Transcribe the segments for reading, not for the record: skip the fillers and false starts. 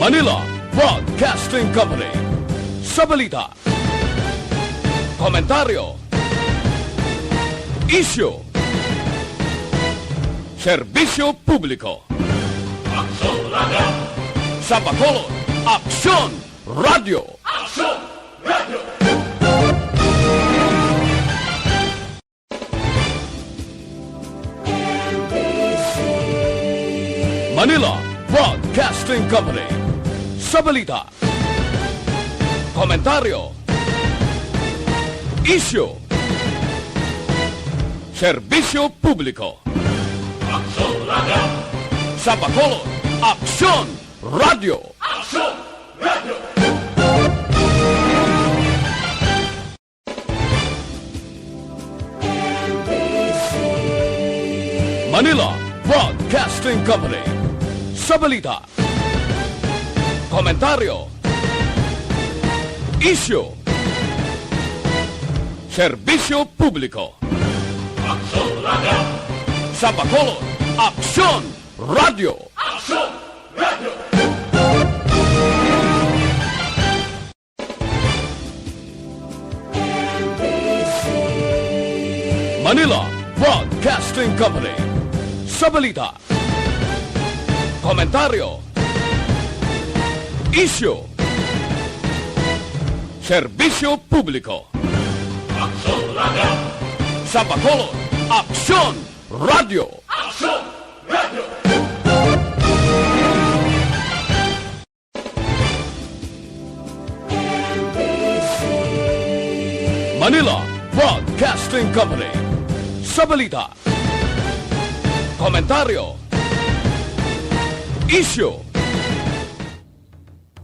Manila Broadcasting Company. Sa balita, komentaryo, isyu, serbisyo publiko. Aksyon Radio! Sa Bacolod, Aksyon Radio! Aksyon Radio! Manila Broadcasting Company. Sa balita, komentaryo, isyu, serbisyo publiko. Aksyon Radio! Sa Bacolod, Aksyon Radio! Aksyon Radio! Manila Broadcasting Company. Sa balita, komentaryo, isyu, serbisyo publiko. Aksyon Radio! Sa Bacolod, Aksyon Radio! Aksyon Radio! Manila Broadcasting Company. Sa balita, komentaryo, isyu, serbisyo publiko. Aksyon Radio! Sa Bacolod, Aksyon Radio! Aksyon Radio! Manila Broadcasting Company. Sa balita, komentaryo, isyu.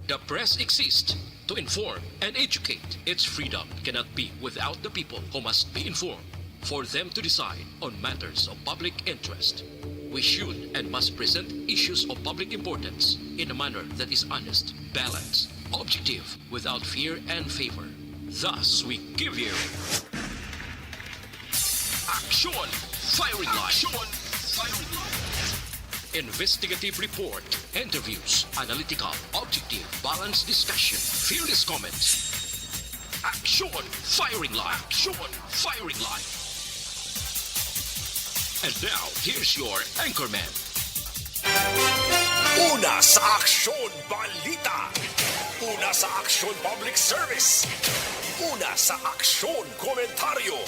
The press exists to inform and educate. Its freedom cannot be without the people who must be informed for them to decide on matters of public interest. We should and must present issues of public importance in a manner that is honest, balanced, objective, without fear and favor. Thus, we give you Aksyon Firing Line. Investigative report, interviews, analytical, objective, balanced discussion, fearless comments. Aksyon Firing Line. Aksyon Firing Line. And now, here's your anchorman. Una sa Aksyon Balita. Una sa Aksyon Public Service. Una sa Aksyon Komentaryo.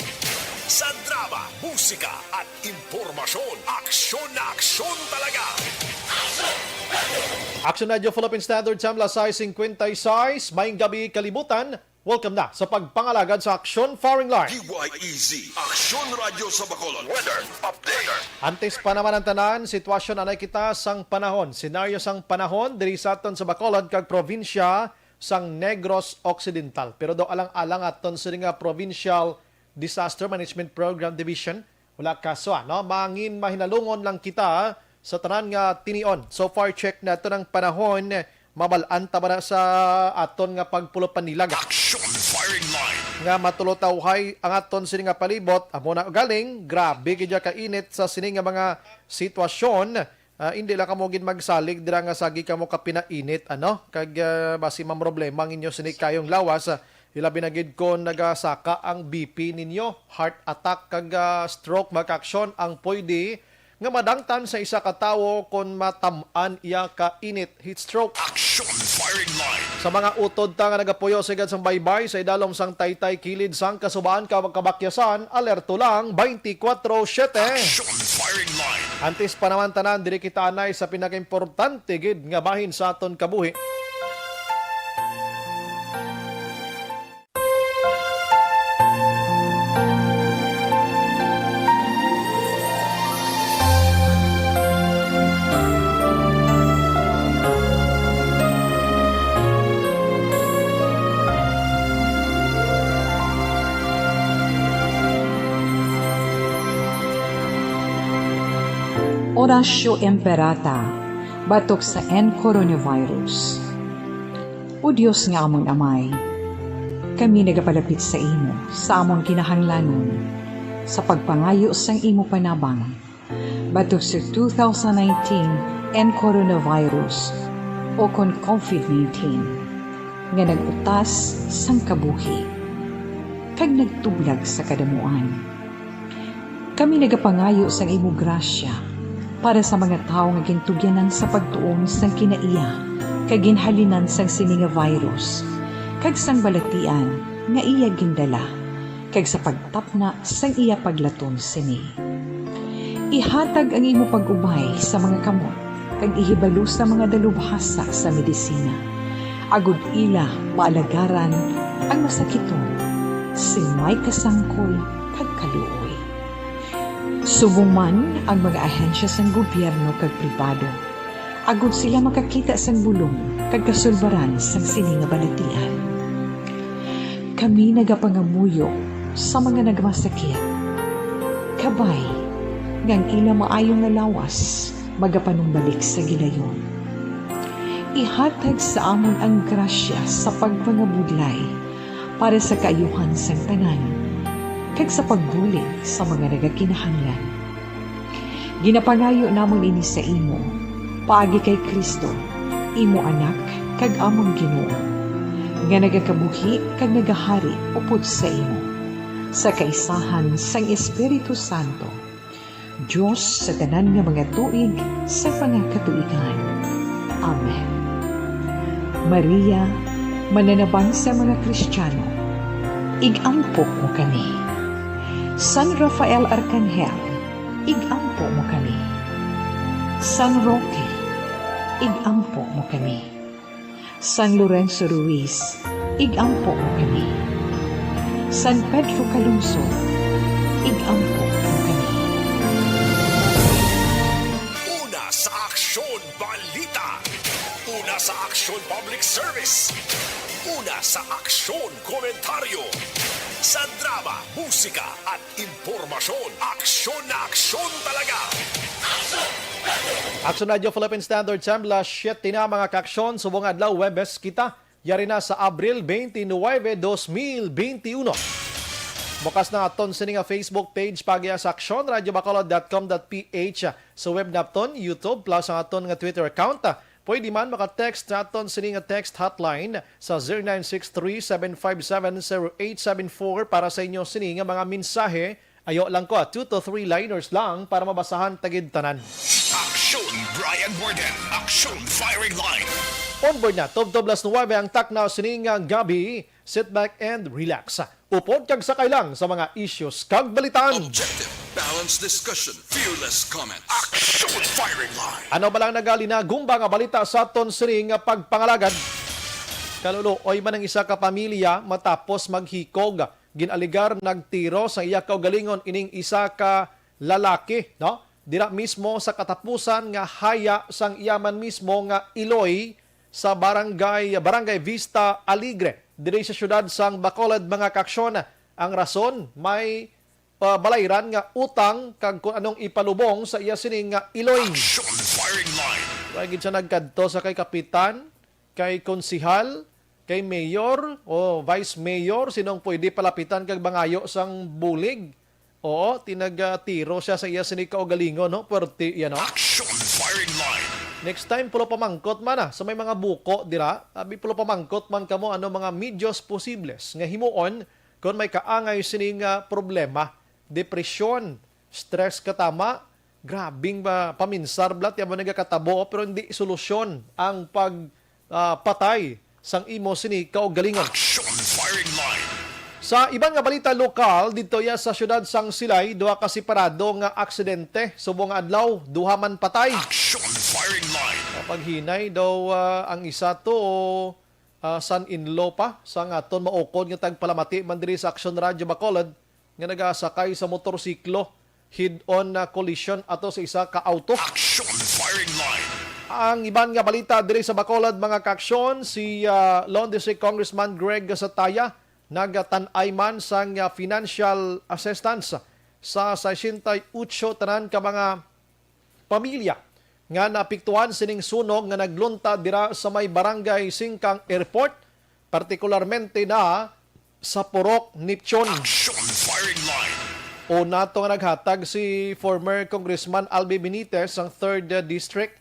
Sa drama, musika at impormasyon, aksyon na aksyon talaga. Aksyon Radio Philippine Standard Time, lasay 56. Maayong gabi kalibutan. Welcome na sa pagpangalagad sa Aksyon Firing Line. DYEZ, Aksyon Radio sa Bacolod. Weather Update. Antes pa naman ang tanan, sitwasyon anay kita sang panahon. Senaryo sang panahon, diri sa aton sa Bacolod, kag probinsya sang Negros Occidental. Pero do alang-alang aton sa nga Provincial Disaster Management Program Division, wala kaso, no? Mangin mahinalungon lang kita sa tanan nga tinion. So far, check na ito ng panahon, mabalanta ba na sa aton nga pagpulopan nilag. Aksyon Firing Line. Nga matulotawhay ang aton sini nga palibot, amo na galing, grabe kaya kainit sa sini nga mga sitwasyon. Hindi lang kamo gin magsalig, dira nga sagi kamo kapinainit, ano? Kag basi mam problema ang inyo sini kayong lawas. Ilabi na gid ko nagasaka ang BP ninyo, heart attack kag stroke makaksyon ang pwede nga madangtan sa isa ka tawo kon matam-an iya ka init heat stroke. Aksyon Firing Line. Sa mga utod ta nga nagapuyo sigad sang baybay sa idalom sang taytay kilid sang kasubaan ka kabakyasan, alerto lang 24/7. Aksyon Firing Line. Antes pa naman tanan diri kita anay sa pinakaimportante gid nga bahin sa aton kabuhi. Orasyo Emperata, batok sa coronavirus. O Diyos nga amon amay, kami nagapalapit sa imo, sa amon kinahanglanon, sa pagpangayo sang imo panabang, batok sa 2019 coronavirus, o kon COVID-19 nga nagutas sang kabuhi kag nagtublag sa kadamuan. Kami nagapangayo sang imo grasya para sa mga tao nga gintugyanan sa pagtuon sang kinaiya kag ginhalinan sang sini nga virus kag sang balatian nga iya gindala kag sa pagtapna sang iya paglaton sini. Ihatag ang imo pag-ubay sa mga kamot kag ihibalo sa mga dalubhasa sa medisina. Agud ila maalagaran ang masakiton sing may kasangkol kag kaluoy. Subong man ang mga ahensya sang gobyerno kag pribado. Agud sila makakita sang bulong kag kasulbaran sang sini nga balatian. Kami nagapangamuyo sa mga nagmasakit. Kabay ngang ila maayong nga lawas magapanumbalik sa gilayon. Ihatag sa amon ang grasya sa pagpangabudlay para sa kaayuhan sang tanan kag sa pagbulig sa mga nagakinahanglan. Ginapangayo namon ini sa imo paagi kay Kristo, imo anak kag among Ginoo, nga nagakabuhi kag nagahari upod sa imo sa kaisahan sang Espiritu Santo, Diyos sa tanan nga mga tuig sa pangakatuigan. Amen. Maria, mananabang sa mga Kristiyano, igampo mo kami. San Rafael Arcangel, igampo mo kami. San Roque, igampo mo kami. San Lorenzo Ruiz, igampo mo kami. San Pedro Calungsod, igampo mo kami. Una sa Aksyon Balita. Una sa Aksyon Public Service. Una sa Aksyon Komentaryo. Sa drama, musika at impormasyon. Aksyon na aksyon talaga. Aksyon Radio Philippine Standard Time, las 7 na mga kaaksyon, subong adlaw Webes kita, yari na sa Abril 29, 2021. Bukas na aton sa nga Facebook page pagya sa Aksyon, radiobacolod.com.ph, sa web na aton, YouTube, plus ang aton nga Twitter account. Pwede man maka-text na aton sa nga text hotline sa 0963-757-0874 para sa inyo sini nga mga mensahe. Ayo lang ko, 2 to 3 liners lang para mabasahan tagid tanan. Aksyon Brian Warden. Aksyon Firing Line. Onboard na, Tob-Toblas 9 ang takna sining gabi. Sit back and relax. Upod kag sakay lang sa mga issues kag balitaan. Objective, balanced discussion, fearless comments. Aksyon Firing Line. Ano ba lang nagali na gumba nga balita sa aton sining pagpangalagad? Kaluloy man ang isa ka pamilya matapos maghikog. Ginaligar nagtiro sa iya kaugalingon ining isa ka lalaki, no? Dira mismo sa katapusan nga haya sang iyaman mismo nga Iloy sa barangay Vista Alegre diri sa syudad sang Bacolod mga kaaksyon. Ang rason may balayran nga utang kag kung anong ipalubong sa iya sining nga Iloy. Aksyon Firing Line. Lagi siya nagkadto sa kay kapitan, kay konsihal, kay mayor o vice mayor, sinong pwede palapitan kag bangayo sang bulig. Oo, tinagtiro siya sa iya sining kaugalingon, no? Puwerte yan, no? Aksyon Firing Line. Next time, pulo pamangkot man sa may mga buko, dira, pulo pamangkot man kamo ano mga medios posibles nga himuon kung may kaangay sining problema, depresyon, stress katama, grabing ba paminsar blat yan ba nagakatabo pero hindi solusyon ang pagpatay sang imo sini kaugalingon. Aksyon Firing Line. Sa ibang nga balita lokal, dito ya sa syudad sang Silay, duha ka separado nga aksidente, subong adlaw, duha man patay. Aksyon Firing Line. Paghinay daw ang isa to son-in-law pa sa nga aton maukod nga tagpalamati man diri sa Aksyon Radio Bacolod nga nagasakay sa motorsiklo head-on na collision ato sa isa ka auto. Aksyon Firing Line. Ang iban nga balita diri sa Bacolod mga kaaksyon, si Lone District Congressman Greg Sataya nagatan-ay man sang financial assistance sa 68 tanan ka mga pamilya nga naapektuhan sining sunog nga naglunta dira sa may barangay Singkang Airport, partikularmente na sa Purok, Nipchon. Aksyon Firing Line. O nato nga naghatag si former Congressman Albi Benitez ang 3rd District,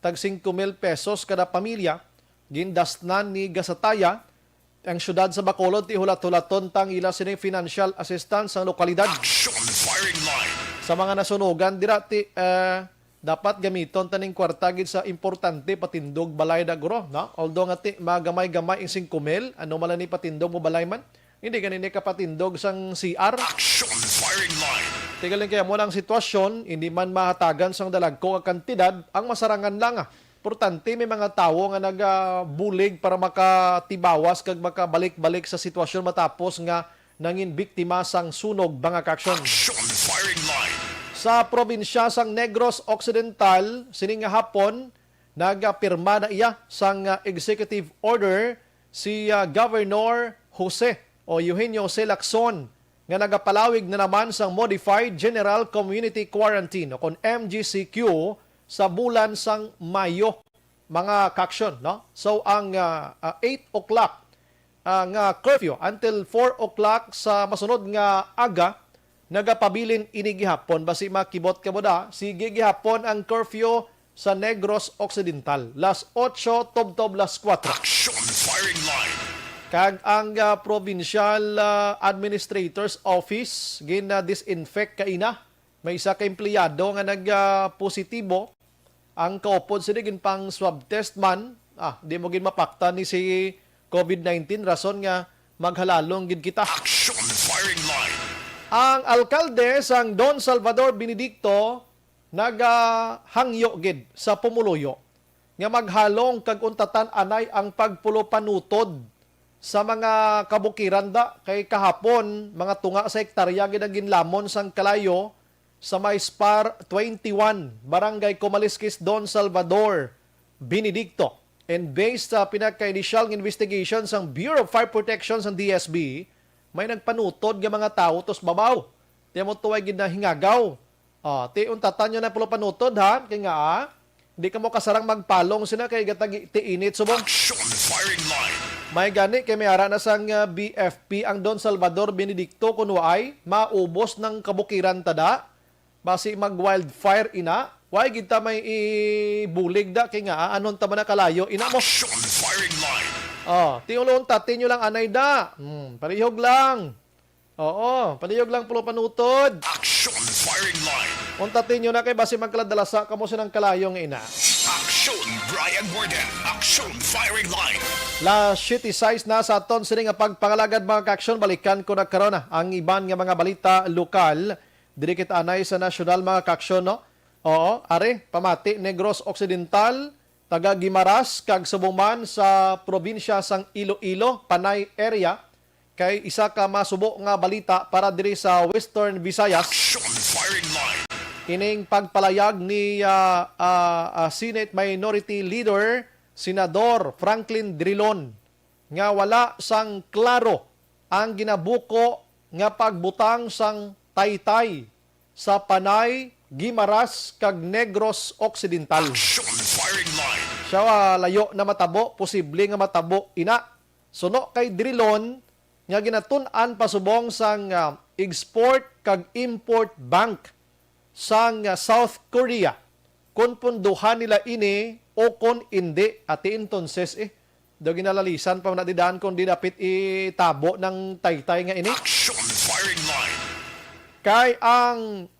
tag 5,000 pesos kada pamilya gindasnan ni Gasataya ang syudad sa Bacolod ti hulat-hulaton tang ila sini financial assistance sa lokalidad. Aksyon firing line. Sa mga nasunugan dira ti dapat gamiton taning kwarta gid sa importante patindog balay da guro, no? Although nga ti magamay-gamay in 5,000, ano man ni patindog mo balay man, hindi ganini ka patindog sang CR. Aksyon firing line. Tigalin kaya mo ng sitwasyon, hindi man mahatagan sang dalagko ka kantidad, ang masarangan lang. Importante may mga tao nga nagabulig para makatibawas kag makabalik-balik sa sitwasyon matapos nga nangin biktima sang sunog banga kaksyon. Aksyon firing line. Sa probinsya sang Negros Occidental, sining nga hapon, nagapirma na iya sang executive order si Governor Eugenio C. Lacson nga nagapalawig na naman sang Modified General Community Quarantine o kon MGCQ sa bulan sang Mayo, mga kaksyon, no? So ang 8 o'clock nga curfew until 4 o'clock sa masunod nga aga nagapabilin ini gihapon basi makibot kaboda sige gihapon ang curfew sa Negros Occidental las 8 tobtob las 4. Aksyon firing line. Kag ang Provincial Administrator's Office gina-disinfect kaina. May isa ka empleyado nga nag-positibo. Ang kaupod sila pang swab test man. Di mo gin mapakta ni si COVID-19. Rason nga maghalalong gid kita. Aksyon firing line. Ang alkalde sang Don Salvador Benedicto naghangyo gid sa pumuluyo nga maghalong kag untatan anay ang pagpulo-panutod sa mga kabukiran da kay kahapon mga tunga sa hektarya gid ang ginlamon sang kalayo sa may Spar 21 Barangay Comalisquis, Don Salvador Benedicto. And based sa pinaka-initial investigation sang Bureau of Fire Protection sang DSB, may nagpanutod nga mga tao tos babaw. Tiyan mo tuway gid na hingagaw. Ti untatan nyo na pulo panutod ha. Kaya nga hindi ka mo kasarang magpalong sina kay gatag ti init subong. Aksyon firing line. May gani kay may ara na sang BFP ang Don Salvador Benedicto kunwaay maubos ng kabukiran tada. Basi mag-wildfire ina. Why gid ta may ibulig da kay nga anon ta man kalayo ina mo. Aksyon firing line. Tiulon tatin nyo lang anay da. Parihog lang. Oo, parihog lang pulo panutod. Aksyon firing line. Untatin nyo na kay basi magkaladalasa kamo sinang kalayong ina. Aksyon Brian Borden. Aksyon firing line. La city size na sa aton sini nga pagpangalagad mga kaksyon balikan ko nagkaroon na ang iban nga mga balita lokal diri kita anay sa nasyonal mga kaksyon no. Oo, are pamati Negros Occidental, taga Guimaras kag Subuman sa probinsya sang Iloilo, Panay area kay isa ka masubo nga balita para diri sa Western Visayas. Aksyon firing line. Ining pagpalayag ni Senate Minority Leader Senador Franklin Drilon nga wala sang klaro ang ginabuko nga pagbutang sang taytay sa Panay, Guimaras kag Negros Occidental. Aksyon firing line. Siya layo na matabo, posible nga matabo ina. Suno kay Drilon nga ginatun-an pasubong sang export kag import bank sang South Korea. Kung punduhan nila ini o kung hindi, ati entonces daw ginalalisan pa natidaan kung di dapat itabo ng taytay nga ini. Aksyon firing line. Kay ang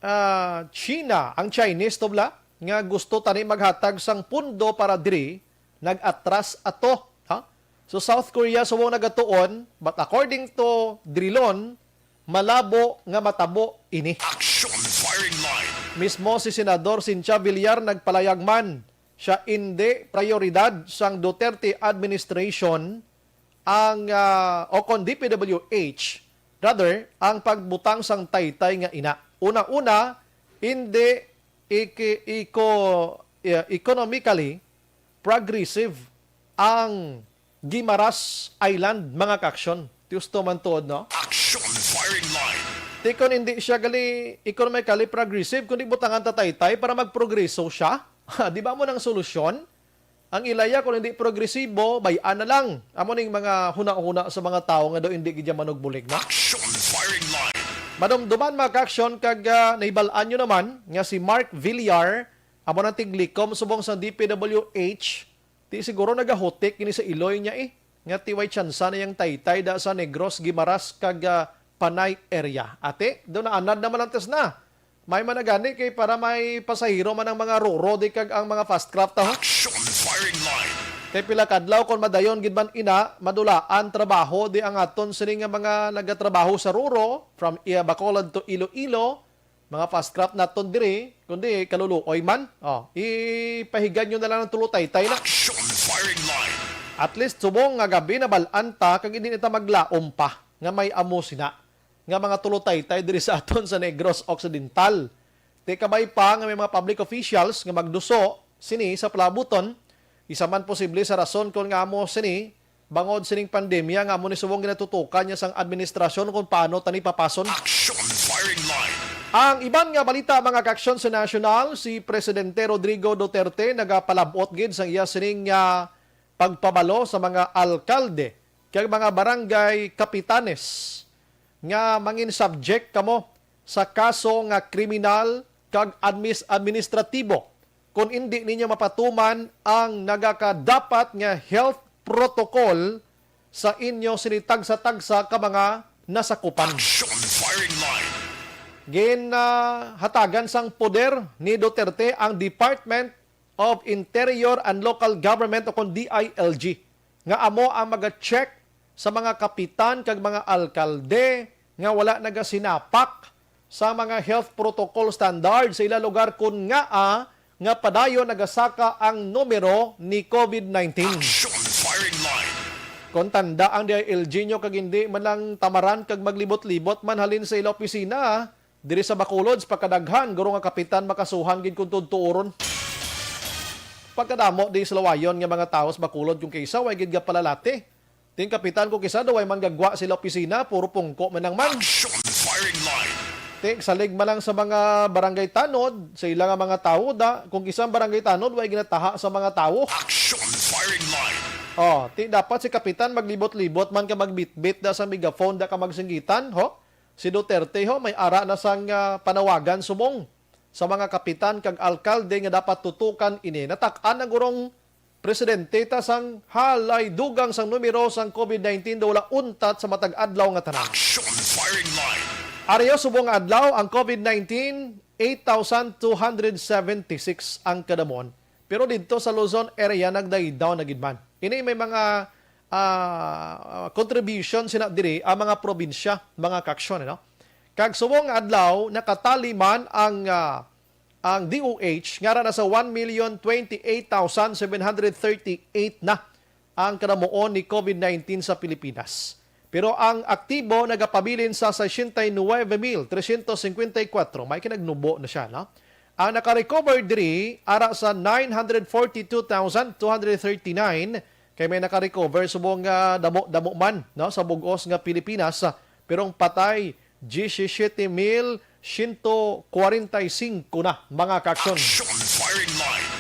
China, ang Chinese tobla, nga gusto tani maghatag sang pundo para diri, nag-atras ato. Ha? So South Korea sumo nagatuon, but according to Drilon, malabo nga matabo ini. Aksyon firing line. Mismo si Senador Cynthia Villar nagpalayag man, siya hindi prioridad sang Duterte administration ang o kon DPWH, rather ang pagbutang sang taytay nga ina. Una-una, hindi economically progressive ang Guimaras Island mga kaksyon. Tiusto man tuod, no? Aksyon firing line. Tikon hindi siya economically progressive, kundi butangan tataytay para magprogreso siya. Di ba mo ng solusyon? Ang ilaya kung hindi progresibo, bayan na lang. Amo ning mga huna-huna sa mga tao nga do hindi gidya manugbulig na. Aksyon firing line. Madumduman mga ka-aksyon kag naibalaan nyo naman nga si Mark Villar amo nang tiglikom subong sa DPWH Ti siguro nagahotik kini sa iloy niya nga tiway tsansa na yung taytay da sa Negros, Gimaras, kag Panay area. Ate, doon na anad naman ang test na. May managani kay para may pasahero man ang mga ruro di kag ang mga fast craft taho. Aksyon firing line. Kay pila kadlaw kon madayon gid man ina madulaan trabaho di ang aton sini nga mga nagatrabaho sa ruro from Bacolod to Iloilo, mga fast craft naton diri kundi kaluluoy man. Ipahigan nyo na lang ng tulutay-tay na. Aksyon firing line. At least subong nga gabi na balanta kag hindi nita maglaom pa nga may amo sina nga mga tulutay-tay diri sa aton sa Negros Occidental. Ti kabay pa nga may mga public officials nga magduso sini sa palabuton. Isa man posible sa rason kung nga amo sini bangod sining pandemya nga amo ni subong ginatutukan niya sang administrasyon kung paano tani papason. Aksyon firing line. Ang iban nga balita mga kaksyon sa national, si Presidente Rodrigo Duterte nagapalabot gid sang iya sining pagpabalo sa mga alkalde kag mga barangay kapitanes nga mangin subject kamo sa kaso nga kriminal kag administratibo kung hindi ninyo mapatuman ang nagakadapat nga health protocol sa inyo sinitagsa-tagsa ka mga nasakupan. Aksyon firing line. Hatagan sang poder ni Duterte ang Department of Interior and Local Government o kung DILG nga amo ang mag-check sa mga kapitan kag mga alkalde nga wala nagasinapak sa mga health protocol standards sa ila lugar kun nga padayon nagasaka ang numero ni COVID-19. Aksyon firing line. Kung tanda ang DILG nyo kag hindi man lang tamaran kag maglibot-libot man halin sa ila opisina diri sa Bacolod pagkadaghan guro nga kapitan makasuhan gid kun tuturon. Pagkadamo di salawayon nga mga tawo sa Bacolod kung kaysa way gid palalati. Ting kapitan ko kaysa daw ay manggagwa sila opisina puro pungko man ang man. Aksyon firing line. Ting salig man lang sa mga barangay tanod sa ila nga mga tawo da kung kisang barangay tanod way ginataha sa mga tawo. Aksyon firing line. Dapat si kapitan maglibot-libot man ka magbitbit da sa megaphone da ka magsinggitan ho. Si Duterte may ara na sang panawagan sumong sa mga kapitan kag alkalde nga dapat tutukan ini. Natak-an ang gurong presidente ta sang halay dugang sang numero sang COVID-19 daw wala untat sa matag adlaw nga tanan. Aksyon firing line. Ariyo subong adlaw ang COVID-19 8,276 ang kadamon. Pero dito sa Luzon area nagday-down na gid man. Ini may mga contribution sina diri ang mga probinsya, mga kaksyon, no? Kag subong adlaw nakatali man ang DOH ngara na sa 1,028,738 na ang kanamuon ni COVID-19 sa Pilipinas. Pero ang aktibo nagapabilin sa 69,354. May kinagnubo na siya, no? Ang naka-recover diri ara sa 942,239 kay may naka-recover subong damo man no sa bugos nga Pilipinas pero ang patay 17,145 na mga kaksyon. Aksyon firing line.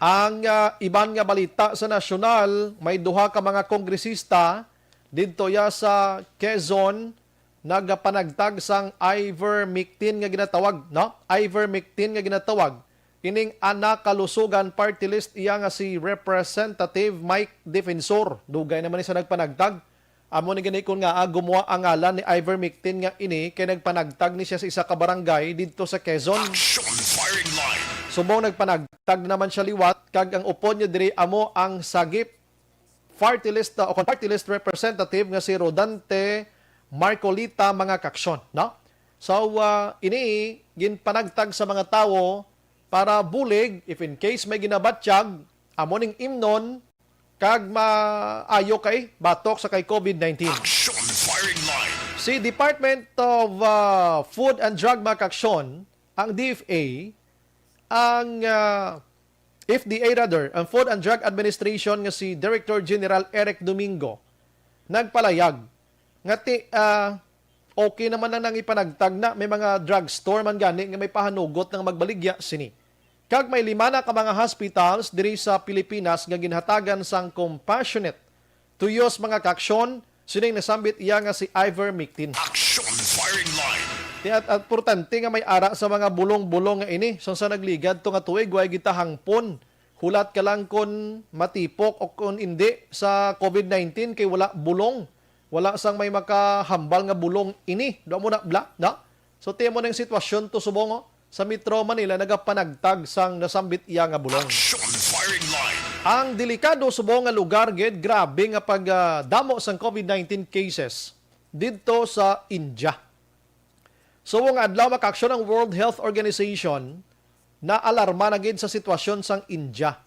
Ang iban nga balita sa nasyonal may duha ka mga kongresista didto ya sa Quezon nagapanagtag sang ivermectin nga ginatawag, no? Ivermectin nga ginatawag. Ining anak kalusugan party list iya nga si Representative Mike Defensor. Dugay naman siya nagpanagtag. Amo ni gani kun nga gumawa ang ngalan ni ivermectin nga ini kay nagpanagtag ni siya sa isa ka barangay didto sa Quezon. Aksyon firing line. Subong nagpanagtag naman siya liwat kag ang upon niya diri amo ang sagip party list o party list representative nga si Rodante Marcolita mga kaksyon, no? So ini ginpanagtag sa mga tawo para bulig if in case may ginabatsyag amo ning imnon kag maayo kay batok sa kay COVID-19. Aksyon firing line. Si Department of Food and Drug Makaksyon, ang DFA, ang FDA rather, ang Food and Drug Administration nga si Director General Eric Domingo nagpalayag nga okay naman na nang ipanagtag na may mga drugstore man gani nga may pahanugot ng magbaligya sini. Kag may 5 na ka mga hospitals diri sa Pilipinas nga ginhatagan sang compassionate to use mga kaksyon sining nasambit iya nga si ivermectin. Aksyon firing line. At importante nga may ara sa mga bulong-bulong nga ini so sa nagligad to nga tuig way gitahangpon hulat ka lang kung matipok o kung hindi sa COVID-19 kay wala bulong. Wala sang may makahambal nga bulong ini. Doon mo na, na? So, tiyan mo na yung sitwasyon to subong, sa Metro Manila, nagapanagtag sang nasambit iya nga bulong. Aksyon firing line. Ang delikado subong nga lugar, gid, grabe nga pagdamo sang COVID-19 cases dito sa India. So, nga adlaw makaksyon ang World Health Organization na alarma na gid sa sitwasyon sang India.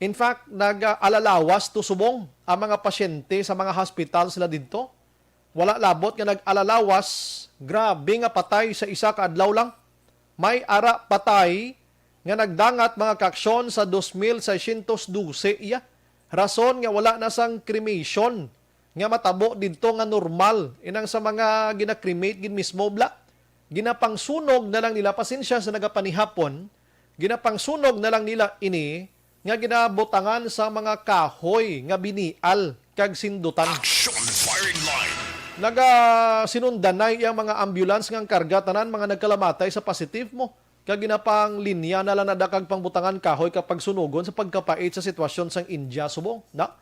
In fact, nag-alalawas to subong ang mga pasyente sa mga hospital sila dito. Wala labot nga nag-alalawas, grabe nga patay sa isa ka adlaw lang. May ara patay nga nagdangat mga kaksyon sa 2,612 iya. Rason nga wala na sang cremation nga matabo dito nga normal. Inang sa mga gina-cremate gin mismo bla. Ginapangsunog na lang nila, pasensya sa nagapanihapon, ginapangsunog na lang nila ini nga ginabutangan sa mga kahoy nga binial kag sindutan. Aksyon firing line. Sinundanay ang mga ambulance nga karga tanan mga nagkalamatay sa positive mo. Kag ginapang linya na lang nadakag pangbutangan kahoy kapag sunugon sa pagkapait sa sitwasyon sang India subong. Na?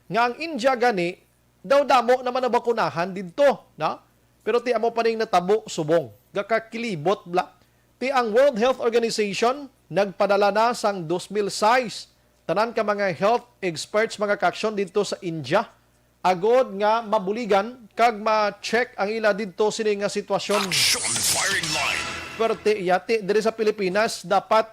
Nga ang India gani, daw damo naman na bakunahan dito. Na? Pero ti amo pa rin natabo subong. Gakakilibot bla. Ti ang World Health Organization nagpadala na sang 2006 tanan ka mga health experts mga kaksyon dito sa India agod nga mabuligan kag ma-check ang ila dito sini nga sitwasyon. Aksyon firing line. Perte yati diri sa Pilipinas dapat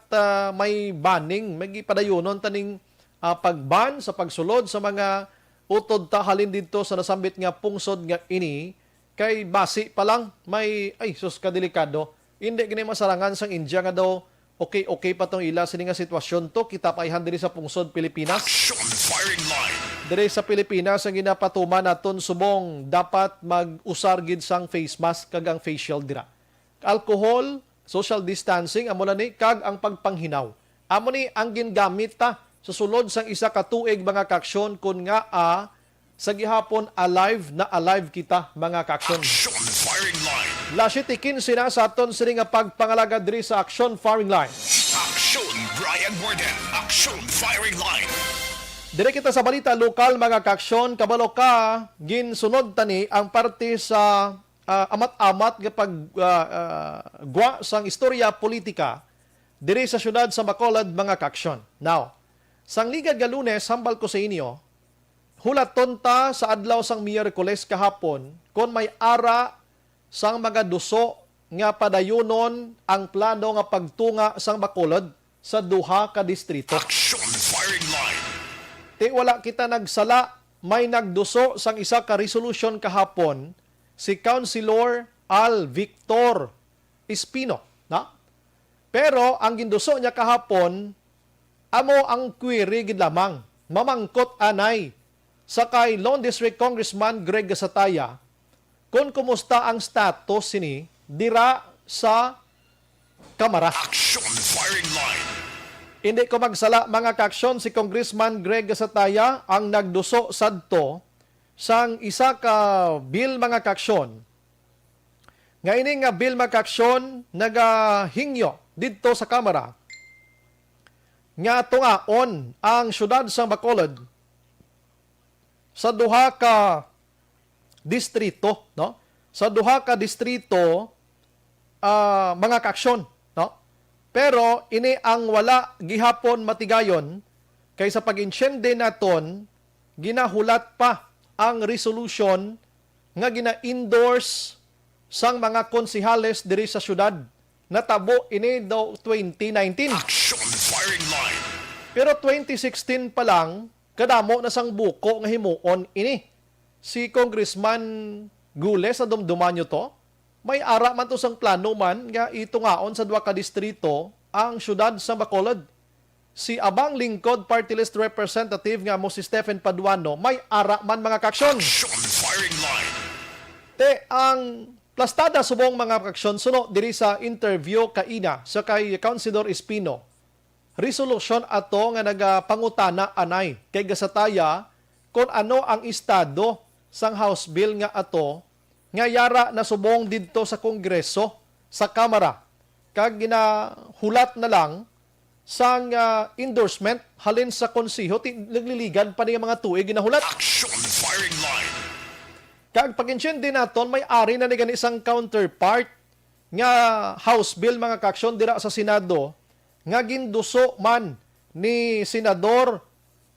may banning, may ipadayonon taning pagban sa pagsulod sa mga utod tahalin dito sa nasambit nga pungsod nga ini kay basi pa lang may sus kadelikado. Hindi gini masarangan sang India nga daw okay pa tong ila sini nga sitwasyon to kita paihan diri sa pungsod Pilipinas. Aksyon firing line. Diri sa Pilipinas ang ginapatuman naton subong dapat mag-usar gid sang face mask kag ang facial dira. Alcohol, social distancing amo na ni kag ang pagpanghinaw. Amo ni ang gingamit ta sa sulod sang isa ka tuig mga kaksyon kun nga sa gihapon alive na alive kita mga kaksyon. Aksyon firing line. Lasitikin sina sa aton sini nga pagpangalaga diri sa Aksyon Firing Line. Aksyon Brian Warden. Aksyon firing line. Dire kita sa balita lokal mga kaksyon, kabalo ka ginsunod tani ang parte sa amat-amat nga gwa sang istorya politika diri sa syudad sa Bacolod mga kaksyon. Now, sang ligad nga Lunes hambal ko sa inyo, hulaton ta sa adlaw sang Miyerkules kahapon kon may ara sang mga duso nga padayunon ang plano nga pagtunga sang Bacolod sa duha ka distrito. Aksyon firing line. Ti wala kita nagsala, may nagduso sang isa ka resolution kahapon si Councilor Al Victor Espino, na? Pero ang ginduso niya kahapon amo ang query gid lamang, mamangkot anay sa kay Lone District Congressman Greg Gasataya kung kumusta ang status sini dira sa Kamara. Aksyon firing line. Hindi ko magsala mga kaksyon si Congressman Greg Gasataya ang nagduso sadto sang isa ka bill mga kaksyon. Nga ini nga bill mga kaksyon nagahingyo didto sa Kamara nga tungaon ang syudad sa Bacolod sa duha ka distrito, no? Sa duha ka distrito mga kaksyon, no? Pero ini ang wala gihapon matigayon kay sa pag-insyende naton ginahulat pa ang resolution nga gina-endorse sang mga konsihales diri sa syudad. Natabo ini daw 2019. Aksyon firing line. Pero 2016 pa lang kadamo na sang buko nga himuon ini. Si Congressman Gule sa dumduman to, may ara man to sang plano man nga itungaon sa duha ka distrito ang syudad sa Bacolod. Si Abang Lingkod Party List Representative nga mo si Stephen Paduano, may ara man mga kaksyon. Aksyon firing line. Te ang plastada subong mga kaksyon suno diri sa interview kaina sa kay Councilor Espino. Resolution ato nga nagapangutana anay kay Gasataya kung ano ang estado sang House Bill nga ato nga yara na subong didto sa Kongreso sa Kamara kag ginahulat na lang sang endorsement halin sa konsiho nagliligan pa niya mga tuig ginahulat. Aksyon firing line. Kag pag-intindi naton may ari na ni gani isang counterpart nga House Bill mga kaksyon dira sa Senado nga ginduso man ni Senador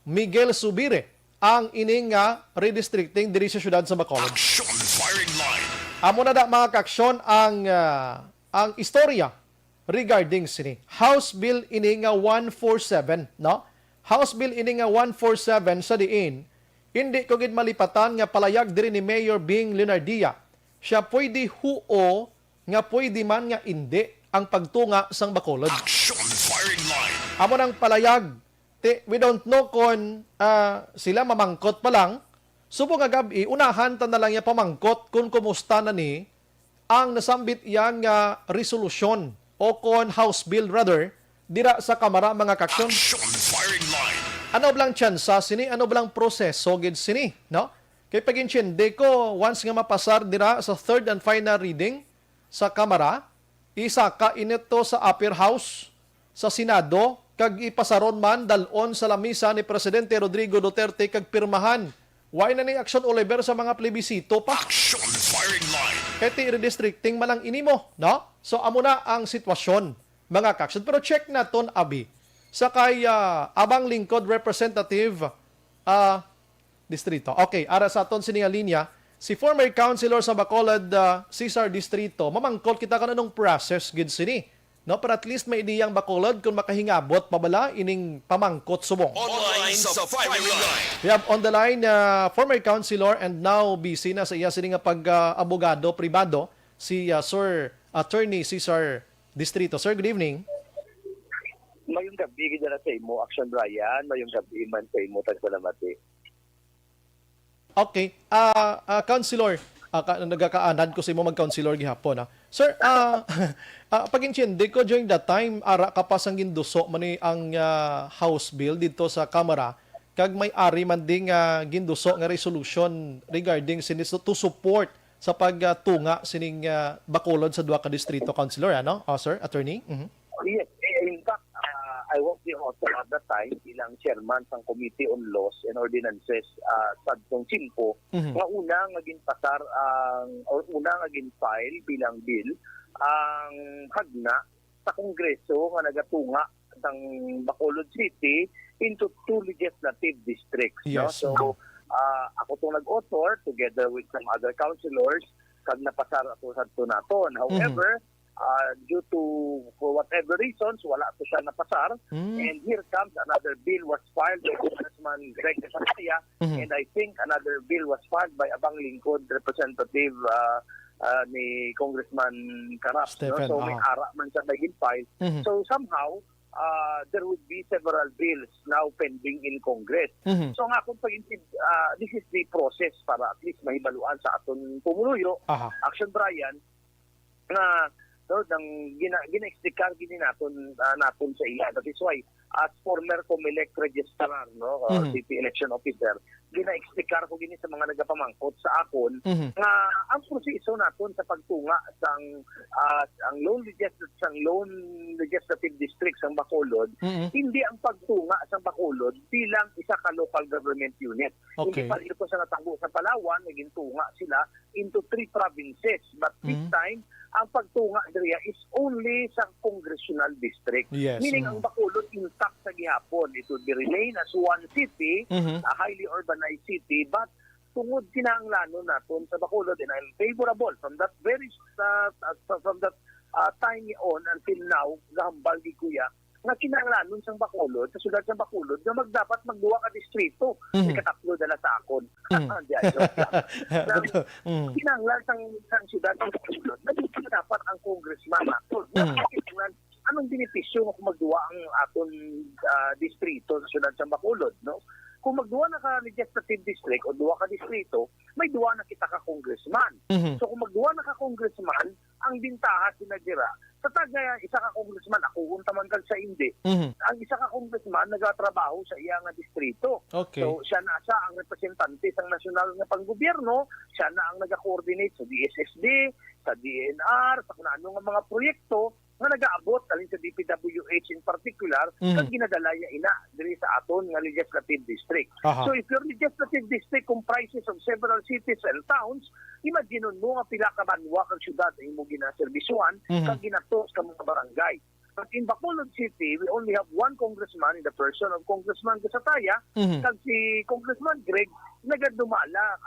Miguel Subire ang ining nga redistricting diri sa syudad sa Bacolod. Aksyon firing line. Amo na da mga kaksyon ang istorya regarding sini. House Bill ini nga 147, no? House Bill ini nga 147 sa diin, hindi ko gid malipatan nga palayag diri ni Mayor Bing Leonardia. Siya pwede huo nga pwede man nga hindi ang pagtunga sang Bacolod. Aksyon firing line. Amo nang palayag. We don't know kung sila mamangkot pa lang. Subo nga gabi, unahan ta na lang niya pamangkot kung kumusta na ni ang nasambit iyang resolusyon o kon House Bill rather, dira sa Kamara mga kaksyon. Aksyon firing line. Ano blang tsansa sini? Ano blang proseso gid sini? No? Kay pag-intindi ko, once nga mapasar dira sa third and final reading sa Kamara, isa ka inito sa upper house sa Senado, kag ipasaron man dalon sa lamisa ni Presidente Rodrigo Duterte kag pirmahan. Why na ni Aksyon Oliver sa mga plebisito pa? Aksyon firing line. Kaya redistricting malang inimo, no? So, amo na ang sitwasyon, mga kaksyon. Pero check naton abi, sa kay Abang Lingkod Representative Distrito. Okay, ara sa aton sininga linya, si former councilor sa Bacolod, Cesar Distrito, mamangkot kita ka na nung process, gid sini. No, para at least may ideyang Bacolod kung makahingabot pabala ining pamangkot subong. Online sa firing line. We have on the line former councilor and now busy na sa iya sini nga pag-abogado pribado si Sir Attorney Cesar Distrito. Sir, good evening. Mayong gabi gid na sa imo, Aksyon Brian, mayong gabi man sa imo tagsalamati. Okay, councilor, nagakaanan ko sa imo mag-councilor gihapon. Sir, pag-intindi ko during that time, ara ka pa sang ginduso man ni ang House Bill dito sa Kamara, kag may ari man ding ginduso nga resolution regarding sinis to support sa pagtunga sining Bacolod sa duha ka distrito, councilor, ano? Sir, attorney? Mm-hmm. Yes, in fact, I was the author at that time bilang chairman ng Committee on Laws and Ordinances sa Simpo, nga una nga ginpasar or una nga ginfile bilang bill ang hagna sa Kongreso nga nagatunga ng Bacolod City into 2 legislative districts. Yes. No? So, ako itong nag-author together with some other councilors kag napasar ako sa naton. However, due to, for whatever reasons, wala to siya napasar. And here comes another bill was filed by Congressman Greg Desaraya, and I think another bill was filed by Abang Lingkod Representative ni Congressman Carap. No? So may ara man siya naging file. So somehow, there would be several bills now pending in Congress. So nga kung this is the process para at least mahibaluan sa aton pumuluyo, Aksyon Brian, na nang gina-explicar gini naton sa iya. That is why as former COMELEC registrar, no, city election officer, gina-explicar ko gini sa mga nagapamangkot sa akon nga ang proseso naton sa pagtunga ang lone legislative district sa Bacolod, hindi ang pagtunga sa Bacolod bilang isa ka local government unit. Okay. Hindi pa ito sa natabo sa Palawan, naging tunga sila into 3 provinces. But this time, ang pagtunga diriya is only sa congressional district. Yes. Meaning ang Bacolod intact sa gihapon. It would remain as one city, a highly urbanized city, but tungod kinahanglanon naton sa Bacolod, and I'm favorable from that very time on until now, gahambal di kuya, nga kinahanglanon sa Bacolod, sa syudad sa Bacolod, na magdapat magduwa ka distrito. Katatlo dala sa akon. Kinahanglan sang syudad sa Bacolod, na dapat ang congressman nato. Anong benepisyo kung magduwa ang aton distrito sa syudad sa Bacolod, no? Kung magduwa na ka legislative district o duwa ka distrito, may duwa na kita ka congressman. So kung magduwa na ka congressman, ang bintaha sinadira, sa tagay isa ka congressman, ako unta man kag sa hindi. Ang isa ka congressman nagatrabaho sa iya nga distrito. Okay. So siya na ang representante sa nasyonal nga panggobyerno, siya na ang naga-coordinate sa DSSD, sa DNR, sa kung ano nga mga proyekto nga nagaabot alin sa DPWH in particular kag ginadala ya ina diri sa aton nga legislative district. So if your legislative district comprises of several cities and towns, imagine mo nga pila ka banwa kag syudad ang imong ginaserbisyuan kag ginatos ka mga barangay. But in Bacolod City, we only have one congressman in the person of Congressman Gasataya, kag si Congressman Greg nagadumala,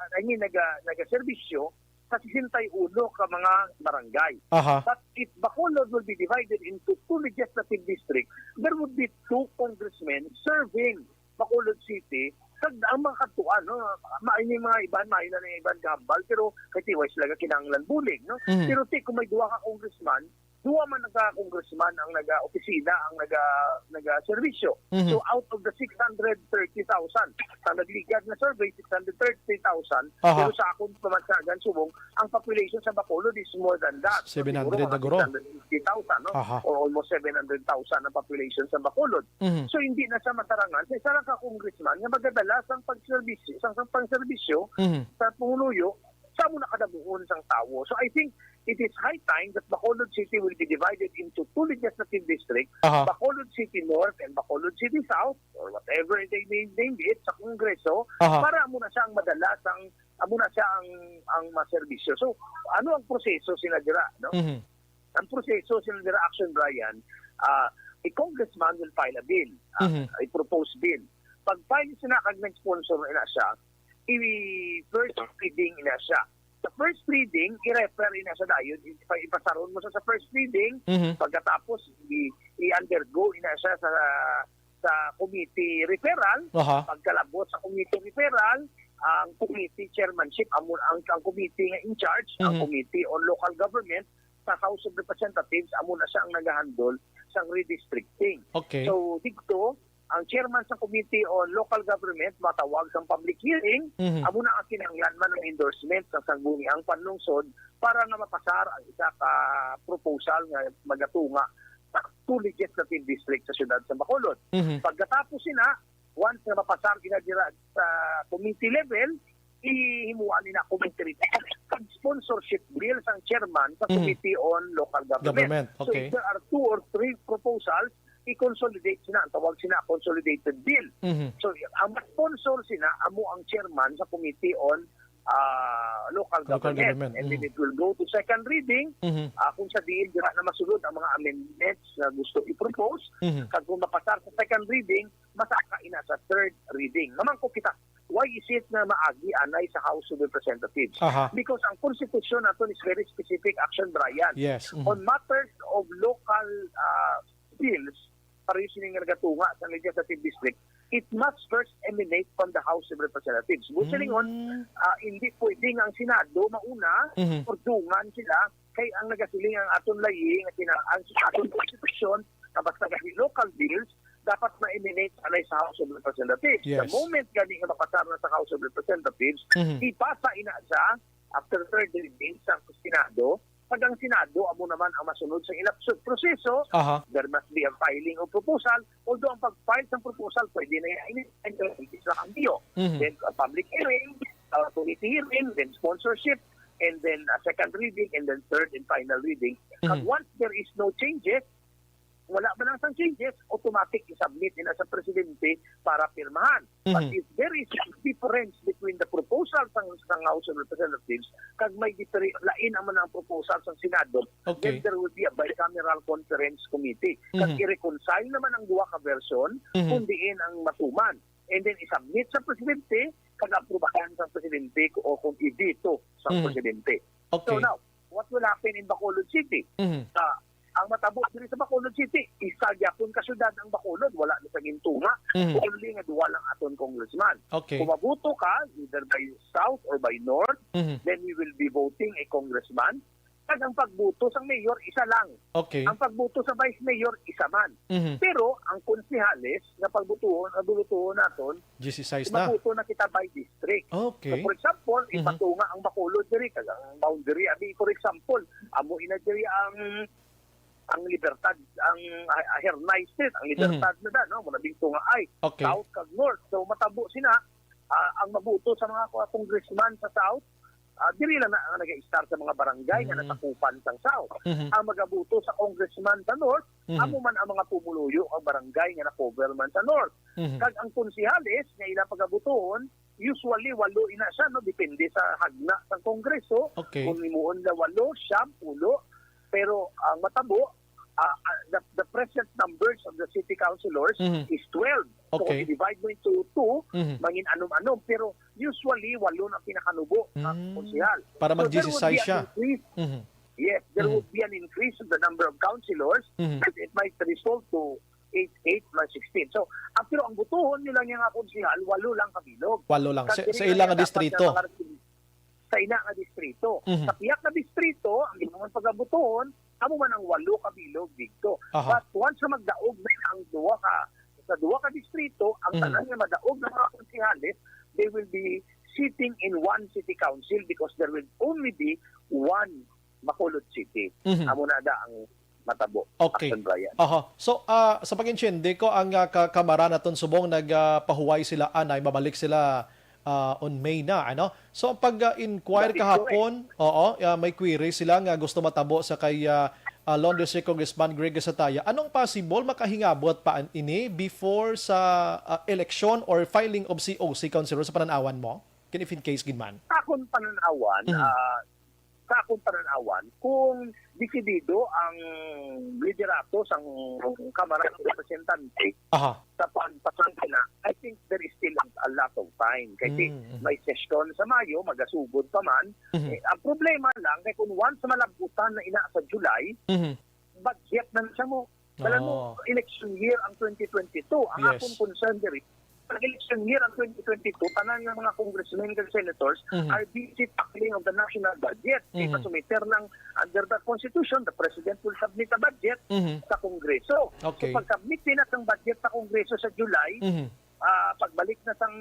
nagaserbisyo sa 61 ka mga barangay. But if Bacolod will be divided into 2 legislative districts, there would be 2 congressmen serving Bacolod City. Kag ang mga katuan, no, maayong mga iban, maayon na ng iban gambal, pero kay tiwais laga kinanglan bulig, no? Pero kung may duha ka congressman, duwa man nagka-congressman ang naga-opisina, ang naga-servisyo. So out of the 630,000, sa nagligad na survey, 630,000, pero sa akong pamansagan subong, ang population sa Bacolod is more than that. 700 na guro. 650,000, no? Or almost 700,000 ang population sa Bacolod. So hindi na siya matarangan. Sa isa ka-congressman nga magadala sang pagserbisyo, sang pangserbisyo sa Panguluyo, sa muna kadabuon sang tawo. So I think it is high time that Bacolod City will be divided into 2 legislative districts, Bacolod City North and Bacolod City South, or whatever they name it, sa Kongreso, para muna siya ang madalas, muna siya ang maserbisyo. So, ano ang proseso sinadira? No? Ang proseso sinadira, Aksyon, Brian, a congressman will file a bill, a proposed bill. Pag file siya kag nag-sponsor na siya, i-first reading na siya. Sa first reading, i-refer na siya dayon, ipasaron mo siya sa first reading, pagkatapos i-undergo na siya sa committee referral, pagkalabot sa committee referral, ang committee chairmanship, ang committee nga in charge, ang committee on local government, sa House of Representatives, amo na siya ang nag-handle sa redistricting. So, dito, ang chairman sa Committee on Local Government matawag sa public hearing, amo na ang kinahanglan ng endorsement sa sangguniang panlungsod para na mapasar ang isa ka proposal nga magatunga sa 2 legislative districts sa siyudad sa Bacolod. Pagkatapos sina, once na mapasar kinadira sa committee level, ihimuan nila committee sponsorship bill sang chairman sa Committee on Local Government. So if there are 2 or 3 proposals, i-consolidate sina, ang tawag sina consolidated bill. So ang sponsor sina amo ang chairman sa Committee on Local Government. And then it will go to second reading kung sa diin dira na masulod ang mga amendments na gusto i-propose. Kag kung mapasar sa second reading, masaka ina sa third reading. Naman ko kita, why is it na maagi anay sa House of Representatives? Because ang Constitution nato is very specific, Action, Brian. On matters of local bills, para yung siningargatunga sa legislative district, it must first emanate from the House of Representatives. Busilingon, hindi pwedeng ang Senado mauna, or dungan sila, kay ang nagasiling ang aton laying, ang aton Constitution, na basta kasi local bills, dapat ma-emanate sa House of Representatives. The moment gani nga mapasar na sa House of Representatives, ipasa ina siya after third reading sa Senado. Pag ang Senado, amo naman ang masunod sa election proseso, there must be a filing of proposal. Although ang pag-file ng proposal, pwede na i-introduce sa kambiyo. Then a public hearing, committee hearing, then sponsorship, and then a second reading, and then third and final reading. And once there is no changes, wala ba nang sang changes, automatic i-submit na sa Presidente para pirmahan. But if there is a difference between the proposal sang House of Representatives, kag may lain naman ang proposal sang Senado, then there will be a bicameral conference committee. Kag i-reconcile naman ang duha ka version, kung diin ang matuman. And then i-submit sa Presidente, kag aprobahan sa Presidente o kung i-veto sa Presidente. So now, what will happen in Bacolod City? Ang matabo diri sa Bacolod City, isa gyapon ka syudad ang Bacolod, wala na sa gintunga. Only nga duwa lang aton congressman. Kung mabuto ka, either by south or by north, then we will be voting a congressman. Kag ang pagbuto sa mayor, isa lang. Ang pagbuto sa vice mayor, isa man. Pero ang konsehales na pagbutuon naton, mabuto na kita by district. So for example, ipatunga ang Bacolod diri kag ang boundary abi, for example, amo ina diri ang Libertad, ang Hernay State, ang Libertad na da, no? Manabing tunga ay, South kag North. So matabo sina, ang mabuto sa mga congressman sa South, dili lang na nag-start sa mga barangay nga natakupan sang South. Ang magabuto sa congressman sa North, amo man ang mga pumuluyo ang barangay nga na-cover man sa North. Kag ang konsihalis nga ilang pagabutohon, usually 8 ina siya, no? Depende sa hagna ng Kongreso. Okay. Kung imuon na 8, 10, pero ang matabo, the present numbers of the city councilors is 12. Okay. So, i-divide mo into 2, mangin anom-anom. Pero usually, 8 ang pinakanubo ang konsihal. Para So, there would mag-decide be an siya. increase. Yes, there would be an increase in the number of councilors and it might result to 8 plus 16. So, pero ang butuhon nila nga konsihal, 8 lang kabilog. 8 lang. Kasi Sa ilang nga dapat distrito. na sa ina nga distrito. Sa piyak na distrito, ang ginungan pagabutohon, amo man ang 8 kabilog dito. Aha. But once na magdaog na ang sa 2 ka distrito, ang tanan nga madaog ng mga konsihalis, they will be sitting in one city council because there will only be one Bacolod City. Amo na da ang matabo. Okay. Action, Brian. Aha. So, sa pag-intindi ko, ang kamara naton subong nagpahuway sila anay, mabalik sila on May na, ano? So, pag-inquire That is kahapon, may query sila nga gusto matabo sa kay Lone District Congressman Greg Sataya. Anong possible makahingabot pa ini before sa election or filing of COC, Councilor, sa pananawan mo? Can if in case, Ginman? Sa akong pananawan, kung desidido ang liderato sa Kamara ng Representante Aha. sa pagpasangkin na, I think there is still a lot of time. Kasi may session sa Mayo, magasugod pa man. Ang problema lang, kaya kung once malabutan na ina sa July, budget na siya mo. Alam mo, election year ang 2022. Ang akong concern diri, election year ang 2022, tanan ng mga congressmen and senators are busy tackling of the national budget. Diba sumiter ng under the Constitution, the President will submit a budget sa Kongreso. Okay. So pag-submit nila ng budget sa Kongreso sa July, pagbalik na sang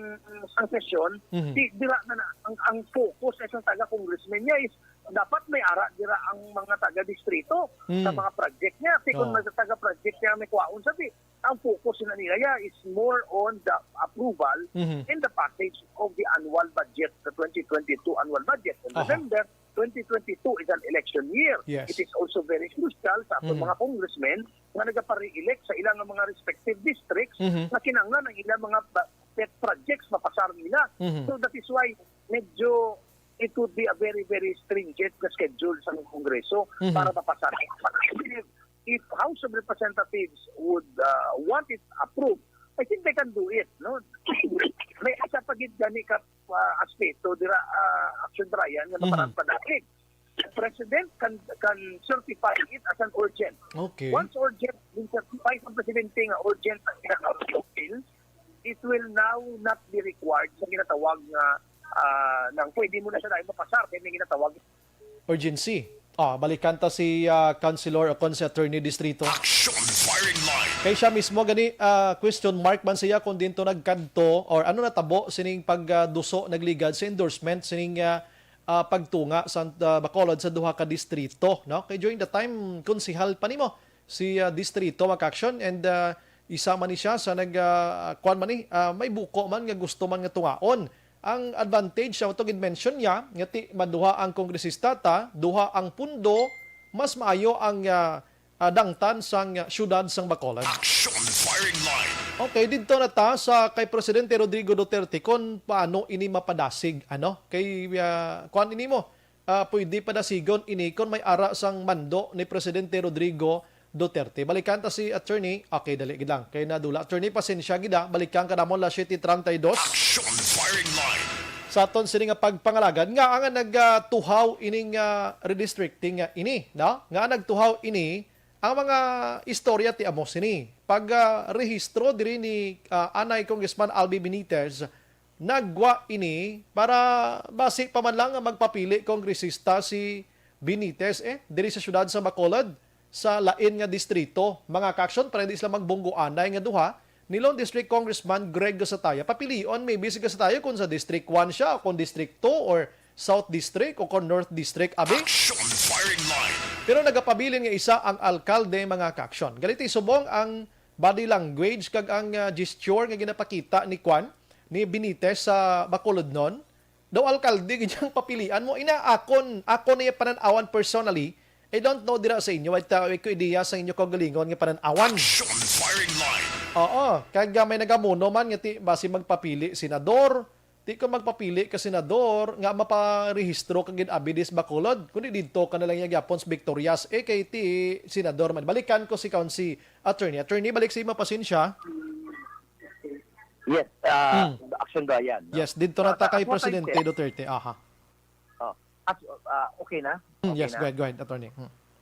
sesyon, dira na ang focus sa isang taga-congressman niya is dapat may ara dira ang mga taga-distrito sa mga project niya. Kasi kung mga taga-project niya may kuwaon sabi, ang focus na nila is more on the approval and the passage of the annual budget, the 2022 annual budget. And remember, 2022 is an election year. Yes. It is also very crucial sa atong mga congressmen na nagpa-re-elect sa ilang mga respective districts na kinanglan ang ilang mga pet projects mapasar nila. So that is why medyo it would be a very, very stringent na schedule sa Kongreso para mapasar. If House of Representatives would want it approved, I think they can do it. No, may asa pagid gani ka aspeto dira Aksyon, Brian nga maparang padakig. The President can certify it as an urgent. Okay. Once urgent, din certify ng Presidente nga urgent ang kinakaulit bill, it will now not be required sa ginatawag nga nang pwede mo na siya na mapasar kaya may ginatawag Urgency. Balikan ta si Councilor o si Attorney Distrito. Action firing line. Kay siya mismo gani question mark man siya kung dinto nagkanto or ano natabo sining pagduso nagligad sa endorsement sining pagtunga sa Bacolod sa duha ka distrito, no? Kay during the time konsihal pa nimo si distrito Aksyon and isa man ni siya sa kuan man ni may buko man nga gusto man nga tungaon. Ang advantage sa ito mention niya, ngati maduha ang kongresista ta, duha ang pundo, mas maayo ang dangtan sang syudad sang Bacolod. Action firing line. Okay, dito na ta sa kay Presidente Rodrigo Duterte kung paano ini mapadasig, ano? Kay kuan ini mo, pwede padasigon ini kung may ara sang mando ni Presidente Rodrigo Duterte. Balikan ta si attorney. Okay, dali gid lang. Kay nadula attorney pasensya gida, balikan ka namon la 7:32. Action firing line. Sa aton sini nga pagpangalagan nga ang nagtuhaw ining redistricting ini, no? Nga nagtuhaw ini ang mga istorya ti amo sini. Pag rehistro diri ni Anay Congressman Albi Benitez, nagwa ini para basi pa man lang nga magpapili kongresista si Benitez diri sa syudad sa Bacolod sa lain nga distrito. Mga Aksyon para hindi sila magbunggo anay nga duha ni Lone District Congressman Greg Sataya. Papilion maybe si Sataya kung sa District 1 siya, o kung District 2 or South District o kung North District. Action firing line. Pero nagapabilin nga isa ang alkalde mga Aksyon. Galiti subong ang body language kag ang gesture nga ginapakita ni Benitez sa Bacolod non daw alkalde gidyang papilian mo ina ako niya pananawan personally. I don't know dira sa inyo wait ko ideya sa inyo kagalingon nga pananawan. Action firing line. Oo, kag may nagamuno man nga ti basi magpapili senador, ti ko magpapili ka senador nga maparehistro kag abidis Bacolod kundi didto ka na lang yung Japons Victorias kay ti senador man. Balikan ko si County Attorney. Attorney, balik sa imo pasensya. Yes, Aksyon ba yan? No? Yes, didto na ta kay What I Presidente said- Duterte. Aha. Okay na? Yes, Okay go ahead, Attorney.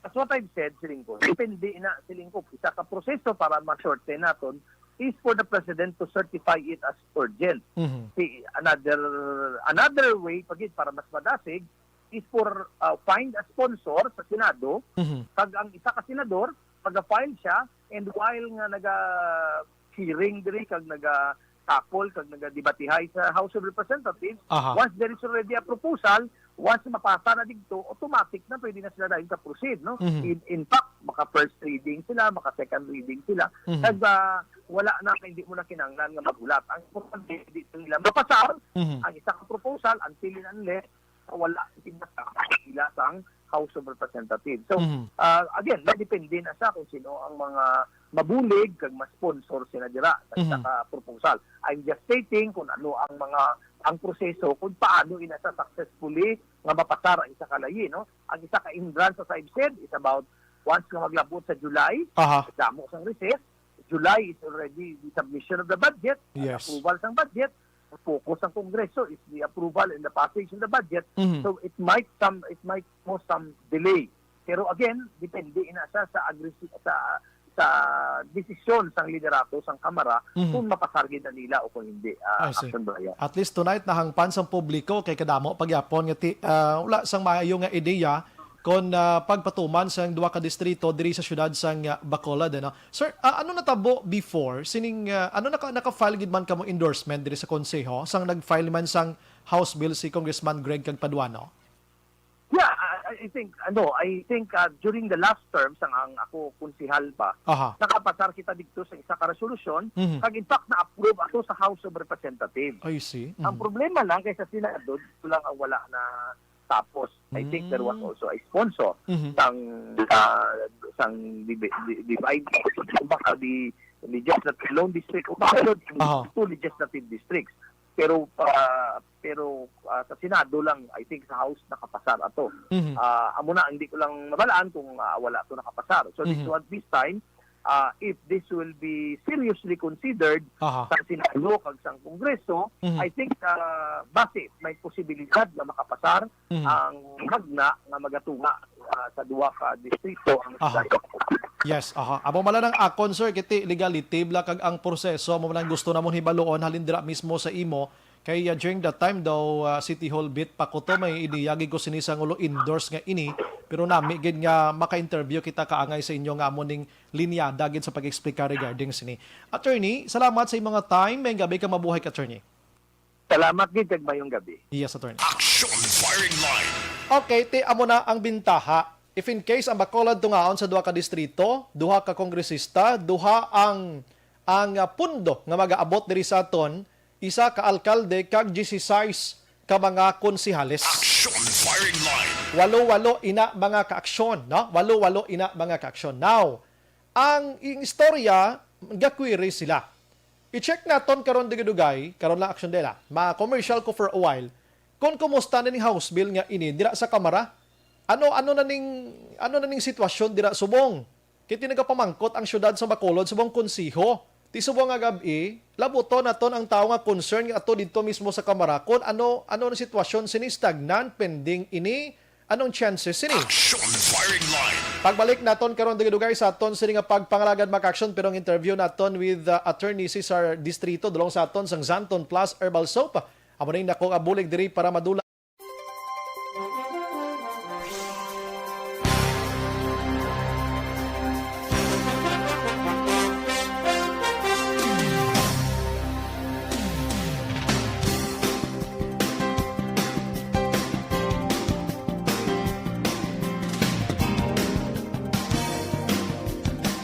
As what I've said, Silingko, depende na, Silingko, isa ka proseso para ma-shorten natin is for the President to certify it as urgent. Mhm. See, another way, pagit para mas madasig, is for find a sponsor sa Senado, Mhm. pag ang isa ka senador, pag-file siya, and while nga naga-hearing diri, kag naga-tapol, kag naga-debatihay sa House of Representatives, Aha. once there is already a proposal, once mapasa na dito, automatic na pwede na sila dahil ka proceed, no? Mhm. In fact, maka first reading sila, maka second reading sila. Mhm. Kag wala na, hindi mo na kinanglan nga magulat. Ang importante dito nila mapasar Mhm. ang isang proposal until and unless wala sila sang House of Representatives. So, Mhm. again, depende na sa kung sino ang mga mabulig kag ma-sponsor sila dira sa isa ka proposal. I'm just stating kung ano ang proseso kung paano inasa successfully nga mapasar ang isa ka layi, no? Ang isa ka hindrance, as I've said, is about once nga maglabot sa July, Aha. damo sang recess. July is already the submission of the budget, Yes. approval sang budget. Ang focus ng Kongreso is the approval and the passage of the budget. Mhm. So it might cause some delay. Pero again, depende ina sa sa desisyon sang liderato sang Kamara kung mapasargid na nila o kung hindi. I see. Action ba yan? At least tonight nahangpan sa publiko kay kadamo pagyapon nga ti wala sang maayo nga ideya kon pagpatuman sang duwa ka distrito diri sa syudad sang Bacolod ano. Sir, ano natabo before sining ano naka-file gid man kamo endorsement diri sa konseho sang nag-file man sang House Bill si Congressman Greg Cagpaduano? Yeah, I think during the last term sang ang ako konsihal pa, Aha. nakapasar kita dito sa isa ka resolution, Mhm. kag in fact na-approve ato sa House of Representatives. I see. Ang problema lang kay sa Senado, dito lang ang wala na tapos. I think there was also a sponsor Mhm. sang divide baka the legislative lone district o baka Aha. two legislative districts. Pero sa Senado lang, I think sa House nakapasar ato. Mhm. Amo na hindi ko lang mabalaan kung wala to nakapasar. So this time, if this will be seriously considered Aha. sa Senado kag sa Kongreso, Mhm. I think base may posibilidad na makapasar Mhm. ang hagna nga magatunga sa duwa ka distrito ang Aha. Yes, aha. Amo malanang akon sir kiti legality bla kag ang proseso mo man gusto namon hibaloon halindra mismo sa imo kay during that time daw City Hall bit pa ko to may idiyagi ko sinisang ulo endorse nga ini pero nami gid nga maka-interview kita kaangay sa inyo nga amo ning linyada gid sa pag-explica regarding sini. Attorney, salamat sa imong time. May gabi ka mabuhay ka, attorney. Salamat gid kag mayong gabi. Yes, attorney. Action firing line. Okay, ti amo na ang bintaha. If in case ang Bacolod tungaon sa duha ka distrito, duha ka kongresista, duha ang pundo nga magaabot diri sa aton, isa ka alkalde kag 16 ka mga konsihales. Action firing line. Walo-walo ina mga kaaksyon, no? Walo-walo ina mga kaaksyon. Now, ang istorya gakwiri sila. I-check naton karon digudugay, karon lang aksyon dela. Ma-commercial ko for a while. Kung kumusta na ning House Bill nga ini dira sa Kamara, ano na ning sitwasyon dira subong. Kiti nagapamangkot ang syudad sa Bacolod subong konsiho. Ti subong nga gabi, labuton naton ang tao nga concern nga ato didto mismo sa Kamara kun ano ang sitwasyon sini stagnant pending ini, anong chances sini. Action firing line. Pagbalik naton karon digudugay sa aton sini nga pagpangalagad maka-action pero ang interview naton with Attorney Cesar Distrito dulong sa aton sang Zanton Plus Herbal Soap. Amo ning nako abulig diri para madula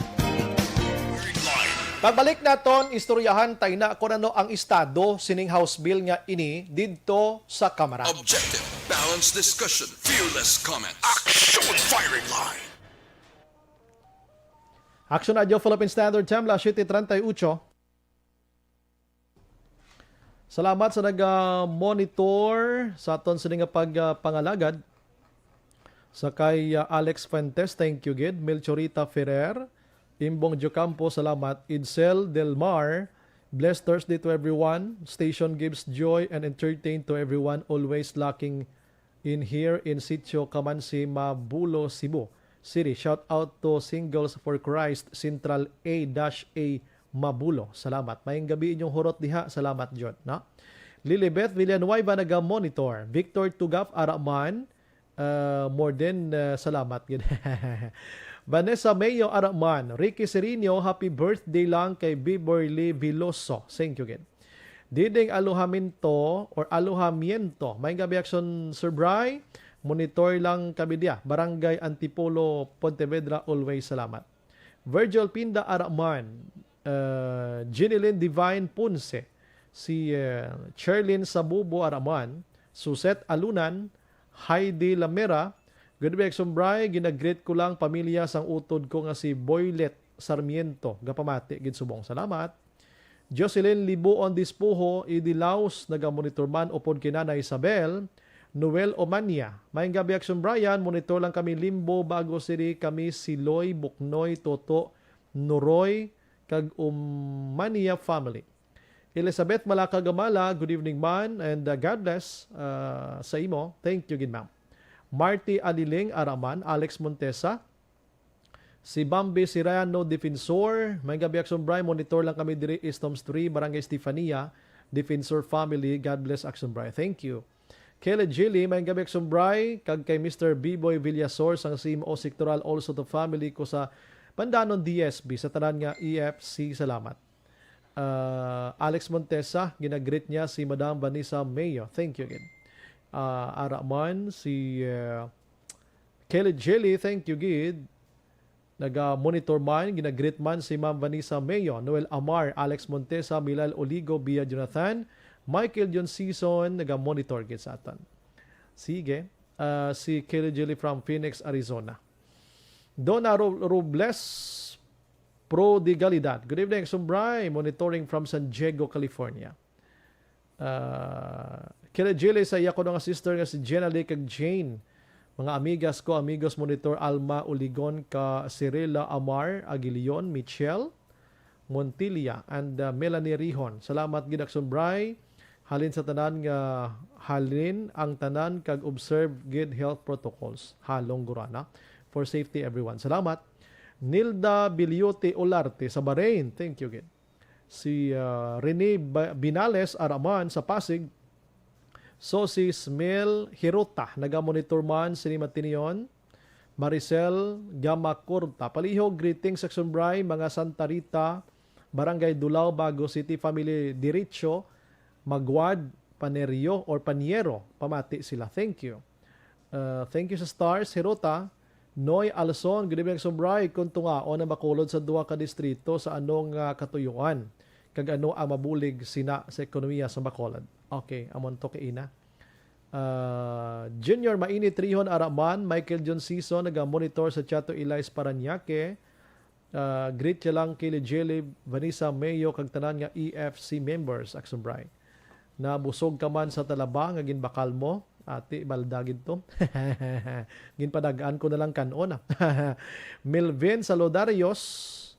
Firing line. Pagbalik naton, istoryahan tayo na kung ano ang estado sining House Bill nga ini didto sa Kamara. Objective, balanced discussion, fearless comments. Aksyon Firing Line. Aksyon Adyo Philippine Standard Time, la 7:38. Salamat sa nag-monitor sa aton sa nga pagpangalagad. Sa kay Alex Fuentes, thank you gid. Melchorita Ferrer, Imbong Jocampo, salamat. Idsel Del Mar, blessed Thursday to everyone. Station gives joy and entertain to everyone. Always lacking in here in Sitio Kamansi, Mabulo, Cebu City. Shout out to Singles for Christ, Central A-A Mabulo. Salamat. Mayang gabi inyong hurot diha. Salamat, John. No? Lilibeth Villanueva naga-monitor. Victor Tugaf Araman, more than salamat. Vanessa Mayo Araman. Ricky Serino, happy birthday lang kay Biborly Viloso. Thank you again. Diding Aluhamento or Aluhamiento. Mayang gabi action, Sir Bry. Monitor lang kami dia. Barangay Antipolo, Pontevedra, always salamat. Virgil Pinda Araman. Ginilyn Divine Punse, si Cherlyn Sabubo Araman, Suset Alunan, Heidi Lamera, good day, Sombray, ginagreet ko lang pamilya sang utod ko nga si Boylet Sarmiento, gapamati, ginsubong, salamat. Jocelyn Libuon Dispuho, Idilaus, nagamonitor man upod kinana Isabel, Noel Omania, mayang gabi, Brian, monitor lang kami Limbo, Bago City, kami Siloy, Buknoy, Toto, Nuroy, kag Mania family. Elizabeth Malakagamala, good evening man, and God bless sa imo. Thank you gid ma'am. Marty Aliling Araman, Alex Montesa, si Bambi Sirano Defensor, may gabi Action Bry, monitor lang kami diri Eastoms 3, Barangay Stefania, Defensor family, God bless Action Bry. Thank you. Kelly Gilly, may gabi Action Bry, kag kay Mr. B-Boy Villasor, sang CMO Sectoral, also to family ko sa Pandanon DSB sa tanan nga EFC, salamat. Alex Montesa, ginagreet niya si Madam Vanessa Mayo. Thank you again. Araman, si Kelly Jelly, thank you gid. Naga-monitor man, ginagreet man si Ma'am Vanessa Mayo. Noel Amar, Alex Montesa, Milal Oligo, Bia Jonathan, Michael John Season, naga-monitor gid sa atan. Sige. Si Kelly Jelly from Phoenix, Arizona. Donna Robles Prodigalidad. Good evening, Sumbray. Monitoring from San Diego, California. Kila Jilly sa iya ko ng sister nga si Jenna Lee kag Jane. Mga amigas ko, amigos monitor Alma Uligon ka Cirilla Amar, Aguilion, Michelle, Montilla, and Melanie Rihon. Salamat gidak Sumbray. Halin sa tanan nga halin ang tanan kag observe good health protocols. Halong gurana. For safety everyone. Salamat. Nilda Bilyote Olarte sa Bahrain. Thank you again. Si Rene Binales Araman sa Pasig. So si Smel Hirota, naga-monitor man si Matinion. Maricel Gamacorta. Palihog, greetings Action Bray, mga Santa Rita, Barangay Dulao, Bago City, Family Diretso, Magwad, Panerio or Paniero. Pamati sila. Thank you. Thank you sa Stars Hirota. Noy Alson, good evening Sombray, kung tungaon na makulod sa duwa ka distrito sa anong katuyuan, kag ano ang mabulig sina sa ekonomiya sa Bacolod. Okay, amon to kay ina. Junior Mainit Rihon Araman, Michael John Season, naga-monitor sa Chato Elias Paranaque. Greet siya lang kay Jelly, Vanessa Mayo, kag tanan nga EFC members, Aksombray. Nabusog ka man sa talaba, nga ginbakal mo, ati baldagid to. Ginpadagaan ko na lang kanon. Melvin Solidarios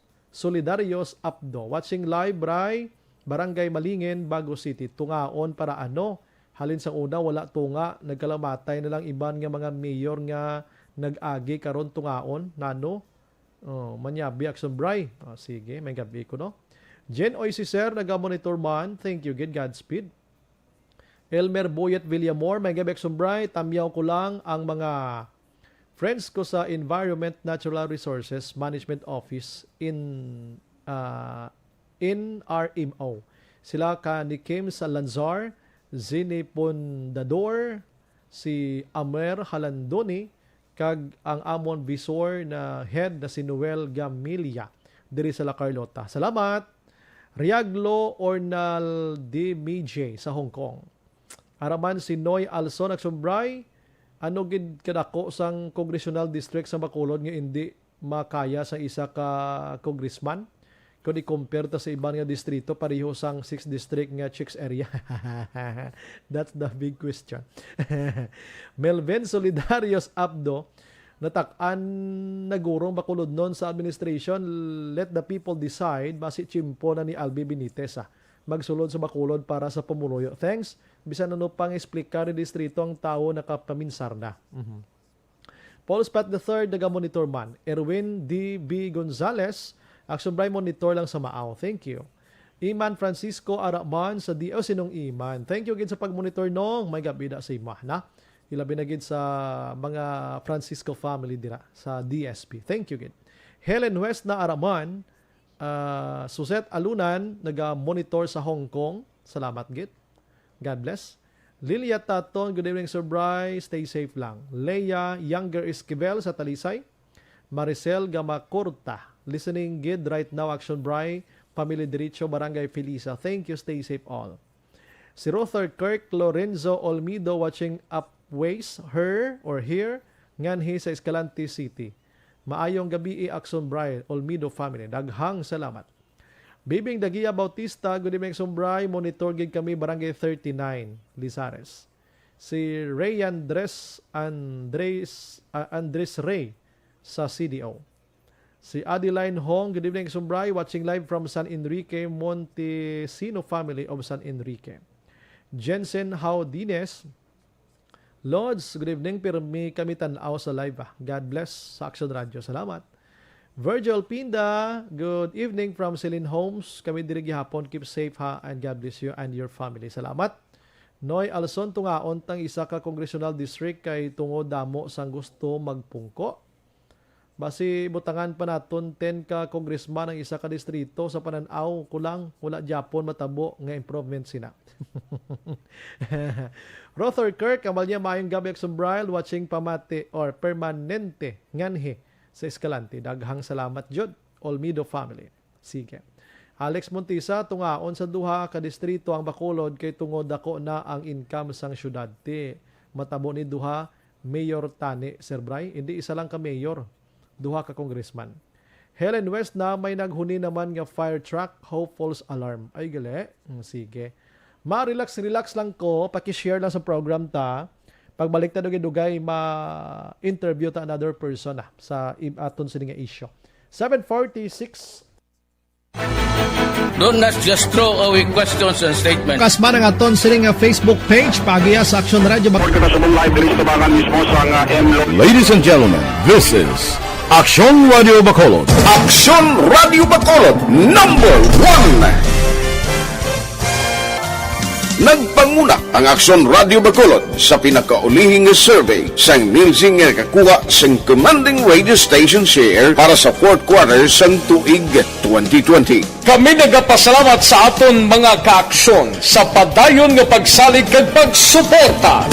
Abdo. Watching live, Bray. Barangay Malingin, Bago City. Tungaon para ano? Halin sa una, wala tunga. Nagkalamatay na lang iban nga mga mayor nga nag-agi karon tungaon. Nano? Manyabi Action Bray. Sige, may gabi ko, no? Jen Oy si Sir, nag-monitor man. Thank you, good Godspeed. Elmer Boyet Villamor, may gabi Sombray, tamyaw ko lang ang mga friends ko sa Environment Natural Resources Management Office in RMO. Sila ka ni Kim Salanzar, Zini Pondador, si Amer Halandoni, kag ang amon visor na head na si Noel Gamilia diri sa La Carlota. Salamat! Riaglo Ornal de Mijay sa Hong Kong. Araman si Noy Alson Aksumbray, ano gid kadako sang congressional district sa Bacolod nga hindi makaya sa isa ka congressman? Kung i-compare ta sa ibang nga distrito, pareho sang 6 district nga chicks area. That's the big question. Melvin Solidarios Abdo, natak-an nagurong Bacolod noon sa administration, let the people decide, basi chimpo na ni Albi Benitez magsulod sa Bacolod para sa pamuluyo. Thanks. Bisan ano pang explicar ni distrito ang tao nakapaminsar na. Paul Spat III, naga-monitor man. Erwin D.B. Gonzalez, Aksyon Bray monitor lang sa Maaw. Thank you. Iman Francisco Araman sa D.O. Sinong Iman. Thank you gid sa pag-monitor nong may gabida sa imah na. Ilabi na gid sa mga Francisco family dira sa DSP. Thank you gid. Helen West na Araman, Suset Alunan, naga-monitor sa Hong Kong. Salamat gid. God bless. Lilia Taton, good evening Sir Bry. Stay safe lang. Leia Younger Esquivel sa Talisay. Maricel Gamacorta, listening gid right now, Aksyon Bry, Pamilya Derecho, Barangay Felisa. Thank you, stay safe all. Si Ruther Kirk Lorenzo Olmido watching Upways, her or here, nganhi sa Escalante City. Maayong gabi Aksyon Bry, Olmido family. Daghang salamat. Bibing Dagia Bautista, good evening Aksyon Bry, monitor gid kami Barangay 39, Lizares. Si Ray Andres Ray sa CDO. Si Adeline Hong, good evening Sumbray, watching live from San Enrique, Montesino family of San Enrique. Jensen Haudines, Lords, good evening, pirmi kami tanaw sa live. God bless sa Aksyon Radio. Salamat. Virgil Pinda, good evening from Celine Homes. Kami diri gihapon, keep safe ha, and God bless you and your family. Salamat. Noy Alson, tungaon tang isa ka congressional district kay tungo damo sang gusto magpungko. Basi butangan pa naton 10 ka congressman ang isa ka distrito sa pananaw kulang wala Japon matabo nga improvement sina. Ruther Kirk, amal niya maayong gabi Aksumbrail, watching pamati or permanente nganhi sa Escalante. Daghang salamat jud Olmido family. Sige. Alex Montisa, tungaon sa duha ka distrito ang Bacolod kay tungod dako na ang income sang syudad. Ti matabo ni duha mayor tani Sir Bray, hindi isa lang ka mayor. Duha ka congressman. Helen West na may naghuni naman nga fire truck, hope false alarm. Ay gali. Sige. Ma-relax lang ko. Paki-share lang sa program ta. Pagbalik ta dugay ma-interview ta another person sa aton sa nga issue. 7:46. Do not just throw away questions and statements. Kasma ng aton sa nga Facebook page pagiya sa Aksyon Radio. Ladies and gentlemen, this is Aksyon Radio Bacolod. Aksyon Radio Bacolod #1. Nagpanguna ang Aksyon Radio Bacolod sa pinakaulihing survey sa nilsing nga kakuha sa commanding radio station share para sa fourth quarter sa tuig 2020. Kami nagapasalamat sa aton mga kaaksyon sa padayon nga pagsalig kag pagsuporta.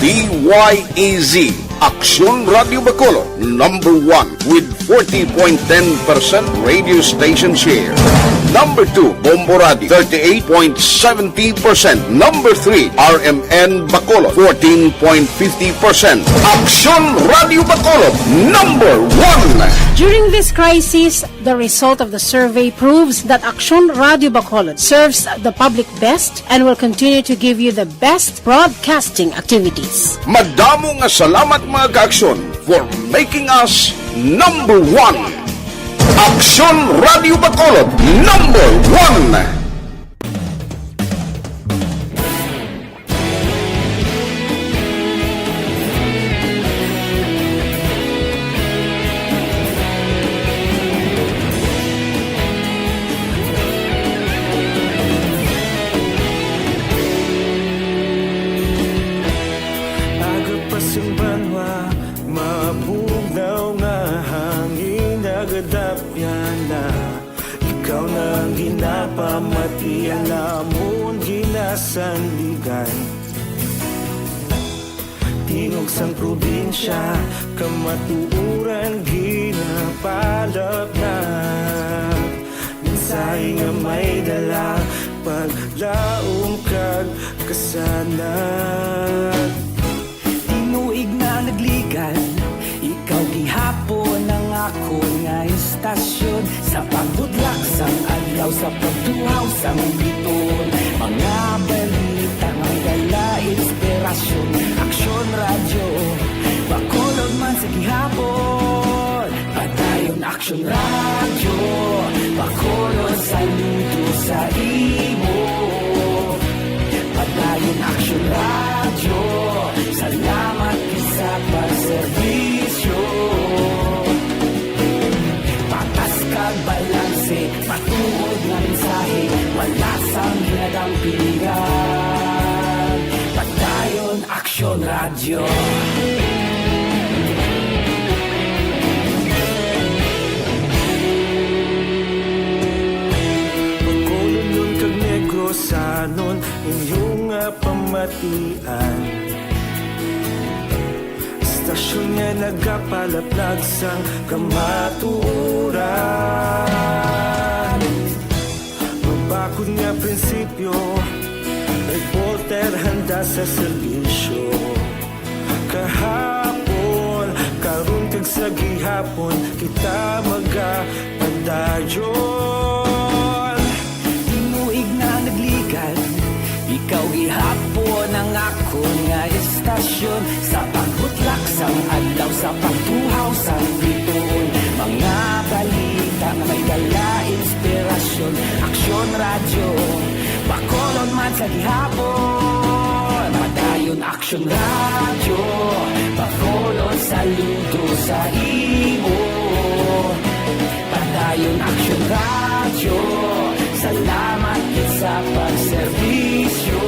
DYEZ Aksyon Radio Bacolod #1 with 40.10% radio station share. Number 2, Bombo Radio 38.70%. Number 3, RMN Bacolod 14.50%. Aksyon Radio Bacolod #1. During this crisis, the result of the survey proves that Aksyon Radio Bacolod serves the public best and will continue to give you the best broadcasting activities. Madamo nga salamat mga kaaksyon for making us #1. Aksyon Radio Bacolod #1. Tingog sang probinsya, kamatuuran ginapalap na. Say nga may dala paglaom kag kasanan. Tinuig na nagligan, ikaw gihapon ang ako nga istasyon. Sa pagbudlak sang adlaw, sa pagtuhaw sang biton, mga balita nga dala inspirasyon. Aksyon radyo, bakulod man sa gihapon. Padayon Aksyon radyo, bakulod saludo sa imo. Padayon Aksyon radyo, salamat sa pagserbisyo. Patas kag balanse, patuod nga mensahe, wala sang hinadampingan. Padayon Aksyon radyo. Pagkulon kag negrosanon, inyong pamatian. Istasyon nga nagapalaplag sang kamaturan. Mabakod nga prinsipyo, reporter handa sa serbisyo. Kahapon, karon kag sa gihapon, kita magapadayon. Tinuig na nagligan, ikaw gihapon ang ako nga istasyon. Sa pagbutlak sang adlaw, sa pagtuhaw sang biton, mga balita na may dala inspirasyon. Aksyon radyo, bakolon man sa gihapon. Padayon Aksyon radyo, bakolon saludo sa imo. Padayon Aksyon radyo, salamat sa pagserbisyo.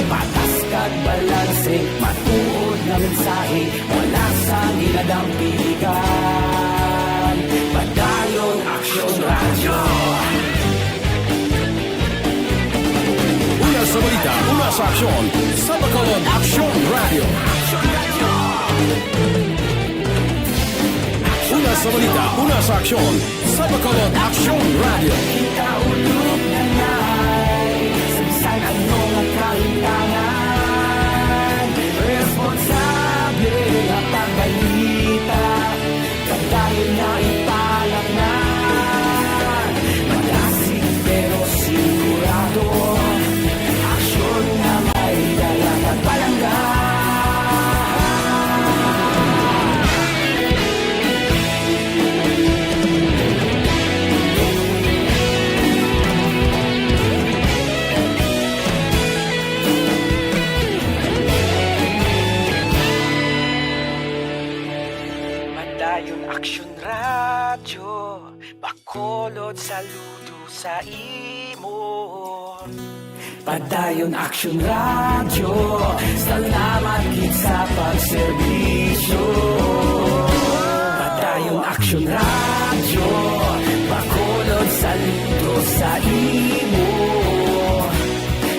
Patas kag balanse, matuod na mensahe, wala sang hinadampingan. Padayon Aksyon radyo. Una sa balita, una sa aksyon, sa Bacolod Aksyon Radio. Una sa balita, una sa aksyon, sa Bacolod Aksyon Radio. Kita ulog na ngay, sabisan ano nga kalintangan. Responsable nga pagbalita, kadayon na ipalak na. Malasig pero sigurado, aksyon na may dalang at palanggan. Padayon Aksyon radyo, bakolod saludo sa imo. Padayon Aksyon radyo, salamat gid sa pagserbisyo. Padayon Aksyon radyo, bakolod saludo sa imo.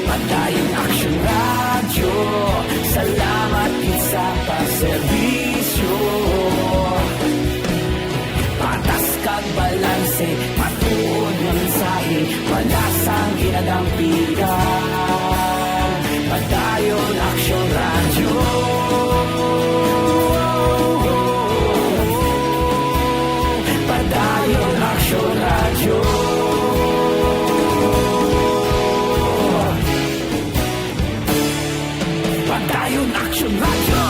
Padayon Aksyon radyo, salamat gid sa pagserbisyo. Patas kag balanse, matuod nga mensahe, wala sang hinadampingan. Padayon Aksyon radyo. Padayon Aksyon radyo. Padayon Aksyon radyo.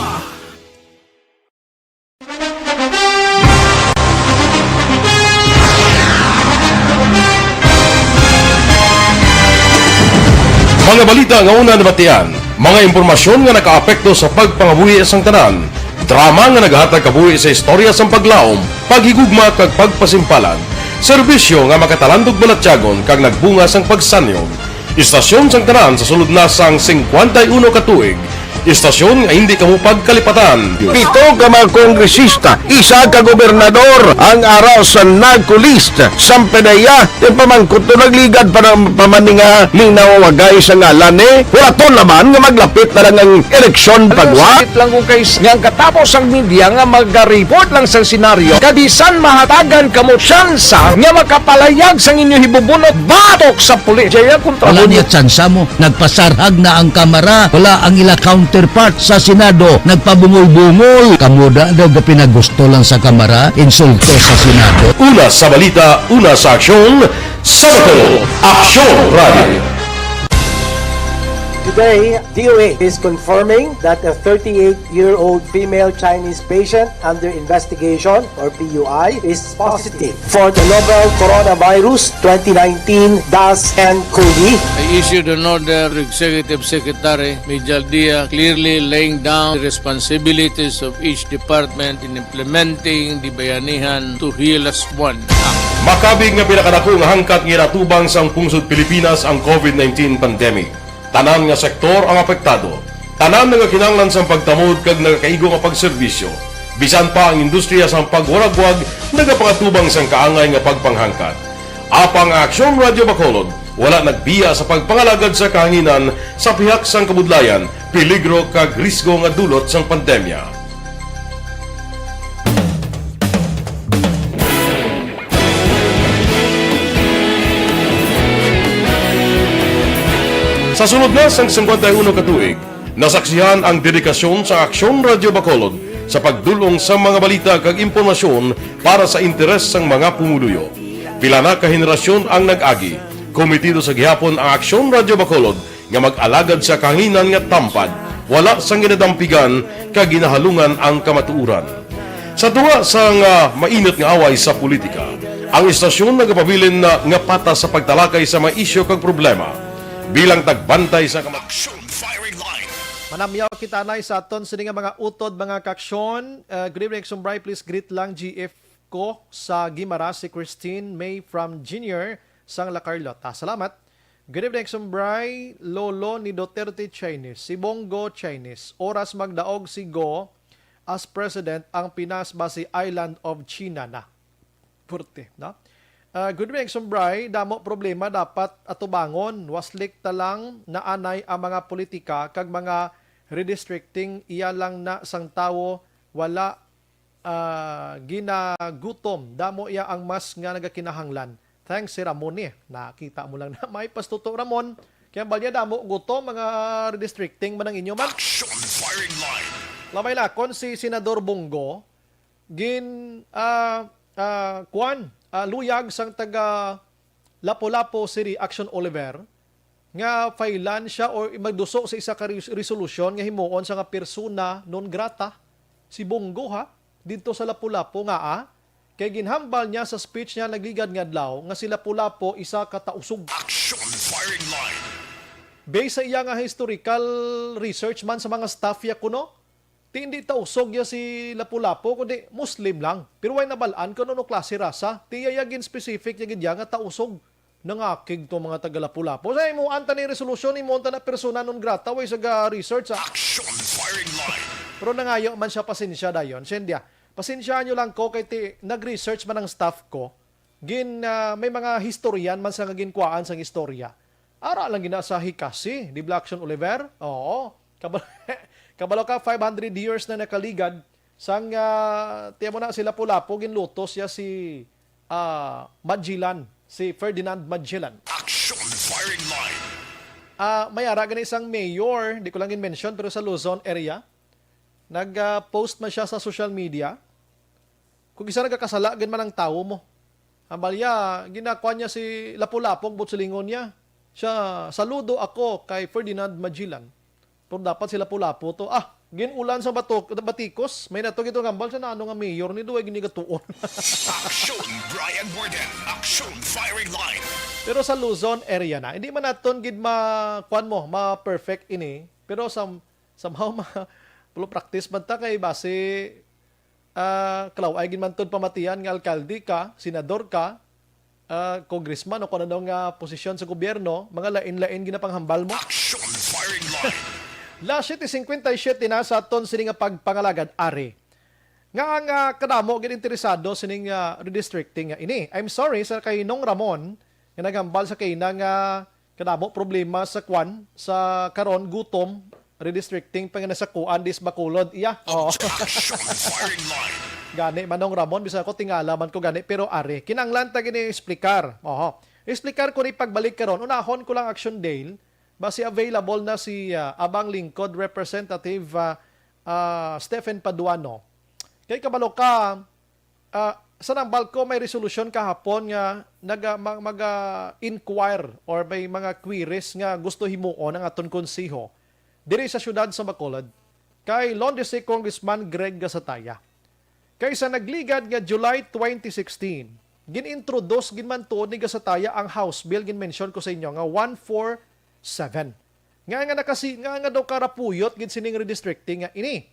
Mga balita nga una nabatian, mga impormasyon nga nakaapekto sa pagpangabuhi sang tanan, drama nga naghatag kabuhi sa istorya sang paglaom, paghigugma kag pagpasimpalan, serbisyo nga makatalandog balatyagon kag nagbunga sang pagsanyog, istasyon sang tanan sa sulod na sang 51 ka tuig, Istasyon nga hindi kamo pagkalipatan. Pito ka mga kongresista, isa ka gobernador ang araw sa nagkulist sa pedaya yung pamangkot to nagligad para pamaninga linaw wagay sa ngalan wala to naman nga maglapit na lang ang eleksyon pagwa. Sakit lang kung kays nga katapos ang media nga mag-report lang sa senaryo kadisan mahatagan kamo tsansa nga makapalayag sang inyo hibubunot batok sa pulis. Jaya kontra wala niya tsansa mo, nagpasarhag na ang kamara, wala ang ila counterpart sa Senado, nagpabungol-bungol. Kamuda daw ga pinagusto lang sa kamara, insulto sa Senado. Una sa balita, una sa aksyon, sa bato, Aksyon Radio. Today, DOA is confirming that a 38-year-old female Chinese patient under investigation, or PUI, is positive for the novel coronavirus 2019 DAS-CoV. I issued an order to Executive Secretary Major Dia clearly laying down the responsibilities of each department in implementing the Bayanihan to Heal as One Act. Makabig nga pinakadako nga hangkat nga natubang sang pungsod Pilipinas ang COVID-19 pandemic. Tanan nga sektor ang apektado. Tanan nga kinahanglan sa pagtamod kag nagakaigo nga pagserbisyo. Bisan pa ang industriya sa pagwaragwag nagapangatubang sang kaangay nga pagpanghangkat. Apang Aksyon Radio Bacolod wala nagbiya sa pagpangalagad sa kahanginan sa pihak sang kabudlayan, peligro kag risgo nga dulot sang pandemya. Sa sunod na sang 51 katuig, nasaksihan ang dedikasyon sa Aksyon Radio Bacolod sa pagdulong sa mga balita kag impormasyon para sa interes sang mga pumuluyo. Pila na ka henerasyon ang nag-agi, komitido sa gihapon ang Aksyon Radio Bacolod nga mag-alagad sa kahanginan nga tampad, wala sang ginadampigan kag ginahalungan ang kamatuuran. Sa tuwa sang mainit nga away sa politika, ang istasyon nagapabilin na nga patas sa pagtalakay sa mga isyu kag problema. Bilang tagbantay sa Aksyon Firing Line. Manamyaw kita na sa aton sini nga mga utod mga kaksyon. Good evening, Sumbray. Please greet lang GF ko sa Gimara si Christine May from Junior sang La Carlota. Salamat. Good evening, Sumbray. Lolo ni Duterte Chinese. Si Bongo Chinese. Oras magdaog si Go as president ang Pinas ba si Island of China na. Purte, no? Good evening, Sumbray. Damo problema dapat atubangon. Waslik talang naanay ang mga politika kag mga redistricting iya lang na sang tawo wala ginagutom. Damo iya ang mas nga nagakinahanglan. Thanks si Ramon nakita mo lang na may pastuto Ramon. Kaya balya damo gutom mga redistricting manang inyo man. Aksyon Firing Line. Lamay lakon si Senador Bongo gin luyag sang taga Lapu-Lapu City Action Oliver nga failan siya o magduso sa isa ka resolusyon nga himuon sa nga persona non grata si Bongo dito sa Lapu-Lapu nga kay ginhambal niya sa speech niya nagligad nga adlaw nga si Lapu-Lapu isa ka tausog. Action Firing Line. Based sa iya nga historical research man sa mga staff ya kuno hindi tausog ya si Lapu-Lapu kundi Muslim lang. Pero way nabalaan kuno no klase rasa. Tiya yagin specific yagin ya nga tausog nangakig to mga taga Lapu-Lapu. Sa imo anta ni resolution imo anta na persona non grata way sa research Action Firing Line. Pero nangayo man siya pasensya dayon. Sendia, pasensyaan nyo lang ko kay nag-research man ang staff ko. May mga historian man sa ginkuaan sang istorya. Ara lang ginasahi kasi di Action Oliver. Oo. Kabalo ka 500 years na nakaligad sang tiyan mo na sila Lapu-Lapu ginlutos ya si Magellan, si Ferdinand Magellan. Action Firing Line. May ara gani isang mayor, di ko lang in-mention pero sa Luzon area. Nag-post man siya sa social media. Kung isa nagkakasala gan man ang tao mo. Ambalya, ginakuha niya si Lapu-Lapu butsulingon niya. Siya, saludo ako kay Ferdinand Magellan. Pero dapat sila Lapu-Lapu to. Ginulan sa batikos. May nato gito ngambal sa naano nga mayor ni Duway ginigatuon. Action Brian Borden. Action Firing Line. Pero sa Luzon area na, hindi man naton gid ma-perfect ini. Pero somehow practice man ta kay base kalaw ay gid man tod pamatian nga alkalde ka, senador ka, congressman o kung ano nga posisyon sa gobyerno, mga lain-lain ginapanghambal mo. Action Firing Line. La 7:57 na sa aton sini nga pagpangalagad are. Nga ang kadamo gid interesado sining redistricting nga ini. I'm sorry sa kay Nong Ramon nga nagambal sa kay nga kadamo problema sa kwan sa karon gutom redistricting pang sa kuan dis Bacolod iya. Oh. Gani Manong Ramon bisa ko tingala man ko gani pero are kinanglan ta gini explicar. Explicar ko ni pagbalik karon unahon ko lang Aksyon Dale basi available na si Abang Lingkod Representative Stephen Paduano. Kay kabalo ka sa nambal ko may resolution kahapon nga mag-inquire or may mga queries nga gusto himuon ang aton konseho diri sa syudad sa Bacolod kay Londres Congressman Greg Gasataya. Kay sa nagligad nga July 2016, gin-introduce ginman tuod ni Gasataya ang House Bill gin-mention ko sa inyo nga 147. Nga daw karapuyot gin sining redistricting nga ini.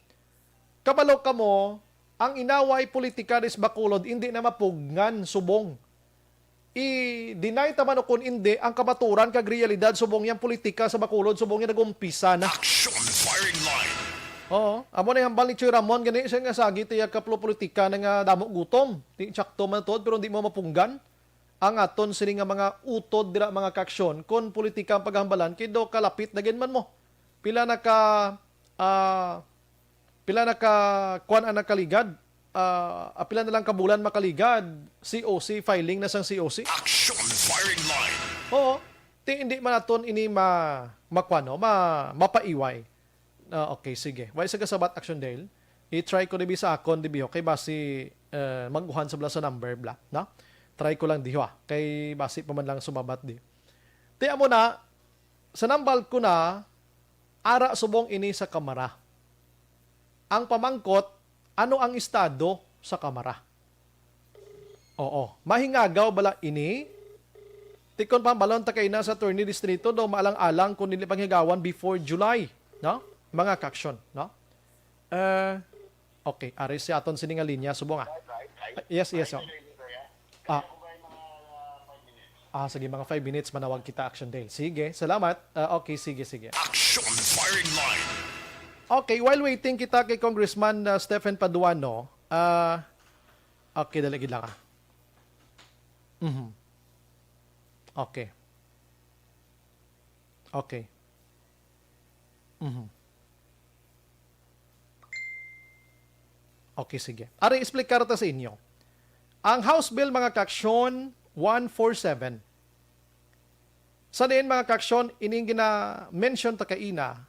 Kabalo ka mo, ang inaway politika des Bacolod hindi na mapugnan subong. I-deny taman kung hindi ang kabaturan kag realidad subong yang politika sa Bacolod subong yang nagumpisa na. Action firing line. Oo, amo na hambal ni Choy Ramon gani siya nga sagi tiya kaplo politika nga damo gutom. Ti sakto man tod pero hindi mo mapunggan ang aton sini nga mga utod dira mga kaksyon kon politika ang paghambalan kay do kalapit na man mo. Pila na ka kwan ang nakaligad. Pila na lang kabulan makaligad. COC filing na sang COC. Action firing line. Oo, hindi man aton ini mapaiway. Okay, sige. Why sa kasabat Aksyon Dale? I-try ko dibi sa akon dibi kay basi maguhan sa sa number bla, no? Try ko lang diho kay basi pa man lang sumabat di. Tiya mo na sa nambal ko na ara subong ini sa kamara. Ang pamangkot ano ang estado sa kamara? Oo, mahingagaw bala ini. Tikon pa balon ta kay na sa attorney distrito do maalang-alang kun nili panghigawan before July, no? Mga kaksyon, no? Okay, ari si aton sini nga linya subong Yes. Sige, mga 5 minutes manawag kita Aksyon Dale. Sige, salamat. Okay, sige. Action firing line. Okay, while waiting kita kay Congressman Stephen Paduano, okay, dalagid lang Okay. Okay, sige. Ari, explain karata sa inyo. Ang House Bill, mga kaksyon, 147. Sa din, mga kaksyon, ining gina-mention ta kaina,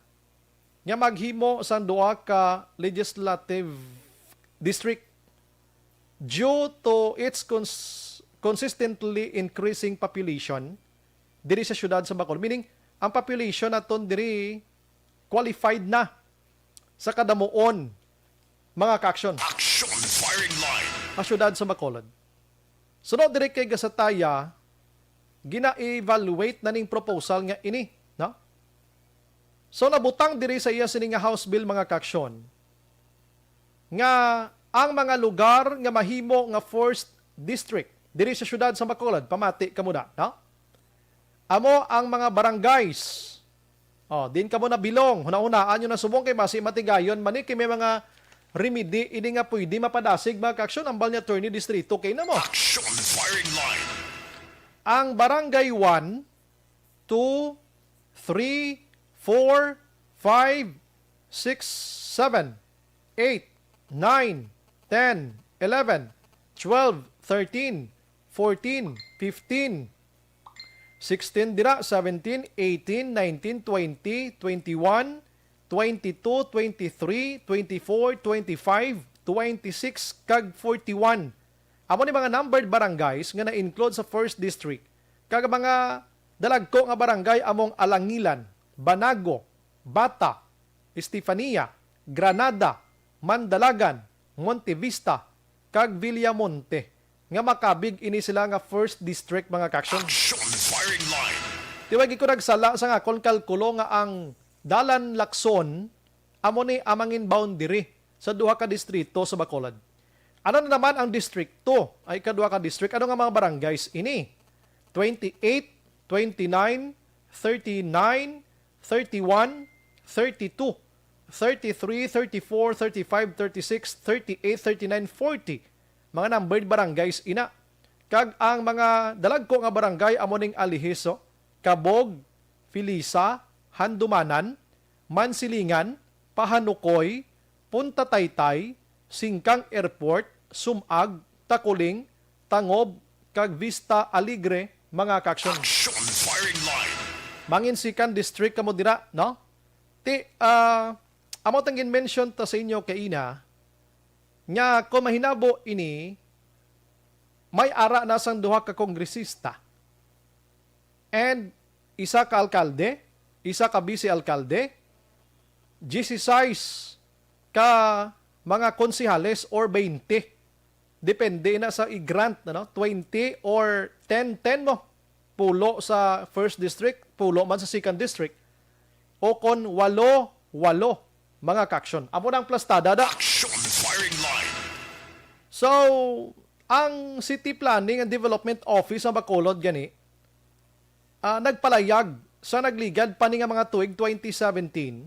nga maghimo sa duha ka legislative district due to its consistently increasing population diri sa syudad sa Bacolod. Meaning, ang population naton diri qualified na sa kadamuon mga ka-aksyon. Action firing line. Ang syudad sa Bacolod. Sunod diri kay Gasataya, gina-evaluate na ning proposal nga ini, no? So nabutang diri sa iya sini nga House Bill mga ka-aksyon nga ang mga lugar nga mahimo nga first district diri sa syudad sa Bacolod, pamati kamo na, no? Amo ang mga barangays. Din kamo na bilong, hunahunaan nyo na subong kay basi matigayon mani kay may mga remedy ini nga pwede mapadasig mga ka-aksyon ambal ni attorney distrito kay namo. Action firing line. Ang barangay 1, 2, 3, 4, 5, 6, 7, 8, 9, 10, 11, 12, 13, 14, 15, 16 dira, 17, 18, 19, 20, 21, 22, 23, 24, 25, 26, kag 41. Amo ni mga numbered barangays nga na-include sa first district. Kag mga dalagko nga barangay among Alangilan, Banago, Bata, Estefania, Granada, Mandalagan, Montevista, kag Villamonte. Nga makabig ini sila nga first district mga kaksyon. Action firing line. Tiwagi ko nagsala sa nga kon kalkulo nga ang Dalan Lacson amo ni amangin boundary sa duha ka distrito sa Bacolod. Ano na naman ang District 2? Ay kaduha ka district. Ano nga mga barangays ini? 28, 29, 39, 31, 32, 33, 34, 35, 36, 38, 39, 40. Mga numbered barangays ina. Kag ang mga dalagko nga barangay amo ning Alihiso, Kabog, Filisa, Handumanan, Mansilingan, Pahanukoy, Punta Taytay, Singkang Airport, Sumag, Takuling, Tangob, kag Vista Alegre, mga kaksyon. Aksyon firing line. Manginsikan district kamo dira, no? Amo tangin mention ta sa inyo kay ina nga kung mahinabo ini may ara na sang duha ka kongresista and isa ka alkalde, isa ka vice-alkalde, 16 ka mga konsihales or 20. Depende na sa i-grant, no? 20 or 10 mo. Pulo sa first district, pulo man sa second district. O kon 8 mga kaksyon. Amo nang plastada da. Aksyon firing line. So, ang City Planning and Development Office sa Bacolod gani, nagpalayag sa nagligad pa ni nga mga tuig 2017,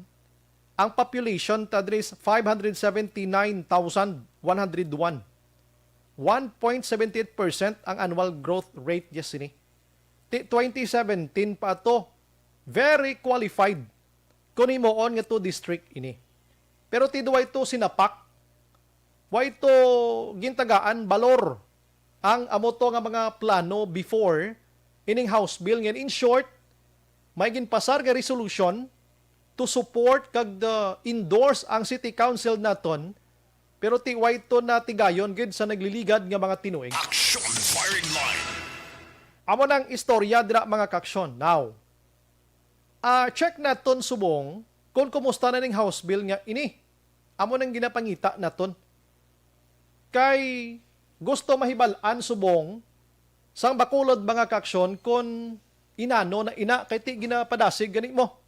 ang population tadris 579,101. 1.78% ang annual growth rate yes ini. 2017 pa to. Very qualified kung imoon nga to district ini. Pero tiduwa ito sinapak. Wa ito gintagaan balor ang amo to nga mga plano before ining House Bill. Ngayon, in short, may ginpasar nga resolution to support kag endorse ang City Council naton, pero tiway ito na tigayon gid sa nagliligad nga mga tinuig. Aksyon firing line. Amo nang istorya dira mga kaksyon. Now, check naton subong kung kumusta na ning House Bill nga ini. Amo nang ginapangita naton. Kay gusto mahibalan subong sang Bacolod mga kaksyon kung inano na ina kay ti ginapadasig gani mo.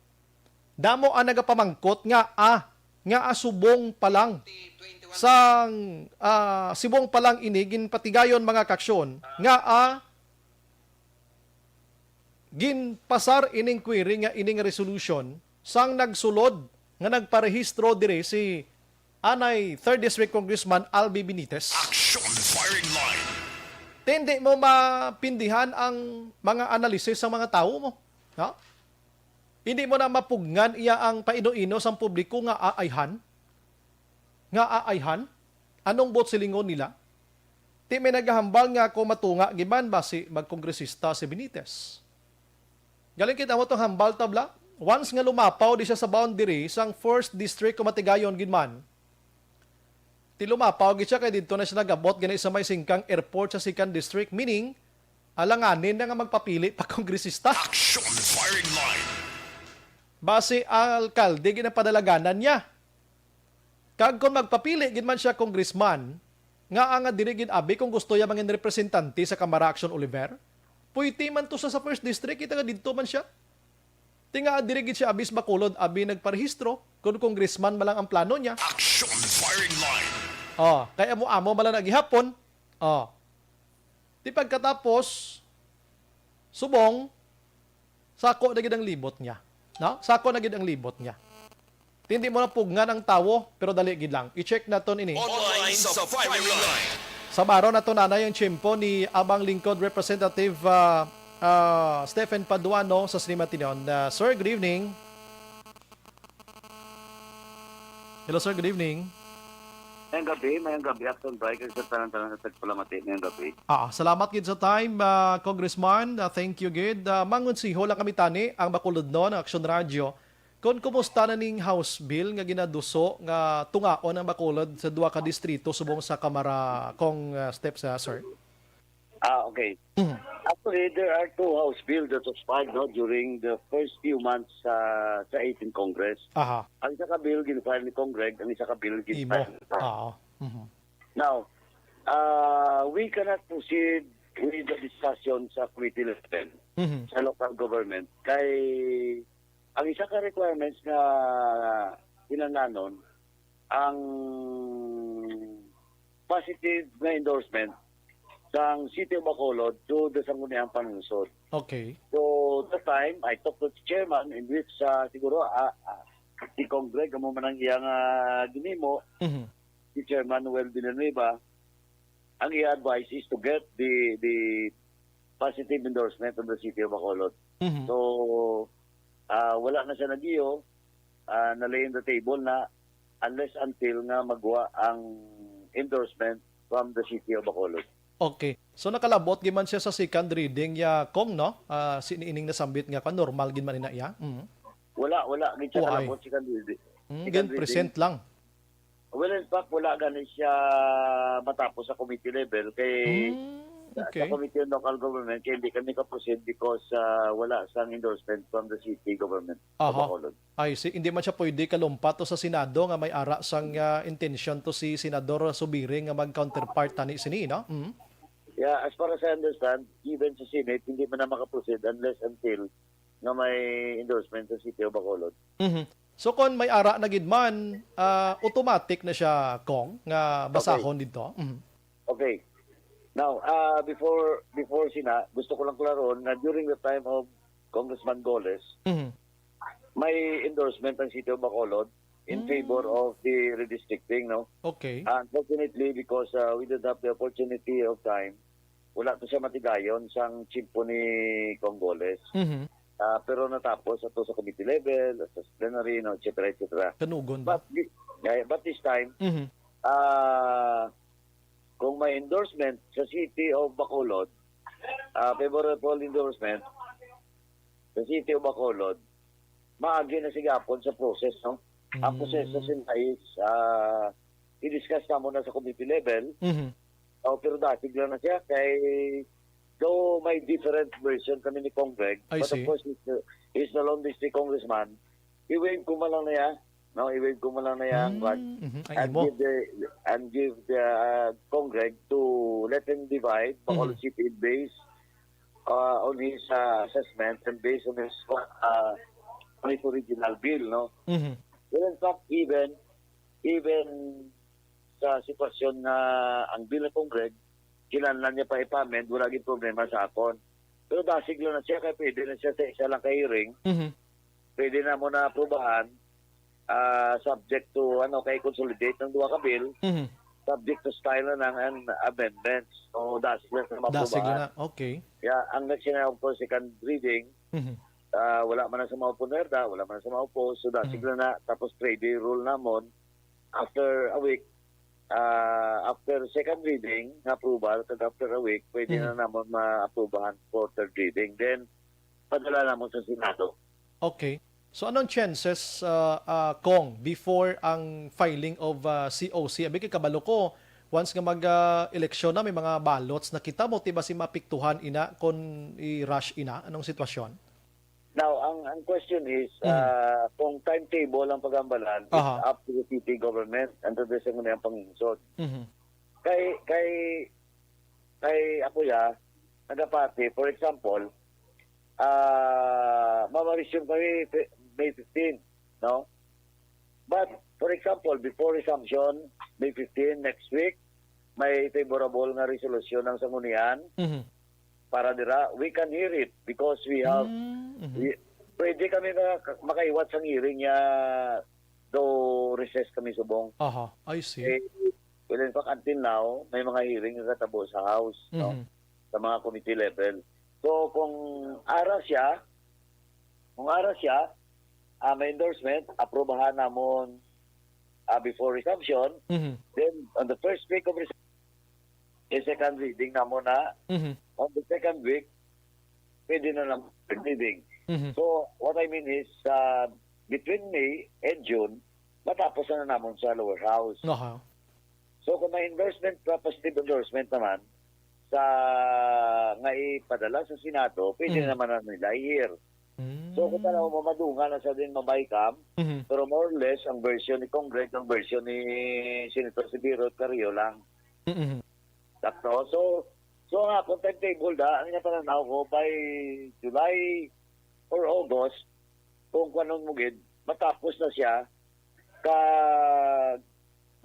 Damo ang nagapamangkot nga subong pa lang sang sibong pa lang ini ginpatigayon mga kaksyon nga ginpasar ining query nga ining resolution sang nagsulod nga nagparehistro dire si anay 3rd District Congressman Albi Benitez. Aksyon firing line. Hindi mo mapindihan ang mga analisis ng mga tao mo. No? Hindi mo na mapugnan iya ang paino-ino sa publiko nga aayhan. Anong bot silingon nila? Di may naghahambal nga ako matunga giban ba si magkongresista si Benitez. Galing kita mo itong hambal tabla. Once nga lumapaw di siya sa boundary sang 1st District kumatigayon ginman, ti lumapaw gid siya kay didto na siya nagabot gani sa may Singkang Airport sa 2nd District, meaning alanganin na nga magpapili pa kongresista. Aksyon firing line. Base alkalde ginapadalaganan niya. Kag kung magpapili gid man siya congressman, nga ang diri gid abi kung gusto ya mangin representante sa Kamara Aksyon Oliver, puyti man to sa 1st District, kita nga didto man siya. Tinga diri gid siya abis Bacolod abi nagparehistro kung congressman malang ang plano niya. Aksyon firing line. Kaya amo malang nagihapon. Di pagkatapos, subong, sako na gid ang libot niya. No? Sako na gid ang libot niya. Hindi mo na pugnan ang tawo, pero dali gid lang. I-check naton ini. Online sa firing line. Sa baro na to nanay ang tiyempo ni Abang Lingkod Representative Stephen Paduano sa Srimatinon. Sir, good evening. Hello sir, good evening. Mayang gabi, Aksyon Breaker sa tanan-tanan sa Tagpalamati, mayang gabi. Salamat gid sa time, Congressman. Thank you gid. Mangun siho lang kami tani, ang Bacolod no, ng Aksyon Radio. Kung kumusta na ning House Bill nga ginaduso nga tungaon ang Bacolod sa duha ka distrito subong sa Kamara kong steps, sir? Okay. Actually, there are two House bills that was filed during the first few months sa 18th Congress. Ang isa ka bill gin-file ni Congreg, ang isa ka bill gin-file. Now, we cannot proceed with the discussion sa committee level sa local government kay ang isa ka requirements na pinananon ang positive na endorsement sang City of Bacolod to the Sangguniang Panungsod. Okay. So, that time, I talked to the chairman in which siguro si Congreg, amo man ang iyang ginimo, si Chairman Noel Villanueva, ang i-advise is to get the positive endorsement of the City of Bacolod. So, wala na siya nagiyo, nalay in the table na unless until nga magwa ang endorsement from the City of Bacolod. Okay. So nakalabot giman siya sa second reading ya kong no? Siniining na sambit nga ka normal gin man ina iya. Wala gid siya kalabot si Candide. Gan present lang. Well, in fact, wala ganin siya matapos sa committee level kay Okay. sa Committee on Local Government kaya hindi kami ka-proceed because wala sang endorsement from the city government of Bacolod. Ay, hindi man siya pwede kalumpat to sa Senado nga may ara sang intention to si Senador Subiri nga mag-counterpart tani sini, no? Yeah, as far as I understand, even sa Senate, hindi man na makaproceed unless until nga may endorsement sa City of Bacolod. So kung may ara na gid man, automatic na siya kong nga basahon dito. Okay. Now, before sina, gusto ko lang klaron na during the time of Congressman Goles, may endorsement ang City of Bacolod in favor of the redistricting, no? Okay. Unfortunately, because we didn't have the opportunity of time, wala to siya matigayon sang chimpo ni Kong Goles. Pero natapos ato sa committee level, sa plenary, no, etc. Kanugon ba? But this time, kung may endorsement sa City of Bacolod, favorable endorsement sa City of Bacolod, maagi na sigapon sa process, no? Ang process na sila is i-discuss na muna sa committee level, pero datig lang na siya kay though may different version kami ni Congreg, but of course he's the Lone District Congressman, i-wave ko man lang na yan, no, i-wave ko man lang na yan, and give the Congreg to let him divide Bacolod City based on his assessment and based on his original bill, no? Well, in fact, even sa sitwasyon na ang bill ng Congreg, kinanlan niya pa ipamend, wala gid problema sa akon. Pero dasig lang na siya, kaya pwede na siya sa isa lang ka-hearing, pwede na mo na aprobahan, subject to kay consolidate ng duha ka bill, subject to style na ng amendments. So dasig lang na maprobahan. Dasig na, okay. Yeah, ang next na of course second reading, wala man na sa maupo nerda, wala man na sa maupo, so dasig lang na, tapos 3-day rule namon, after a week, after second reading, approval, after a week, pwede na naman ma-aprobahan for third reading. Then, padala naman sa Senado. Okay. So anong chances, Kong, before ang filing of COC? Abi kay kabalo ko, once nga mag-eleksyon na, may mga ballots na kita mo, tiba si mapiktuhan ina kung i-rush ina? Anong sitwasyon? Now, ang question is, kung timetable ang pagambalan, it's up to the city government and to the second ang panginsod. Kay ako nagapati, for example, mamarisyon kami May 15, no? But, for example, before resumption, May 15, next week, may favorable na resolution ng sanggunian para dira, we can hear it because we have, pwede kami na makaiwat sa hearing niya though recess kami subong. I see. Well, in fact, until now, may mga hearing na katabo sa House, no? Sa mga committee level. So, kung ara siya, may endorsement, aprobahan namon before resumption, then on the first week of resumption, second reading namon na, on the second week, pwede na lang third reading. So, what I mean is, between May and June, matapos na namon sa lower house. So, kung may endorsement, positive endorsement naman, sa nga ipadala sa Senado, pwede naman na nila i-hear. So, kung talaga mamadungan na sa din mabaykam, pero more or less, ang version ni Congress, ang version ni Senator Sibiro at Carrillo lang. Sakto. So nga, kung timetable ang napananaw ko, by July or August, kung kanong mugid, matapos na siya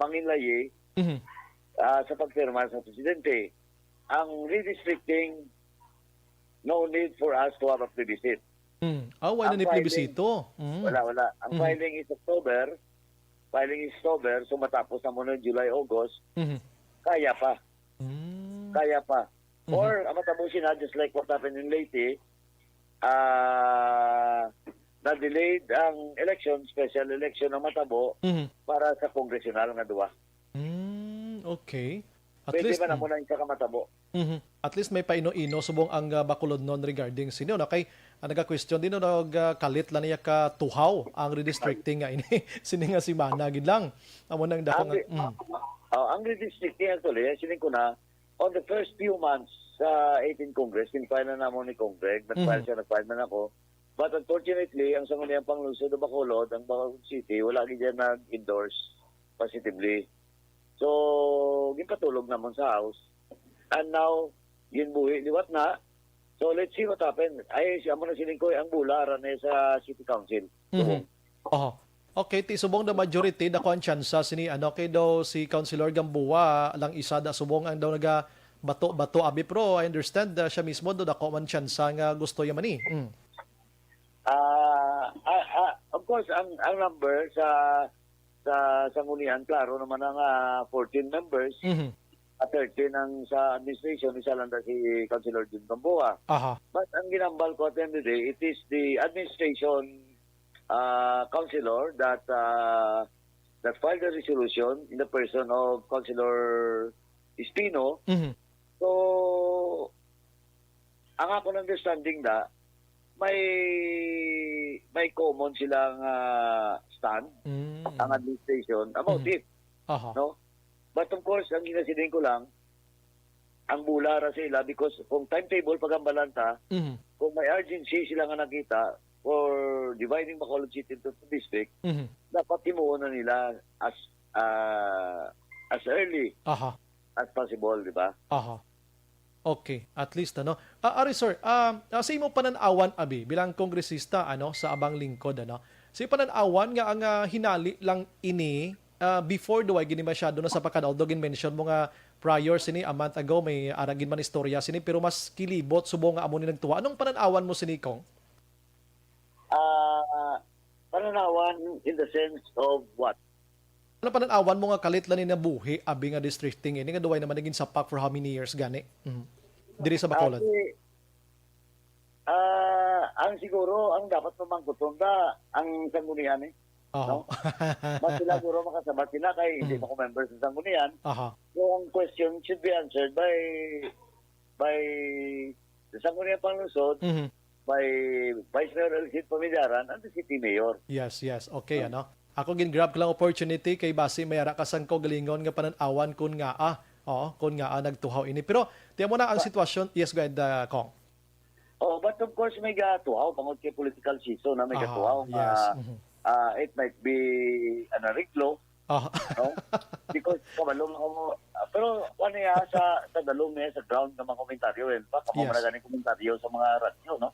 manginlayi sa pagpirma sa Presidente. Ang redistricting, no need for us to have a plebiscite. Wala Ang na ni filing- plebisito. Wala. Ang filing is October. So matapos na muna July, August. Kaya pa. Kaya pa. Or matapusin na, just like what happened in Leyte, na-delayed ang election, special election ng Matabo para sa congressional nga duwa. Okay. At Pwede least, ba na muna yung sa Matabo? At least may paino-ino subong ang bakulod non regarding sino. Okay, naga-question din kalit lang niya ka tuhaw ang redistricting nga ini. Sini nga si Mana gid lang. Amo nang dako nga. Ang redistricting actually, sining ko na, on the first few months sa 18 Congress, in-file na namon ni Congreg, nag-file man ako. But unfortunately, ang sangunihang panglusod ng Bacolod, ang Bacolod City, wala gid nag-endorse positively. So, gipatulog namon sa House. And now, ginbuhi, liwat na. So, let's see what happened. Ay, siya mo na siningkoy ang bularan sa City Council. Okay, ti subong the majority dako ang tsansa sini kay daw si Councilor Gamboa lang isa da subong ang daw naga bato abi pro. I understand siya mismo do dako man tsansa nga gusto yaman ni. Of course, ang number sa sanggunian, klaro naman ang 14 members. 13 ang sa administration, isa lang si Councilor Jun Gamboa. But ang ginambal ko at the end of the day, it is the administration councilor that filed the resolution in the person of Councilor Espino. So, ang akong understanding may common silang stand ang administration about it. No? But of course, ang ginasidin ko lang, ang bulara sila because kung timetable pagambalanta, kung may urgency sila nga nakita for dividing Bacolod City into two district, dapat timuon na nila as early as possible, di ba? Okay, at least Ari sir, sa imo pananawan abi bilang kongresista sa abang lingkod sa pananawan nga ang hinali lang ini before do ay gini masyado na sa pagkadaog dogin mention mo nga prior sini a month ago may aragin man istorya sini pero mas kilibot subong nga amo ni nagtuwa. Anong pananawan mo sini kong? Pananawan in the sense of what? Ano pananawan mo nga kalit lang ni nabuhi abi nga districting ini nga duway naman naging sapak for how many years gani? Diri sa Bacolod. Ang siguro ang dapat mamangkuton ang sanggunian no? Mas sila siguro makasabat sila kay hindi ako members sa sanggunian. So ang question should be answered by the sanggunian panglusod, by Vice Mayor Elcid Pamidaran and the City Mayor. Yes. Okay, Ako gin-grab ko lang opportunity kay base mayara ka sang galingon nga pananawan kun nga nagtuhaw ini. Pero tiyan mo na ang sitwasyon. Yes, go ahead, Kong. But of course may gatuhaw pangod kay political season na may gatuhaw. Yes. It might be an ariglo. No? Because kabalong ako pero ano sa dalom niya sa ground ng mga komentaryo pa kamo na ganing komentaryo sa mga radyo no.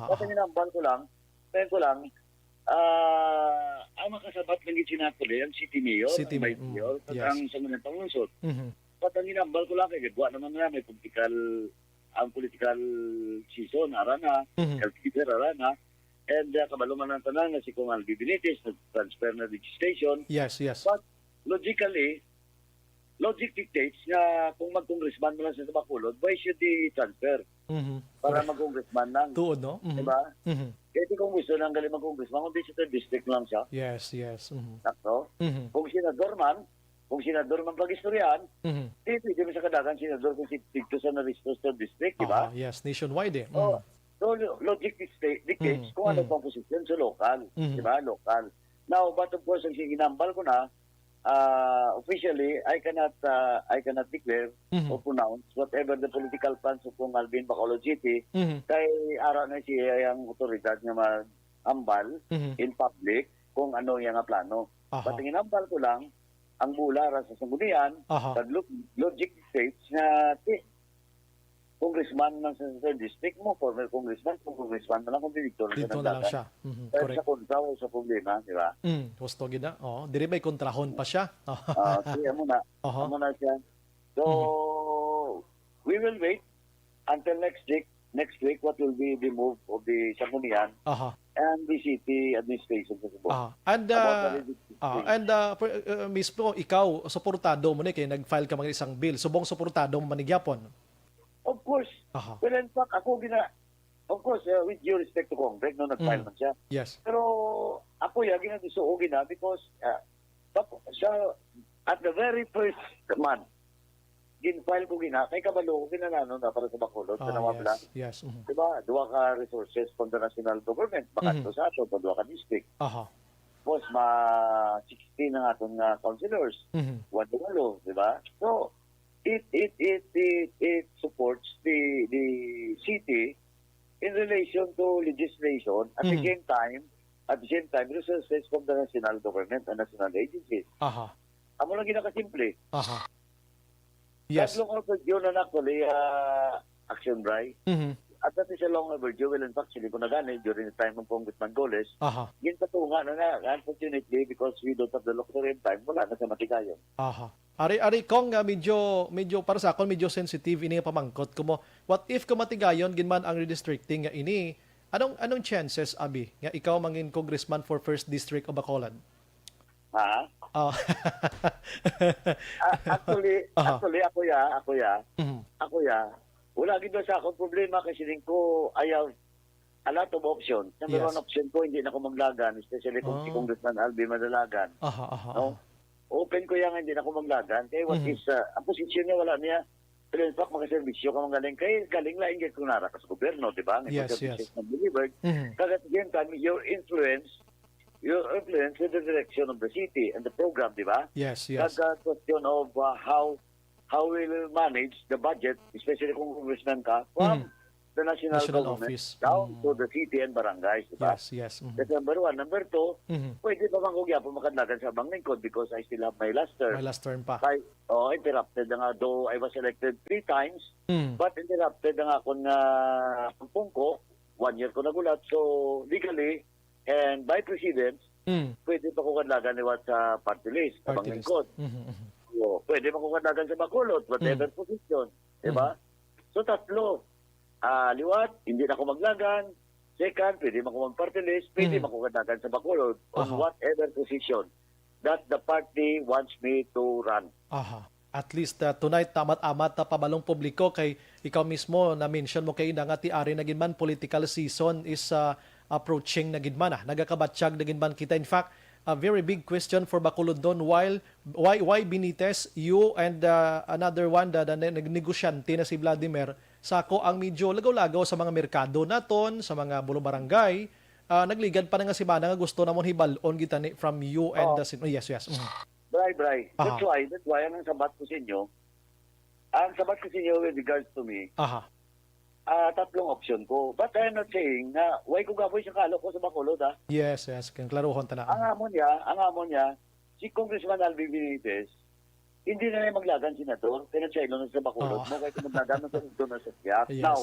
Kasi ninambal ko lang ang makasabat ng sinatuli ang City Mayor, Mayor ang sangunang panglusod. At ang ginambal ko lang kay gagwa naman na may political season arana, LTPR arana, and kabaluman ng tanan na si Kung Albi Benitez transfer na registration. Yes. But logic dictates na kung mag-congressman mo lang sa Bacolod, why should he transfer? Para mag-congressman lang. Tuod, no? Diba? Kasi kung gusto nang galing mag-congressman, kung di sa district lang siya. Yes. Sakto? Kung senador man pag-istoryahan, pwede mo sa kadagan senador kung dito sa Naristos district, diba? Yes, nationwide So, logic dictates kung ano pang posisyon sa local. Diba? Local. Now, but of course, ang ginambal ko na, officially, I cannot declare or pronounce whatever the political plans of Kung Alvin Bacolod City kay araw na siya yung otoridad na mag-ambal in public kung ano yung plano. But ang ginambal ko lang, ang bulara sa sanggunian, logic dictates na congressman ng sa district mo, former congressman na lang kung director dito na lang siya. Pero sa kontra o sa problema, di ba? Gusto gina. Diri may kontrahon pa siya. Kaya mo na siya. So, we will wait until next week next week what will be the move of the Sangguniang and the city administration sa Cebu. Mismo ikaw suportado mo ni kay nag-file ka mga isang bill. Subong suportado mo manigyapon. Of course. Well, in fact, of course, with due respect to Congress, no, nag-file man siya. Yes. Pero ako ginadisuogin na because siya, at the very first month, gin-file ko kay kabalo ko ginanano na para sa Bacolod, sa Nawabla. Yes. Diba? Duwa ka resources from the national government, baka to sa ato, duwa ka district. Tapos, 16 na nga itong councilors. Walo, diba? So, it supports the city in relation to legislation at the same time resources from the national government and national agencies. Amo lang ginakasimple. Yes. Long overdue na actually, Aksyon, Bray. At that is a long overdue. Well, in fact, sili ko na gani during the time of Congressman Goles. Ginpatunga na unfortunately, because we don't have the luxury and time, wala na sa matikayon. Ari kong medyo para sa akon medyo sensitive ini pamangkot ko mo. What if kumatigayon ginman ang redistricting nga ini? Anong chances abi nga ikaw mangin congressman for 1st District of Bacolod? Actually ako ya. Wala gid sa akong problema kasi din ko ayaw a lot of options. Number one option ko hindi na ako maglagan, especially kung si Congressman Albi madalagan. No? Open ko yan, hindi na ako maglagan. Kaya what is, ang posisyon niya, wala niya. Pero in fact, mga-servisyo ka magaling. Kaya galing lang yung kunara ka sa gobyerno, di ba? Yes. Delivered. Kasi at the same time, your influence with the direction of the city and the program, di ba? Yes. That's question of how we'll manage the budget, especially kung congressman ka, from the national government office down to the city and barangays, di ba? Yes. That's number one. Number two, pwede pa man kong yapon makadlagan sa abang lingkod because I still have my last term. My last term pa. Interrupted na nga, though I was elected 3 times, but interrupted na nga akong pagpung ko, 1 year ko nagulat. So, legally, and by precedence, pwede pa ko kadlagan niwat sa party list, abang lingkod. So, pwede pa ko kadlagan sa Bacolod, whatever position, di ba? So, tatlo. Liwat, hindi na ako maglagan. Second, pwede mo ako mag-party list, pwede mo ako kadlagan sa Bacolod on whatever position that the party wants me to run. At least tonight, tamat-amat na pabalong publiko kay ikaw mismo na-mention mo kay nga ti ari na ginman political season is approaching na ginman. Nagakabatsyag na ginman kita. In fact, a very big question for Bacolod doon why Benitez, you and another one na nagnegosyante na si Vladimir sako ang medyo lagaw-lagaw sa mga merkado naton, sa mga bulong barangay. Nagligad pa na nga si Bana nga gusto namon hibalon kita from you and the yes. Bray. That's why ang sabat ko sa inyo. Ang sabat ko sa inyo with regards to me. Tatlong option ko. But I'm not saying na why ko gaboy sa kalo ko sa Bacolod, Yes. Kang klaruhon ta na. Ang amon niya, si Congressman Albi Benitez, hindi na maglagan senador, pinatsyelo na sa Bacolod mo, kahit maglagan na sa Siyak. Now,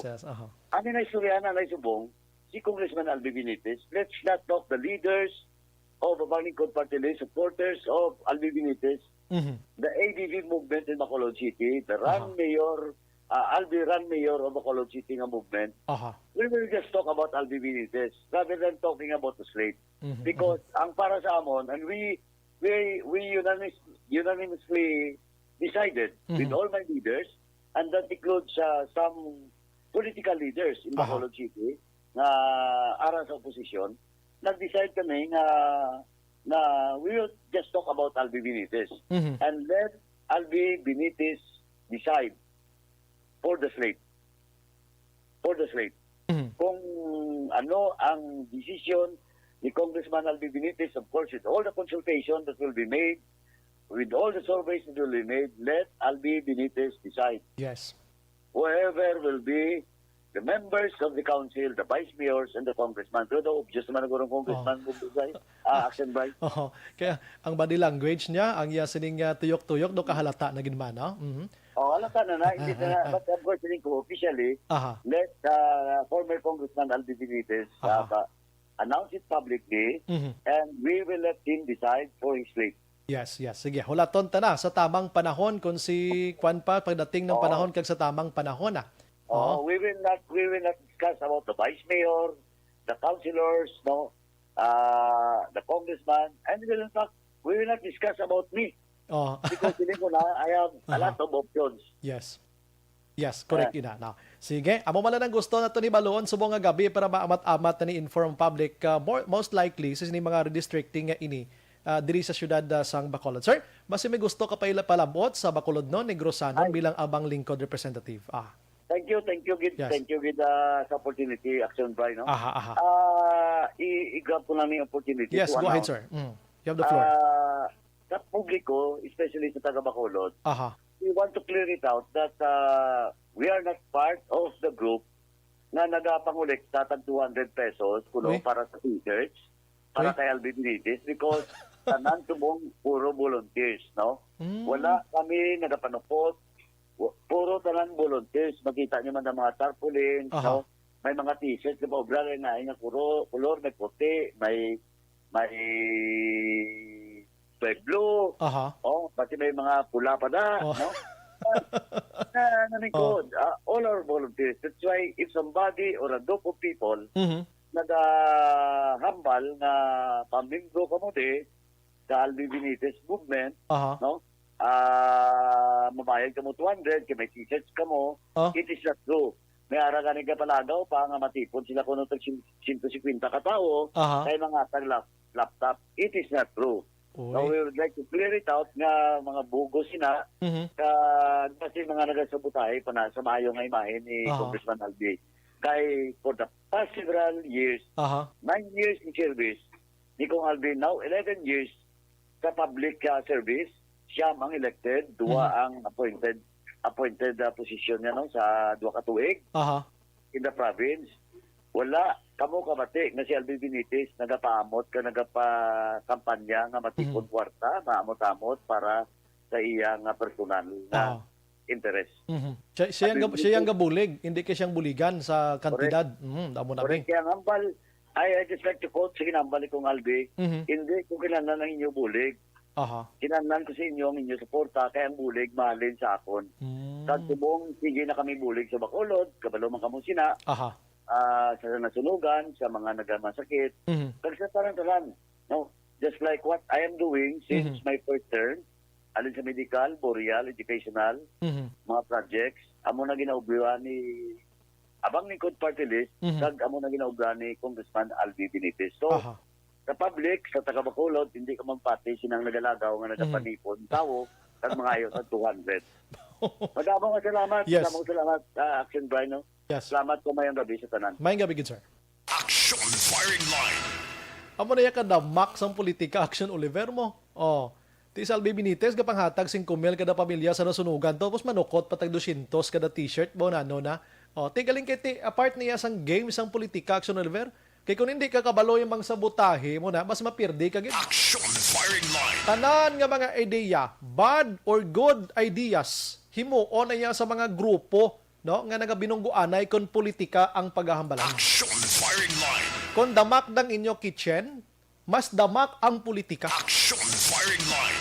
ano na istorya na naisubong, si Congressman Albi Benitez, let's not talk the leaders of the Bangkod Party List, supporters of Albi Benitez, the ADV movement in Bacolod City, the Albi Run Mayor of Bacolod City nga movement. We will just talk about Albi Benitez rather than talking about the slate. Because ang para sa amon, and we unanimously decided with all my leaders, and that includes some political leaders in Bacolod City na ara sa opposition, nag-decide kami na we will just talk about Albi Benitez and let Albi Benitez decide for the slate. Kung ano ang decision ni Congressman Albi Benitez, of course, with all the consultation that will be made, with all the surveys that will be made, let Albi Benitez decide. Yes. Whoever will be the members of the council, the vice mayors, and the congressman. Pero obvious naman ang congressman Aksyon, Bray. Kaya ang body language niya, ang sining tuyok-tuyok, do kahalata na ginman, halata na. Hindi na. But of course, officially, let former Congressman Albi Benitez announce it publicly, and we will let him decide for his slate. Yes. Sige, hulaton ta na sa tamang panahon kung si Kwan pa pagdating ng panahon kag sa tamang panahon We will not discuss about the vice mayor, the councilors, the congressman, and we will not discuss about me. Because hindi ko na, I have a lot of options. Yes. Yes, correct ina. Now, sige, amo man lang gusto na to ni Balon subong nga gabi para maamat-amat na ni inform public most likely sa mga redistricting nga ini diri sa syudad sang Bacolod. Sir, basi may gusto ka pa palabot sa Bacolod no Negrosanon bilang abang lingkod representative. Thank you gid. Yes. Thank you gid sa opportunity, Aksyon Brian, no. I-grab ko lang yung opportunity. Yes, go ahead, sir. You have the floor. Sa publiko, especially sa taga Bacolod, we want to clear it out that we are not part of the group na nagapangolekta tag 200 pesos para sa t-shirts, para kay Alvin Benitez, because tanan tubong puro volunteers, no? Wala kami nagapanupot, puro tanan volunteers. Makita niyo man ang mga tarpaulins, no? May mga t-shirts na paubra rin na color, may puti, may blue. Pati may mga pula pa na, no? All our volunteers. That's why if somebody or a group of people nagahambal na pamimbro ka mo sa Alvin Benitez movement, no? Mabayad ka mo 200, kaya may t-shirts ka mo, it is not true. May araganig ka palagaw pa nga matipon sila kuno tag 150 ka tao, kaya mga tag laptop. It is not true. So we would like to clear it out nga mga bugos sina kasi mga nagasabutahe pa na sa maayo nga imahe ni Congressman Albi. Kay for the past several years, 9 years in service, ni Kong Albi now 11 years sa public service, siya ang elected, duwa ang appointed position niya no, sa duwa ka tuig in the province. Wala kamo kabati nga si Alvin Benitez nagapaamot ka nagapa-kampanya nga matipon kwarta, maamot-amot para sa iyang personal na interest. Siya ang gabulig, hindi kay siyang buligan sa kantidad. Damo na Correct. Kaya hambal, I just like to quote sa ginambal kong Albi, hindi ko kinahanglan ng inyo bulig. Kinahanglan ko sa inyo ang inyo suporta, kaya ang bulig mahalin sa akon. Sa tubong, sige na kami bulig sa Bacolod, kabalo man kamo sina. Sa nasunugan, sa mga nagamasakit. Kasi sa taran-taran, no? Just like what I am doing since my first term, alin sa medical, boreal, educational, mga projects, amo na ginaubra ni abang lingkod party list, kag amo na ginaubra ni Congressman Alvin Benitez. So, sa public, sa taga Bacolod, hindi ka magpati sinang nagalagaw nga nagapanipon tao, kag mga ayo sa 200. Madamang salamat. Yes. Madamang salamat, Aksyon Brian, no? Yes. Salamat po mayang gabi sa tanan. Mayang gabi, good sir. Aksyon Firing Line. Amo na yan kada max ang politika, Aksyon Oliver mo. Ti Alvin Benitez, kapanghatag 5,000 kada pamilya sa nasunugan. Tapos manukot patag 200 kada t-shirt. Na. Tigaling kay apart niya sang game, sang politika, Aksyon Oliver. Kaya kung hindi ka kabalo yung mga sabotahe mo na, mas mapirdi ka. Aksyon Firing Line. Tanan nga mga ideya, bad or good ideas, himuon na niya sa mga grupo, no, nga nagabinungguanay kon politika ang paghahambalan. Aksyon Firing Line. Kung damak ng inyo kitchen, mas damak ang politika. Aksyon Firing Line.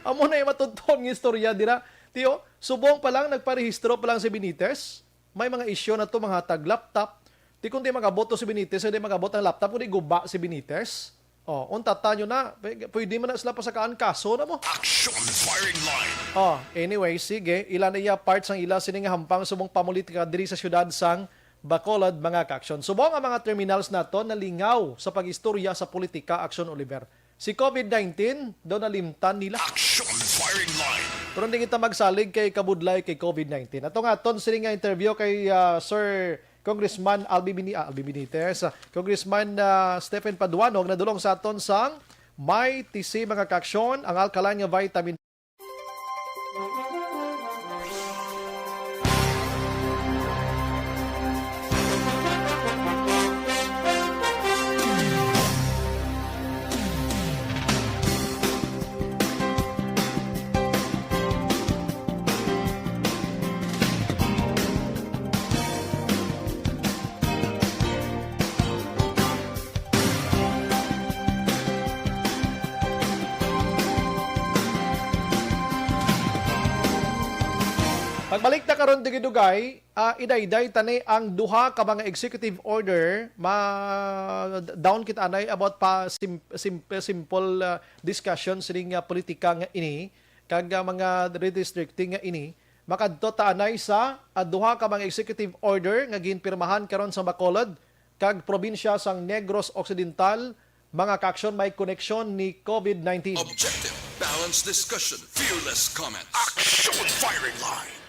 Amo na yung matuntun ng istorya, dira. Tiyo, subong pa lang, nagparehistro pa lang si Benitez, may mga isyo na to, mga tag-laptop. Di kung di magaboto si Benitez, hindi magabot ang laptop, kung di guba si Benitez. Untata nyo na, pwede mo na sila pasakaan kaso na mo. Aksyon Firing Line. Anyway, sige, ilan na iya parts ang ila sining hampang subong pamulitika diri sa syudad sang Bacolod, mga ka-aksyon. Subong ang mga terminals nato nalingaw sa pag-istorya sa politika, Aksyon Oliver. Si COVID-19, doon nalimtan nila. Aksyon Firing Line. Pero hindi kita magsalig kay kabudlay kay COVID-19. Ato nga, ton sining nga interview kay Sir Congressman Alvin Benitez, Congressman Stephen Paduanog na dulong sa aton sang may TC, mga ka-aksyon, ang alkaline nga vitamin Pagbalik na karon digid dugay, idayday tani ang duha ka mga executive order down kita anay about pa simple discussion sining politika nga ini kag mga redistricting nga ini makadto ta anay sa duha ka mga executive order nga ginpirmahan karon sa Bacolod kag probinsya sang Negros Occidental, mga kaaksyon may koneksyon ni COVID-19. Objective, balanced discussion, fearless comments. Aksyon firing line.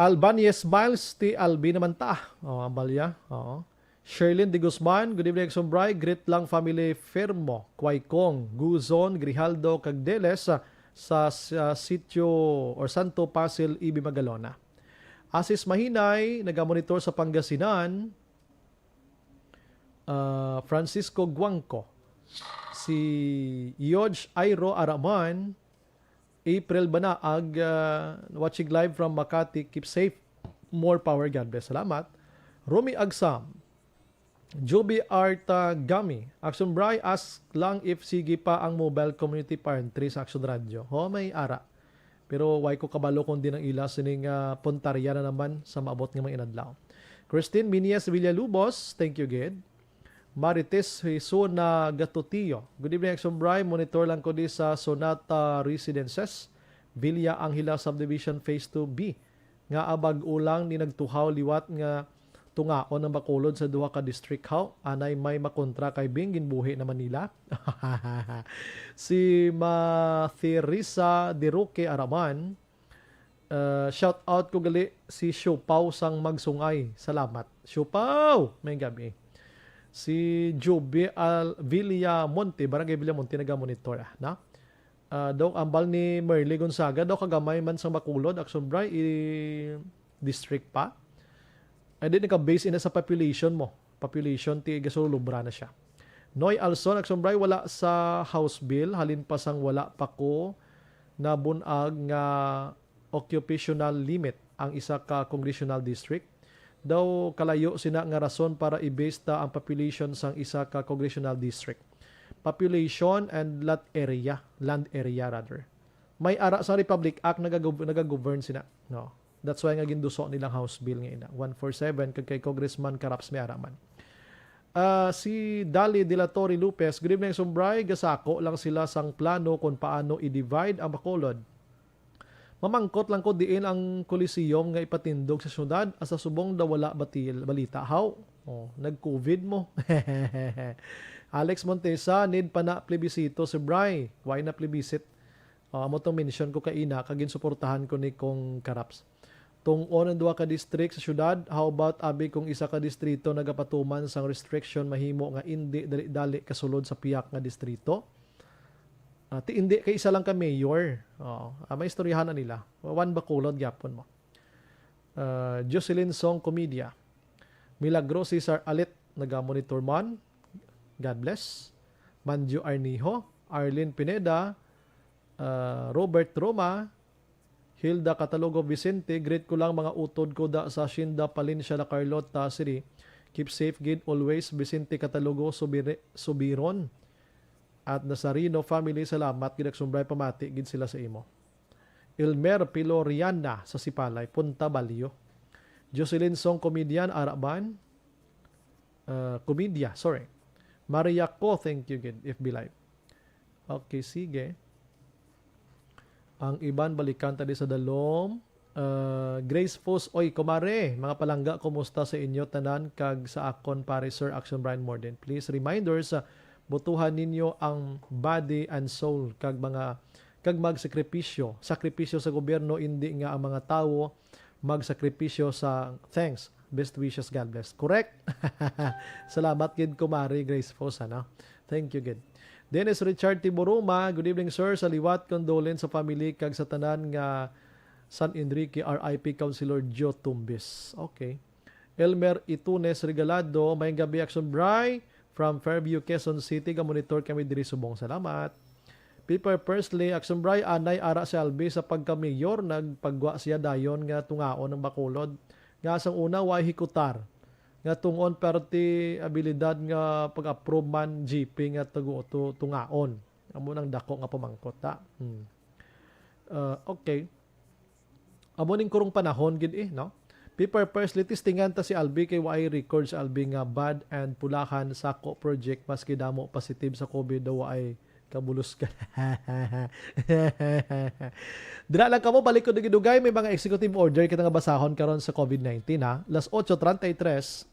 Albanies Miles ti Albi naman ta. Ambalya. Oo. Sherlyn de Guzman, good evening Sombray, greet lang family Fermo, Quaykong, Guzon, Grijaldo, Cagdeles sa sitio or Santo Pasil, Ibi Magalona. Asis Mahinay, nagamonitor sa Pangasinan, Francisco Guangco, si Yoj Airo Araman, April Banaag, watching live from Makati, keep safe, more power, God bless, salamat. Rumi Agsam, Joby Arta Gami, Aksyon Bray, ask lang if sige pa ang mobile community parentry sa Aksyon Radio. May ara. Pero why ko kabalo kung din ang ila sining puntarya na naman sa maabot ng mga inadlaw. Christine Minies Villalubos, thank you, Ged. Marites Hisona Gatutillo, good evening, Aksyon Bray. Monitor lang ko di sa Sonata Residences, Villa Angela Subdivision Phase 2B. Nga abag ulang ni nagtuhaw liwat nga tungaon ng Bacolod sa duha ka district how anay may makontra kay Bingin buhi na Manila. Si Mathirisa Diruque Araman, shout out ko gali si Siopaw sang Magsungay, salamat Siopaw, may gabi. Si Joby Villamonte, Barangay Villamonte, naga-monitor na. Daw ambal ni Merly Gonzaga, daw kagamay man sa Bacolod, Aksyon Bray, district pa. Ay di naka-base ina sa population mo. Population, ti gasolubra na siya. Noy Alson, Aksyon Bray, wala sa House Bill, halin pa sang wala pa ko na bunag nga occupational limit ang isa ka congressional district. Daw kalayo sina nga rason para i-base ta ang population sang isa ka congressional district. Population and land area rather. May ara sa Republic Act nagagovern sina. No. That's why nga ginduso nilang House Bill nga ina 147 kay Congressman Caraps may araman. Si Dali de la Torre Lopez, good evening Sombray, gasako lang sila sang plano kung paano i-divide ang Bacolod. Mamangkot lang ko diin ang Coliseum nga ipatindog sa syudad asa subong daw wala balita. How? Nag-COVID mo. Alex Montesa, need pa na plebisito si Bray. Why na plebisit? Mo tong mention ko kaina kagin suportahan ko ni kong Karaps. Tung on duha ka district sa syudad, how about abi kung isa ka distrito nagapatuman sang restriction mahimo nga indi dali kasulod sa piyak nga distrito? Hindi kay isa lang ka mayor. May istoryahan na nila. One Bacolod gyapon mo. Jocelyn Song Comedia. Milagro Cesar Alit naga-monitor man. God bless. Manju Arnijo, Arlene Pineda, Robert Roma, Hilda Catalogo Vicente, greet ko lang mga utod ko da sa Shinda Palinsya La Carlota City. Keep safe gid always, Vicente Catalogo Subiron. At Nazarino family, salamat gid Sombray pamati gid sila sa imo. Ilmer Piloriana sa Sipalay, Punta Balio. Jocelyn Song Comedian Araban. Comedia, sorry. Maria Ko, thank you gid FB Live. Okay, sige. Ang iban balikan tadi sa dalom. Grace Fos, oy kumare, mga palangga, kumusta sa inyo tanan kag sa akon pare Sir Aksyon Brian Morden. Please reminders butuhan ninyo ang body and soul kag magsakripisyo. Sakripisyo sa gobyerno, hindi nga ang mga tao magsakripisyo sa thanks. Best wishes, God bless. Correct? Salamat gid kumari Grace Fos, ano? Thank you gid. Dennis Richard Tiboruma, good evening sir. Sa liwat condolence sa family kag sa tanan nga San Enrique RIP Councilor Joe Tumbis. Okay. Elmer Itunes Regalado, may gabi Aksyon Bray from Fairview, Quezon City. Ka-monitor kami diri subong. Salamat. Piper Persley, Aksyon Bray, anay ara si Albi sa pagka-mayor, nagpagwa siya dayon nga tungaon ng Bacolod. Nga sang una, way hikutar. Nga tungon perti abilidad nga pag-approve man GP nga tungaon. Amo nang dako nga pamangkot ta. Okay. Amo ning kurong panahon gid no? Paper firstly testingan ta si Albi kay waay record sa Albi nga bad and pulahan sa project maski damo positive sa COVID daw waay kabulos ka. Dira lang kamo balik ko digidugay may mga executive order kita nga basahon karon sa COVID-19 ha. Las 8:33.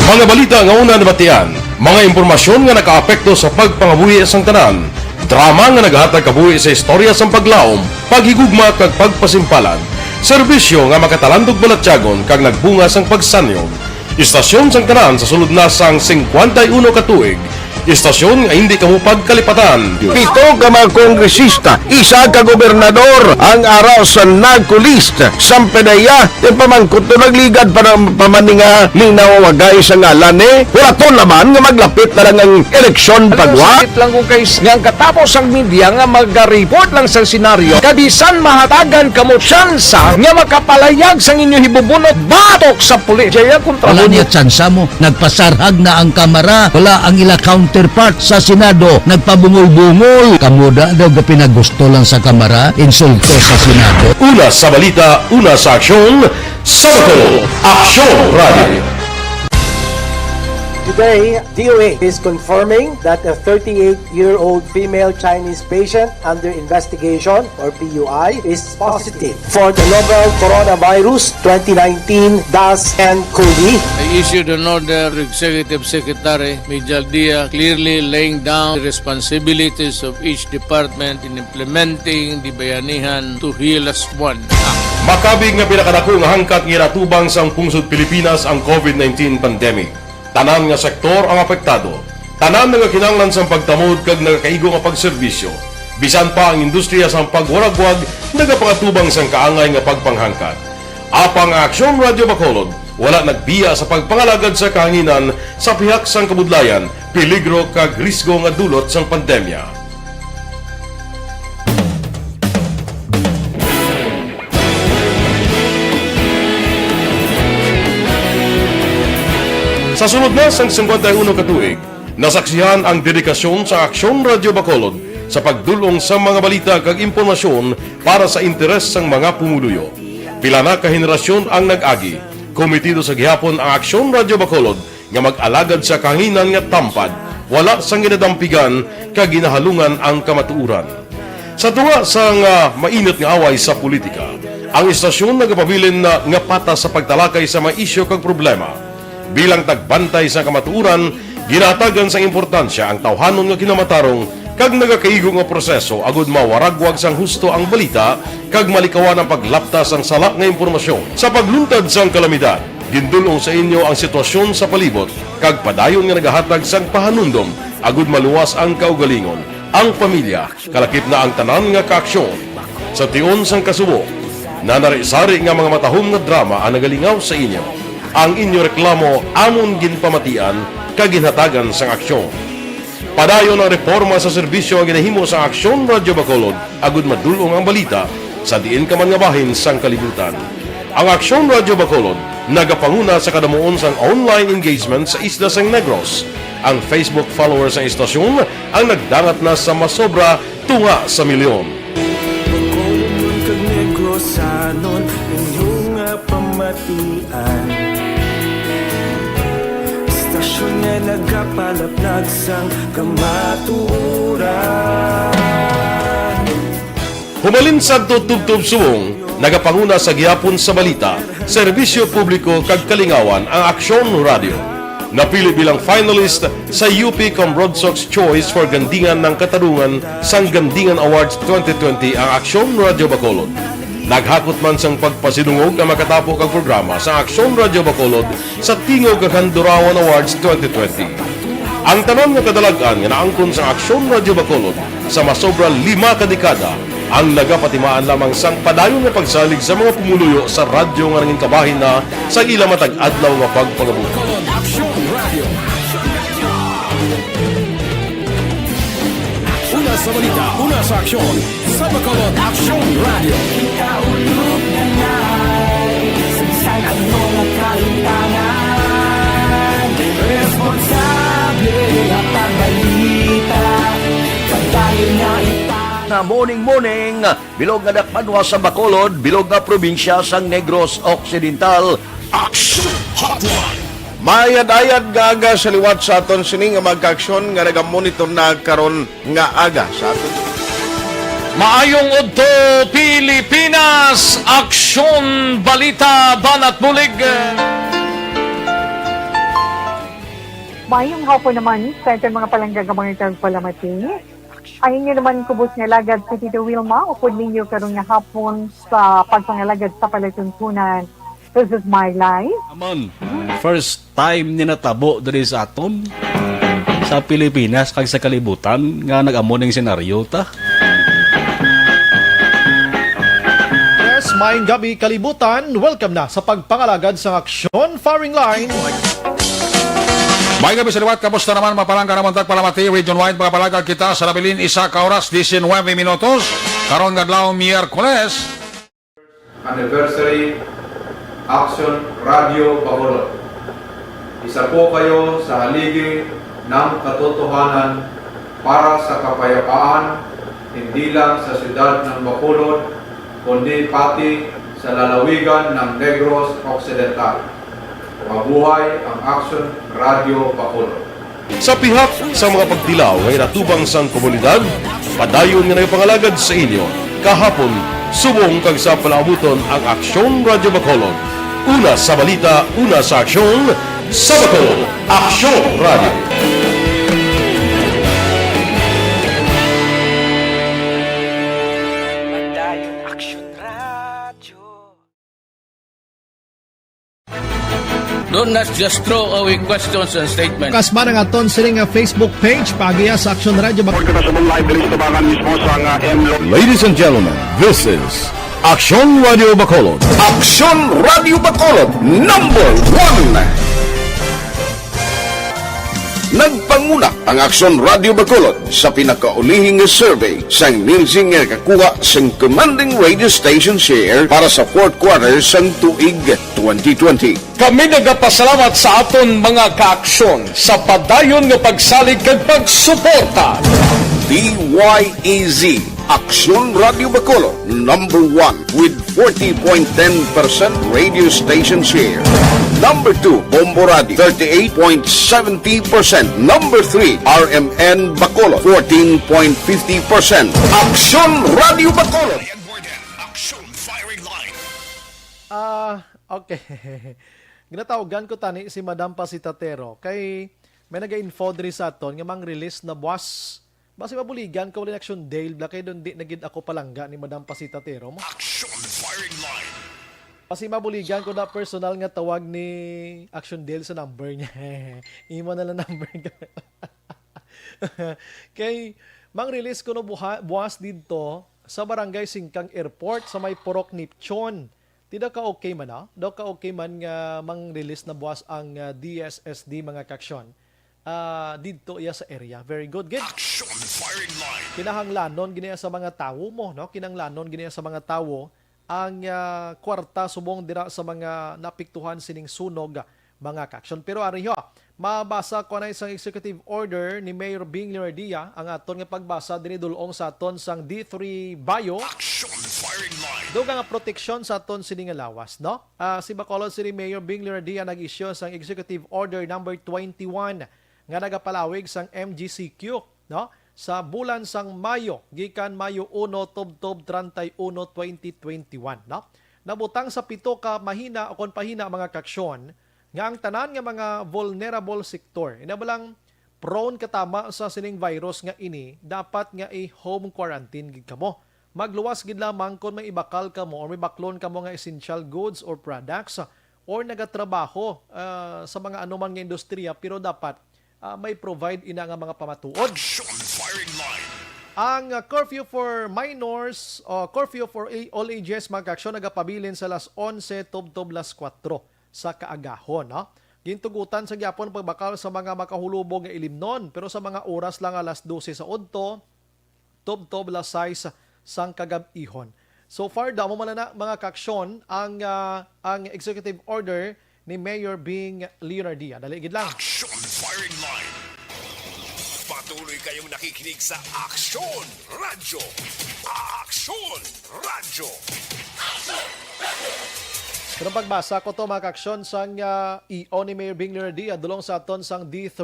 Mga balita nga una nabatian, mga impormasyon nga nakaapekto sa pagpangabuhi sang tanan, drama nga naghatag kabuhi sa istorya sang paglaom, paghigugma kag pagpasimpalan, serbisyo nga makatalandog balatyagon kag nagbunga sang pagsanyog, istasyon sang tanan sa sulod na sang 51 ka tuig, istasyon nga hindi kamupag kalipatan. 7 ka mga kongresista, 1 ka gobernador ang araw sa nagkulist sa PDEA yung pamangkot to nagligad para pamaninga ning nawawagay sa ngalan wala to naman nga maglapit na lang ang eleksyon pagwa. Sakit lang kung guys nga katapos ang media nga mag-report lang sa senaryo kabisan mahatagan kamo tsansa nga makapalayag sang inyo hibubunot batok sa pulis. Kaya kontra Wala niya tsansa mo. Nagpasarhag na ang kamera. Wala ang ila counterpart sa Senado. Nagpabungol-bungol. Kamuda daw ga pinagusto lang sa kamera. Insulto sa Senado. Una sa balita, una sa aksyon, Sabado, Aksyon Radio. Today, DOA is confirming that a 38-year-old female Chinese patient under investigation, or PUI, is positive for the novel coronavirus 2019-10-CoV. I issued an order to Executive Secretary Major Dia clearly laying down the responsibilities of each department in implementing the Bayanihan to Heal as One Act. Makabig nga pinakadako nga hangkat nga natubang sang pungsod Pilipinas ang COVID-19 pandemic. Tanan nga sektor ang apektado. Tanan nga kinahanglan sang pagtamod kag nagakaigo nga pagserbisyo. Bisan pa ang industriya sang pagwaragwag nagapangatubang sang kaangay nga pagpanghangkat. Apang Aksyon Radio Bacolod wala nagbiya sa pagpangalagad sa kahanginan sa pihak sang kabudlayan, peligro kag risgo nga dulot sang pandemya. Sa sunod na sang 51 ka tuig, nasaksihan ang dedikasyon sa Aksyon Radio Bacolod sa pagdulong sa mga balita kag impormasyon para sa interes sang mga pumuluyo. Pila na ka henerasyon ang nag-agi, komitido sa gihapon ang Aksyon Radio Bacolod nga mag-alagad sa kahanginan nga tampad, wala sang ginadampigan kag ginahalungan ang kamatuuran. Sa tunga sang mainit nga away sa politika, ang istasyon nagapabilin na nga patas sa pagtalakay sa mga isyu kag problema. Bilang tagbantay sa kamatuuran, ginatagan sa importansya ang tawhanon nga kinamatarong kag nagakaigo nga proseso agud mawaragwag sang husto ang balita kag malikawan ang paglaptas ang sala nga impormasyon. Sa pagluntad sang kalamidad, gindulong sa inyo ang sitwasyon sa palibot kag padayon nga nagahatag sang pahanundom agud maluwas ang kaugalingon, ang pamilya, kalakip na ang tanan nga kaaksyon. Sa tion sang kasubo, nanari-sari nga mga matahom nga drama ang nagalingaw sa inyo. Ang inyo reklamo amon ginpamatian kag ginhatagan sang aksyon. Padayon ang reforma sa serbisyo ang ginahimo sa Aksyon Radio Bacolod agud madulong ang balita sa diin ka man nga bahin sang kalibutan. Ang Aksyon Radio Bacolod nagapanguna sa kadamuon sang online engagement sa isla sang Negros. Ang Facebook followers sa istasyon ang nagdangat na sa masobra tunga sa milyon. Bacolod kag Negros anon inyong pamatian. Istasyon nga nagapalaplag sang kamaturan. Humalin sa tutubtub suwong, nagapanguna sa gihapon sa balita, serbisyo publiko kag kalingawan ang Aksyon Radio. Napili bilang finalist sa UP Broadsox Choice for Gandingan ng Katarungan sang Gandingan Awards 2020 ang Aksyon Radio Bacolod. Naghakot man sang pagpasidungog ang makatapo kag programa sa Aksyon Radio Bacolod sa Tingog kag Handurawan Awards 2020. Ang tanan nga kadalagan nga naangkon sa Aksyon Radio Bacolod sa masobra 5 ka dekada ang nagapatimaan lamang sang padayon nga pagsalig sa mga pumuluyo sa radyo nga nangin kabahin na sa ila matag adlaw nga pagpangabuhi. Una sa balita, una sa aksyon, sa Bacolod Aksyon Radio. Ikaulog na na'y kailangan responsable at pagbalita kagaya na Na morning, bilog nga Magbanua sa Bacolod, bilog nga probinsya sang Negros Occidental. Action Hotline. Mayad-ayad nga aga sa liwat sa aton sini nga magka-aksyon nga nagamonitor na karon nga aga sa aton. Maayong udto Pilipinas, Aksyon Balita Banat Bulig. Mayong hapon naman sa itong mga palanggagamang itong palamati. Ang inyo naman kubos nga lagad sa Tito Wilma, upod ninyo karong nga hapon sa pagpangalagad sa palatuntunan. This is my life. Amon, first time ni natabo diri sa aton sa Pilipinas kag sa kalibutan nga nag-amo ning senaryo ta. Yes, maayong gabi kalibutan. Welcome na sa pagpangalagad sa Aksyon Firing Line. May gabi sa liwat, kamusta naman mapalangga naman palamati, region-wide mga palagag kita sa labilin isa ka oras, 19 minutos, karon nga adlaw Miyerkules. Anniversary Aksyon Radio Bacolod. Isa po kayo sa haligi ng katotohanan para sa kapayapaan, hindi lang sa siyudad ng Bacolod, kundi pati sa lalawigan ng Negros Occidental. Mabuhay ang Aksyon Radio Bacolod. Sa pihak sa mga pagdilaw ay natubang sang komunidad, padayon nga nagpangalagad sa inyo. Kahapon, subong kag sa palaabuton ang Aksyon Radio Bacolod. Una sa balita, una sa aksyon, sa Bacolod, Aksyon Radio. Don't not just throw away questions and statements. Kasma nga aton sining nga Facebook page pagiya sa Aksyon Radio Bacolod. Ladies and gentlemen, this is Aksyon Radio Bacolod. Aksyon Radio Bacolod number 1. Nagpanguna ang Aksyon Radio Bacolod sa pinakaulihing survey sang nilsing nga kakuha sang commanding radio station share para sa fourth quarter sang tuig 2020. Kami nagapasalamat sa aton mga kaaksyon sa padayon nga pagsalig kag pagsuporta. DYEZ Aksyon Radio Bacolod number 1 with 40.10% radio station share. Number 2, Bombo Radio 38.70%. Number 3, RMN Bacolod 14.50%. Aksyon Radio Bacolod. Okay. Ginatawagan ko tani si Madam Pasitatero kay may naga-info diri sa aton nga mang release na buwas. Basi mabuligan ka wala Action Dale kay doon di nagid ako palangga ni Madam Pasitatero mo. Action Firing Line. Kasi mabuligan ko na personal nga tawag ni Action Dale sa number niya. Imo na lang number niya. Kay mang-release ko no buwas dito sa Barangay Singkang Airport sa may Purok Nipchon. Tidak ka okay man na? Daw ka okay man nga mang-release na buwas ang DSSD mga kaksyon. Dito iya sa area. Very good. Good. Action Firing Line. Kinahanglanon giniya sa mga tawo mo, no? Kinahanglanon giniya sa mga tawo ang kwarta subong dira sa mga napiktuhan sining sunog mga kaksyon. Pero ariho, mabasa ko na isang executive order ni Mayor Bing Limardia ang aton nga pagbasa dinidulong sa aton sang D3 Bayo. Action Firing Line. Duga nga proteksyon sa aton sining lawas, no? Si Bacolod City Mayor Bing Limardia nag-issue sang executive order number 21 nga nagapalawig sang MGCQ, no? Sa bulan sang Mayo, gikan Mayo 1 tubtob 31 2021, no? Nabutang sa 7 ka mahina o kon pahina mga kaksyon nga ang tanan nga mga vulnerable sector inabalang prone katama sa sining virus nga ini dapat nga home quarantine gid kamo. Magluwas gid lamang kon may ibakal kamo or may baklon kamo nga essential goods or products or nagatrabaho sa mga anuman nga industriya pero dapat may provide ina nga mga pamatuod. Ang curfew for minors o curfew for all ages mga kaksyon nagapabilin sa las 11 tubtob las 4 sa kaagahon. No? Gintugutan sa gyapon pagbakal sa mga makahulubog nga ilimnon pero sa mga oras lang alas 12 sa udto tubtob las 6 sang kagab-ihon. So far damo man na mga kaksyon ang executive order ni Mayor Bing Leonardia. Dali gid lang. Action Firing Line. Patuloy kayong nakikinig sa Aksyon Radyo. Aksyon Radyo. Pero pagbasa ko to mga kaksyon sang EO ni Mayor Bing Leonardia dulong sa aton sang D3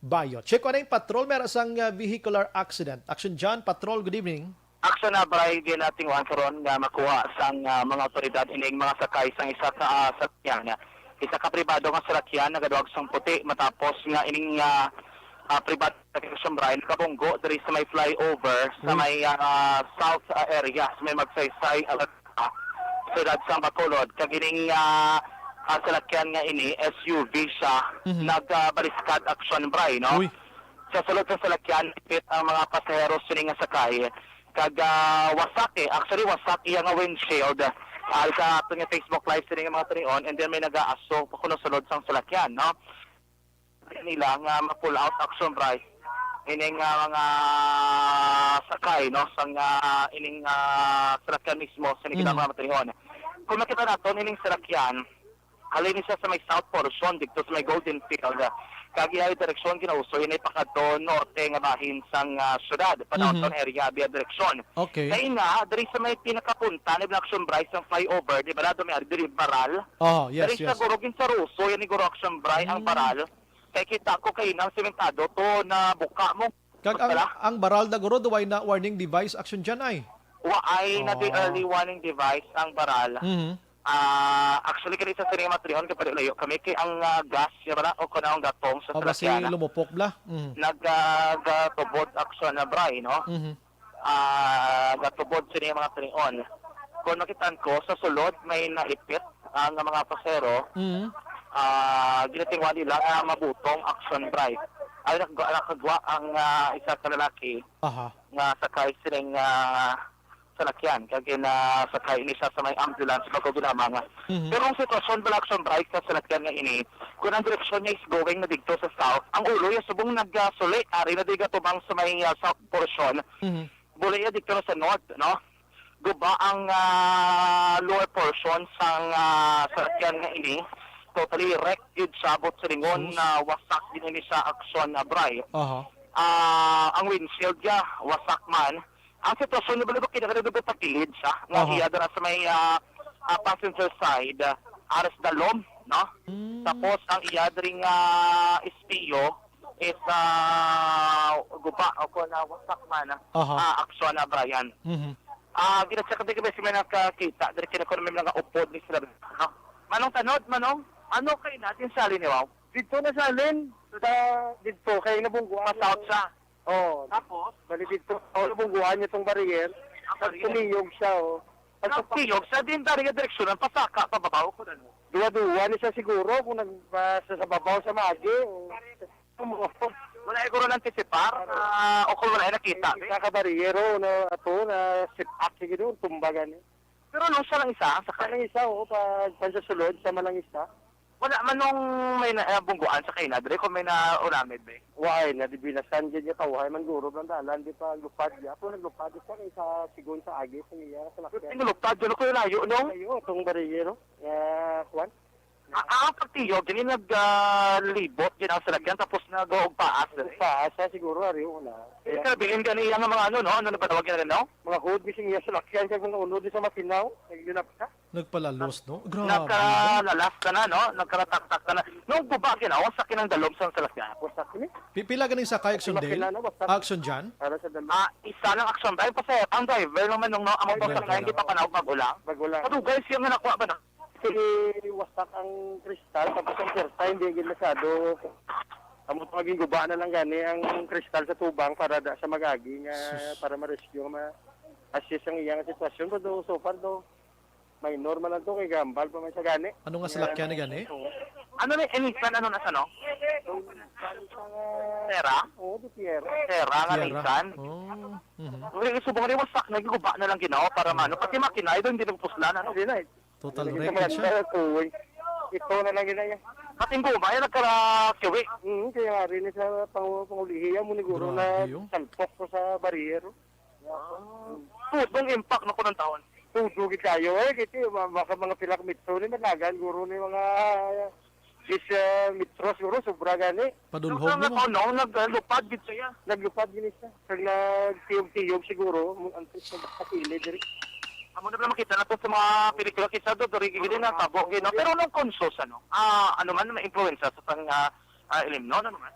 Bayo. Check ko na yung patrol meron sang vehicular accident. Action John, patrol, good evening. Aksyon na bray din nating wan karon nga makuha sang mga otoridad ining mga sakay sang isa ka sakyan. Isa ka pribado nga sakyan nagaduag sang puti matapos nga ining pribado sa bray nakabunggo diri sa may flyover sa may south area sa may magsaysay sudad sa Bacolod kag ining salakyan nga ini SUV siya nagbaliskad aksyon bray no. Sa sulod sa salakyan ipit ang mga pasahero sini nga sakay kag wasak actually wasak iya nga windshield sa ato nga Facebook live sini nga mga tanion and then may nag-aaso kuno sulod sang salakyan no nila nga ma-pull out action bray ining mga sakay no sang ining salakyan mismo sa nilang mga tanion. Kung makita natin ining salakyan halin siya sa may south portion dito sa may Golden Field kag iya direksyon ginauso ini pakadto norte nga bahin sang syudad downtown area via direksyon. Okay. Kaya nga diri sa may pinakapunta ni Action Bray sang flyover di ba do may diri baral. Oh, yes, diri sa gurugin sa Ruso yan ni Guro Action Bray ang baral. Kaya kita ko kay nang sementado to na buka mo. Kag ang baral na guro duway na warning device action dyan ay. Waay na the early warning device ang baral. Actually kani sa sining matrihon kapag layo kami kay ang gas ya bala o kana ang gatong sa sasakyan. Kasi lumupok bla. Naggatubod aksyon na bray no. Gatubod sining mga trihon. Kung makitaan ko sa sulod may naipit ang mga pasero. Ginatingwa nila mabutong action bray. Ay nakagwa ang isa ka lalaki nga sakay sining salakyan kaya na sakay ini siya sa may ambulance bago ginamanga. Pero ang sitwasyon bala action bray sa salakyan nga ini kung ang direksyon niya is going na dito sa south ang ulo yung subong nagsuli ari na diga tubang sa may south portion buli ya dito sa north no guba ang lower portion sang salakyan nga ini totally wrecked yun sabot sa ringon na wasak din ini sa aksyon na bray. Ang windshield ya wasak man. Ang sitwasyon na balibok kinakalibugot pakilid siya nga iya dara sa may passenger side aras dalom no. Tapos ang iya dring espiyo is guba o ko na wasak man aksyon na Brian. Gina-check din kami may nakakita diri kinakuno may mga upod ni sila no. Manong tanod manong ano kay natin sali ni Wow? Dito na salin dito kay nabungguan south siya. Tapos bali dito nabungguan niya tong barrier. Tumiyog siya Pagtiyog sa din dari nga direksyon pasaka pababaw ko dano. Duwa-duwa ni siya siguro kung nagbasa sa babaw sa magi. Wala siguro nang tisipar o kung wala nakita. Kaka-barriero na ato na sit-up siguro tumbagan niya. Pero nung siya lang isa, sa lang isa pag sa sulod sa malang isa. Wala man nung may bungguan sa kainadre kung may naulamid ba? Why na di binasan dyan niya tawahay man guro ng dalan di pa lupad niya. Kung naglupad siya kay sa sigon sa agi sa niya sa lakyan. Naglupad dyan ako yung layo nung? Layo, itong bariyero. Kwan? Pagtiyog, dyan yung naglibot dyan ang salagyan tapos nag-uog paas. Paas siguro, ariyo na. Sabihin ka niya ng mga ano na patawag yan no? Mga hood, bising niya sa lakyan kaya kung naunod sa makinaw, naglinap ka. Nagpalalos, no? Grabe. Nagkalalas ka na, no? Nagkaratak-tak ka na. Nung buba ginawa, sakin ang dalom sa salakyan. Pila ganing sakay action day? Action dyan? Isa lang action day. Kasi ang driver naman nung amang boss na hindi pa panahog mag-ulang. Padugay siya nga nakuha ba na? Kasi wasak ang kristal, tapos ang kerta hindi masyado. Amo maging guba na lang gani ang kristal sa tubang para sa magagi nga para ma-rescue ma-assist ang iyang sitwasyon. Pero so far do may normal lang to kay gambal pa man sa gani. Ano nga salakyan ni gani? Ano ni Nissan ano na sa no? Terra? Oo, Terra nga Nissan. Uri subong rin wasak nagiguba na lang ginawa para mano pati makina doon hindi nagpuslan ano din ay. Total wreckage siya. Ito na lang gina yan. Pating guma yan nagkara-kiwi. Kaya nga rin sa pangulihiya mo siguro na salpok ko sa barrier. Tudong impact na ko ng taon. tudugid kayo kasi mga pilak mitro ni managan guro ni mga mitro siguro sobra gani. Padulhog ni mo. Naglupad gid siya. Naglupad gid siya. Kag nagtiyog-tiyog siguro ang kapili diri. Amo na pala makita na to sa mga pelikula kisa do diri gid na tabo gid no. Pero nung konsos ano man ma-influenza sa pang elimno ano man.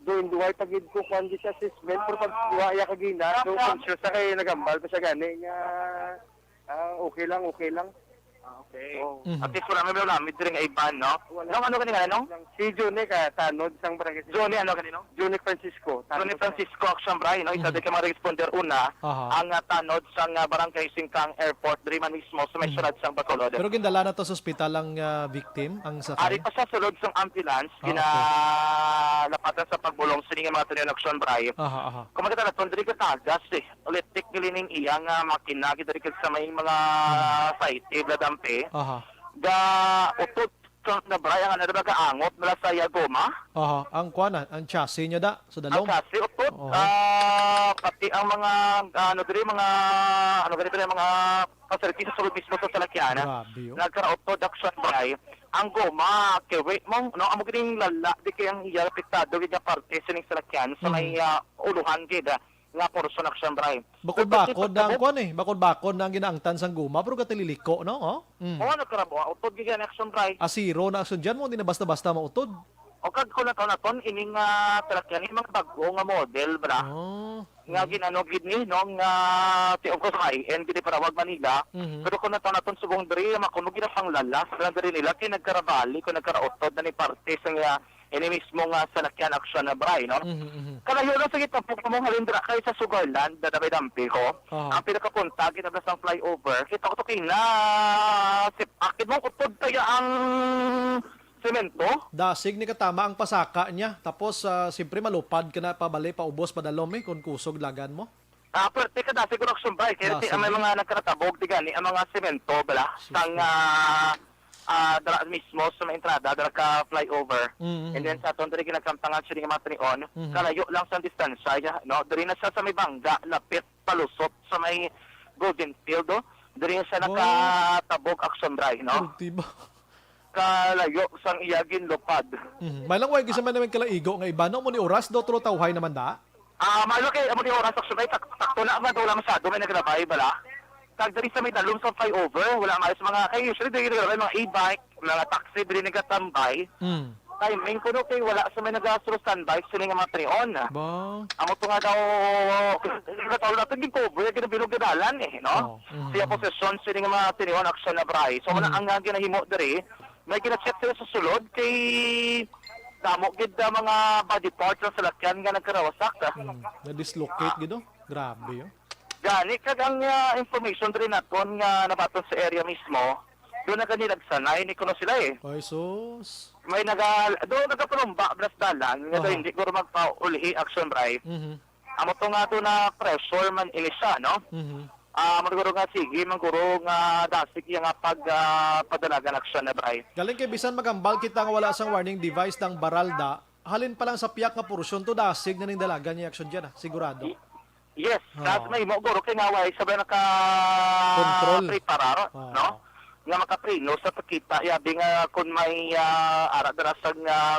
Doon duway pagid ko kwan di siya assessment pero pag duwaya kagina so conscious sa kay nagambal pa siya gani nga okay lang. Okay. At least wala may lamit rin nga iban, no? Ano kanina, no? Si Johnny ka, tanod, isang barangay. Johnny, ano kanino? Johnny Francisco. Johnny Francisco, Aksyon, no? Isa din ka mga responder una, ang tanod sa barangay Singkang Airport, diri man mismo, sa may sunod sang Bacolod. Pero gindala na to sa ospital ang victim, ang sakay? Ari pa sa sulod sang ambulance, ginalapatan sa pagbulong sa mga tuloy Aksyon, Bray. Kung magkita na, diri ka tagas, Electric nilining iyang makina, diri ka sa may mga site, dampe. Da utot na braya nga na kaangot mula sa Yagoma. Ang kuana, ang chassis niya da sa dalom. Ang chassis utot. Pati ang mga ganito na mga facilities sa sulod mismo sa salakyan. Nagkaraot Aksyon Bray. Ang goma kay wait mo no amo gining lala di kay ang iya apektado gid parte sa ning salakyan sa may uluhan gid nga porson Aksyon Bray. Bakod na ang kuan bakod na ang ginaangtan sang guma pero katililiko no nagkarabo utod gid ang Aksyon Bray. Asiro na Aksyon diyan mo di na basta-basta mautod. O kag ko na ton ining talakyan ni mga bago nga model bra. Nga ginano gid ni no nga ti of course high-end gid para wag Manila. Pero ko na ton subong diri makunog gid pang lalas na diri nila kay nagkarabali ko nagkaraotod na ni parte sa nga ini mismo nga salakyan Aksyon na Bray, no? Kalayo lang sa kita po mong halindra kayo sa Sugarland, dadabay dampi ko. Ang pinakapunta, ginabas ang flyover. Kita ko to kina, akit mong utod tayo ang semento. Dasig ni katama ang pasaka niya. Tapos, siyempre malupad ka na pabali, paubos, padalom kung kusog lagan mo. Pwerte ka dasig ko na Aksyon Bray. Kaya may mga nagkaratabog, digani, ang mga semento, bala, sang dara mismo sa may entrada, dara ka flyover. And then sa aton, diri ginagkamtangan siya ng mga tanion. Kalayo lang sa distansya, no? Diri na siya sa may bangga, lapit, palusot sa may Golden Field, no? Diri na siya nakatabog Aksyon Bray, no? Kalayo sang iyagin lupad. May lang way gisa man naman kalaigo nga iba no mo ni oras do tro tawhay naman da. Malaki amo ni oras Aksyon Bray takto na man wala masyado may naglabay bala. Kag diri sa may dalom sa flyover, wala maayos mga kay usually diri mga e-bike, mga taxi diri nagatambay. Timing ko no kay wala sa may nagasuro standby sila nga mga trion. Amo to nga daw tawo na tiging cover gid bilog gadalan no. Siya posisyon sila nga mga trion Aksyon na Bray. So ang ginahimo diri, may gina-check sila sa sulod kay damo gid mga body parts sa salakyan nga nagkarawasak. Na-dislocate gid grabe yo. Gani kag ang information diri naton nga nabaton sa area mismo. Doon na kanilagsanay ni kuno sila Ay sus. May nagapalumba blas dalan nga hindi ko magpauli Aksyon Bray. Amo to nga to na pressure man ini siya no. Maguro nga sige maguro nga dasig nga padanagan Aksyon na Bray. Galing kay bisan magambal kita nga wala sang warning device ng baralda. Halin pa lang sa piyak nga porsyon to dasig na ning dalagan ni Aksyon diyan sigurado. Yes, kasi may mo guro kay nga way sabay naka control preparar no. Nga makapreno sa pakita yabi nga kung may ara dara sa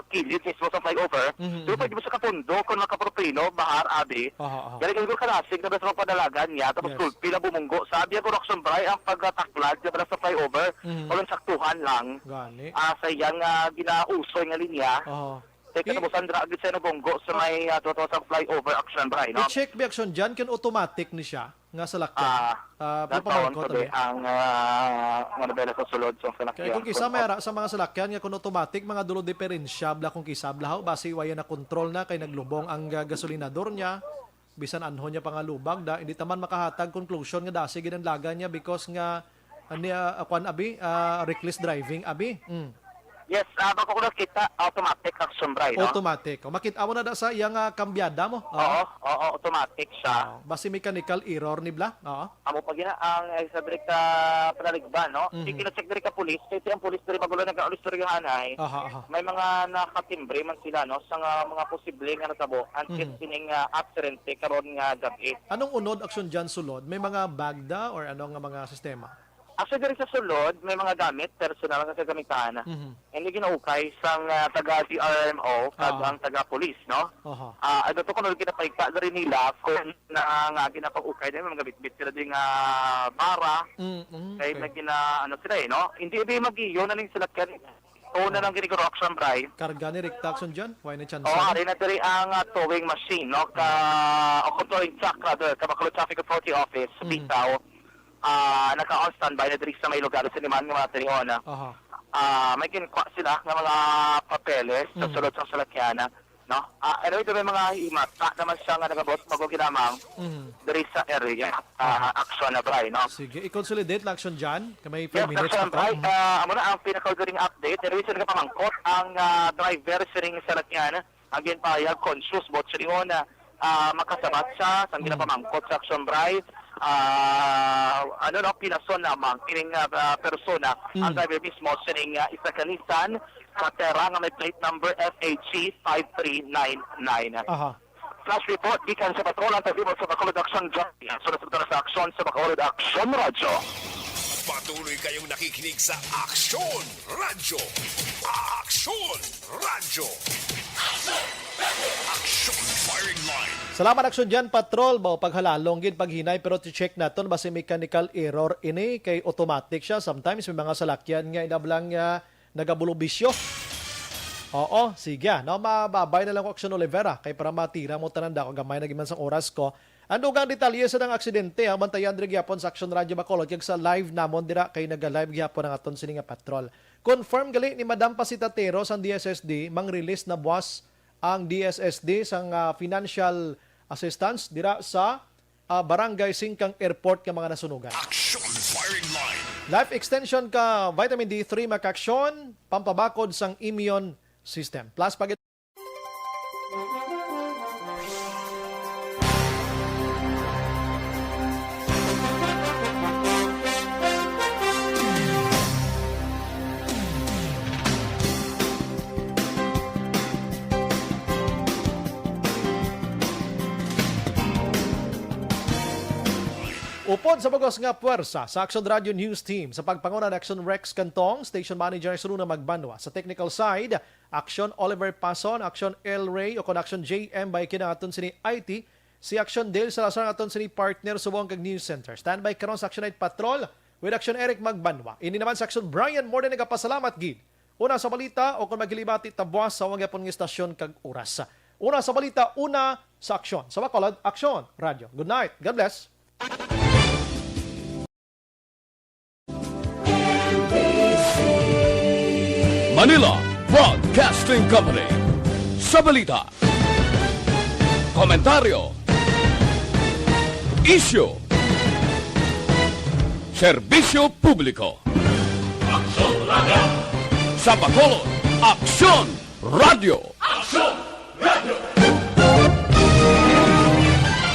kilid mismo sa flyover so pwede mo sa kapundo kung makapropreno bahar abi galing ko kanasig na basta padalagan niya tapos pila bumunggo sabi ko Aksyon Bray ang pagtaklad dara sa flyover walang saktuhan lang sa iyang ginausoy nga linya Teka na busan dra agad sa nabonggo sa may totoo sa flyover Aksyon Bray, no? I-check ba Aksyon dyan? Kan automatic ni siya nga sa lakyan. Natawon ko din ang manabela sa sulod sa salakyan. Kaya kung kisa may ara sa mga salakyan nga kung automatic, mga dulo diferensyabla kung kisa blahaw, basi waya na control na kay naglubong ang gasolinador niya, bisan anho niya pangalubag, da hindi taman makahatag conclusion nga dasi ginanlaga niya because nga reckless driving abi. Yes, bako ko nakita, automatic action bray, no? Automatic. O, makita mo na da sa iyang kambyada mo. Oo, automatic siya. Basi mechanical error ni Bla. Oo. Amo pag ina ang sa direct panaligban, no? Kina-check direct ka pulis, kasi ang pulis diri magulo nag-aulis diri yung anay. May mga nakatimbre man sila, no? Sa mga posible nga natabo, ang sining aksidente karon nga gabi. Anong unod aksyon dyan sulod? May mga bagda or ano nga mga sistema? Actually, diri sa sulod, may mga gamit, personal nga sa gamitan. Hindi ginaukay sang taga-DRMO, ang taga-police, no? Ano to kung kinapahigta na rin nila kung nga ginapag-ukay na mga bit-bit sila din bara, kaya may ano sila no? Hindi mag-iyo na rin sila o na lang giniguro action bray. Karga ni Rick Taxon dyan? Why na chance? Rin na diri ang towing machine, no? O controlling truck, rather, Kabacolod Traffic Authority Office, Bitaw. Naka-on standby na diri sa may lugar sa liman ng mga tinihona. May kinuha sila ng mga papeles sa sulod sa salakyan, no? Anyway, may mga himata naman siya nga nagabot maguginamang diri sa area action na bray, no? Sige, i-consolidate lang action dyan. Kamay 5 minutes action bray. Amo na ang pinaka-during update. Anyway, sila nagpamangkot ang driver sa ring salakyan. Again pa, conscious bot siya rin makasabat siya sa ginapamangkot sa action bray. Pinason namang kining persona ang driver mismo sining isa kanisan Katera nga may plate number FHC 5399. Flash report gikan sa patrol ang tagbibot sa Bacolod Action Junction. Sunod sa aksyon sa Bacolod Action Radio. Patuloy kayong nakikinig sa Aksyon Radio. Aksyon Radio. Aksyon Firing Line. Salamat aksyon dyan, patrol. Paghalalong gid paghinay pero to-check naton basi mechanical error ini kay automatic siya. Sometimes may mga salakyan nga inablang nagabulubisyo. Oo, sige. No, mababay na lang ko aksyon Olivera kay para matira mo tananda ko gamay na giman sang oras ko. Ano gang detalye sa ng aksidente ang bantayan diri gyapon sa Aksyon Radio Bacolod kag sa live namon dira kay naga-live gyapon ang aton sini nga patrol. Confirm gali ni Madam Pasitatero sa DSSD mang-release na buwas ang DSSD sang financial assistance dira sa Barangay Singkang Airport nga mga nasunugan. Aksyon Firing Line. Life extension ka vitamin D3 makaksyon, pampabakod sang immune system. Plus pag upod sa bagos nga puwersa sa Aksyon Radio News Team sa pagpanguna ng Aksyon Rex Cantong, Station Manager Suruna Magbanua. Sa technical side, Aksyon Oliver Pason, Aksyon El Ray o Aksyon JM by kinangaton sini IT, si Aksyon Dale Salazar aton sini partner subong kag News Center. Standby karon sa Aksyon Night Patrol with Aksyon Eric Magbanua. Ini naman sa Aksyon Brian more than nagapasalamat gid. Una sa balita o kung magilibati tabwas sa wagapon nga istasyon kag oras. Una sa balita, una sa Aksyon. Sa Bacolod, Aksyon Radio. Good night. God bless. Manila Broadcasting Company. Sa balita, komentaryo, isyu, serbisyo publiko. Aksyon Radio. Sa Bacolod, Aksyon Radio. Aksyon!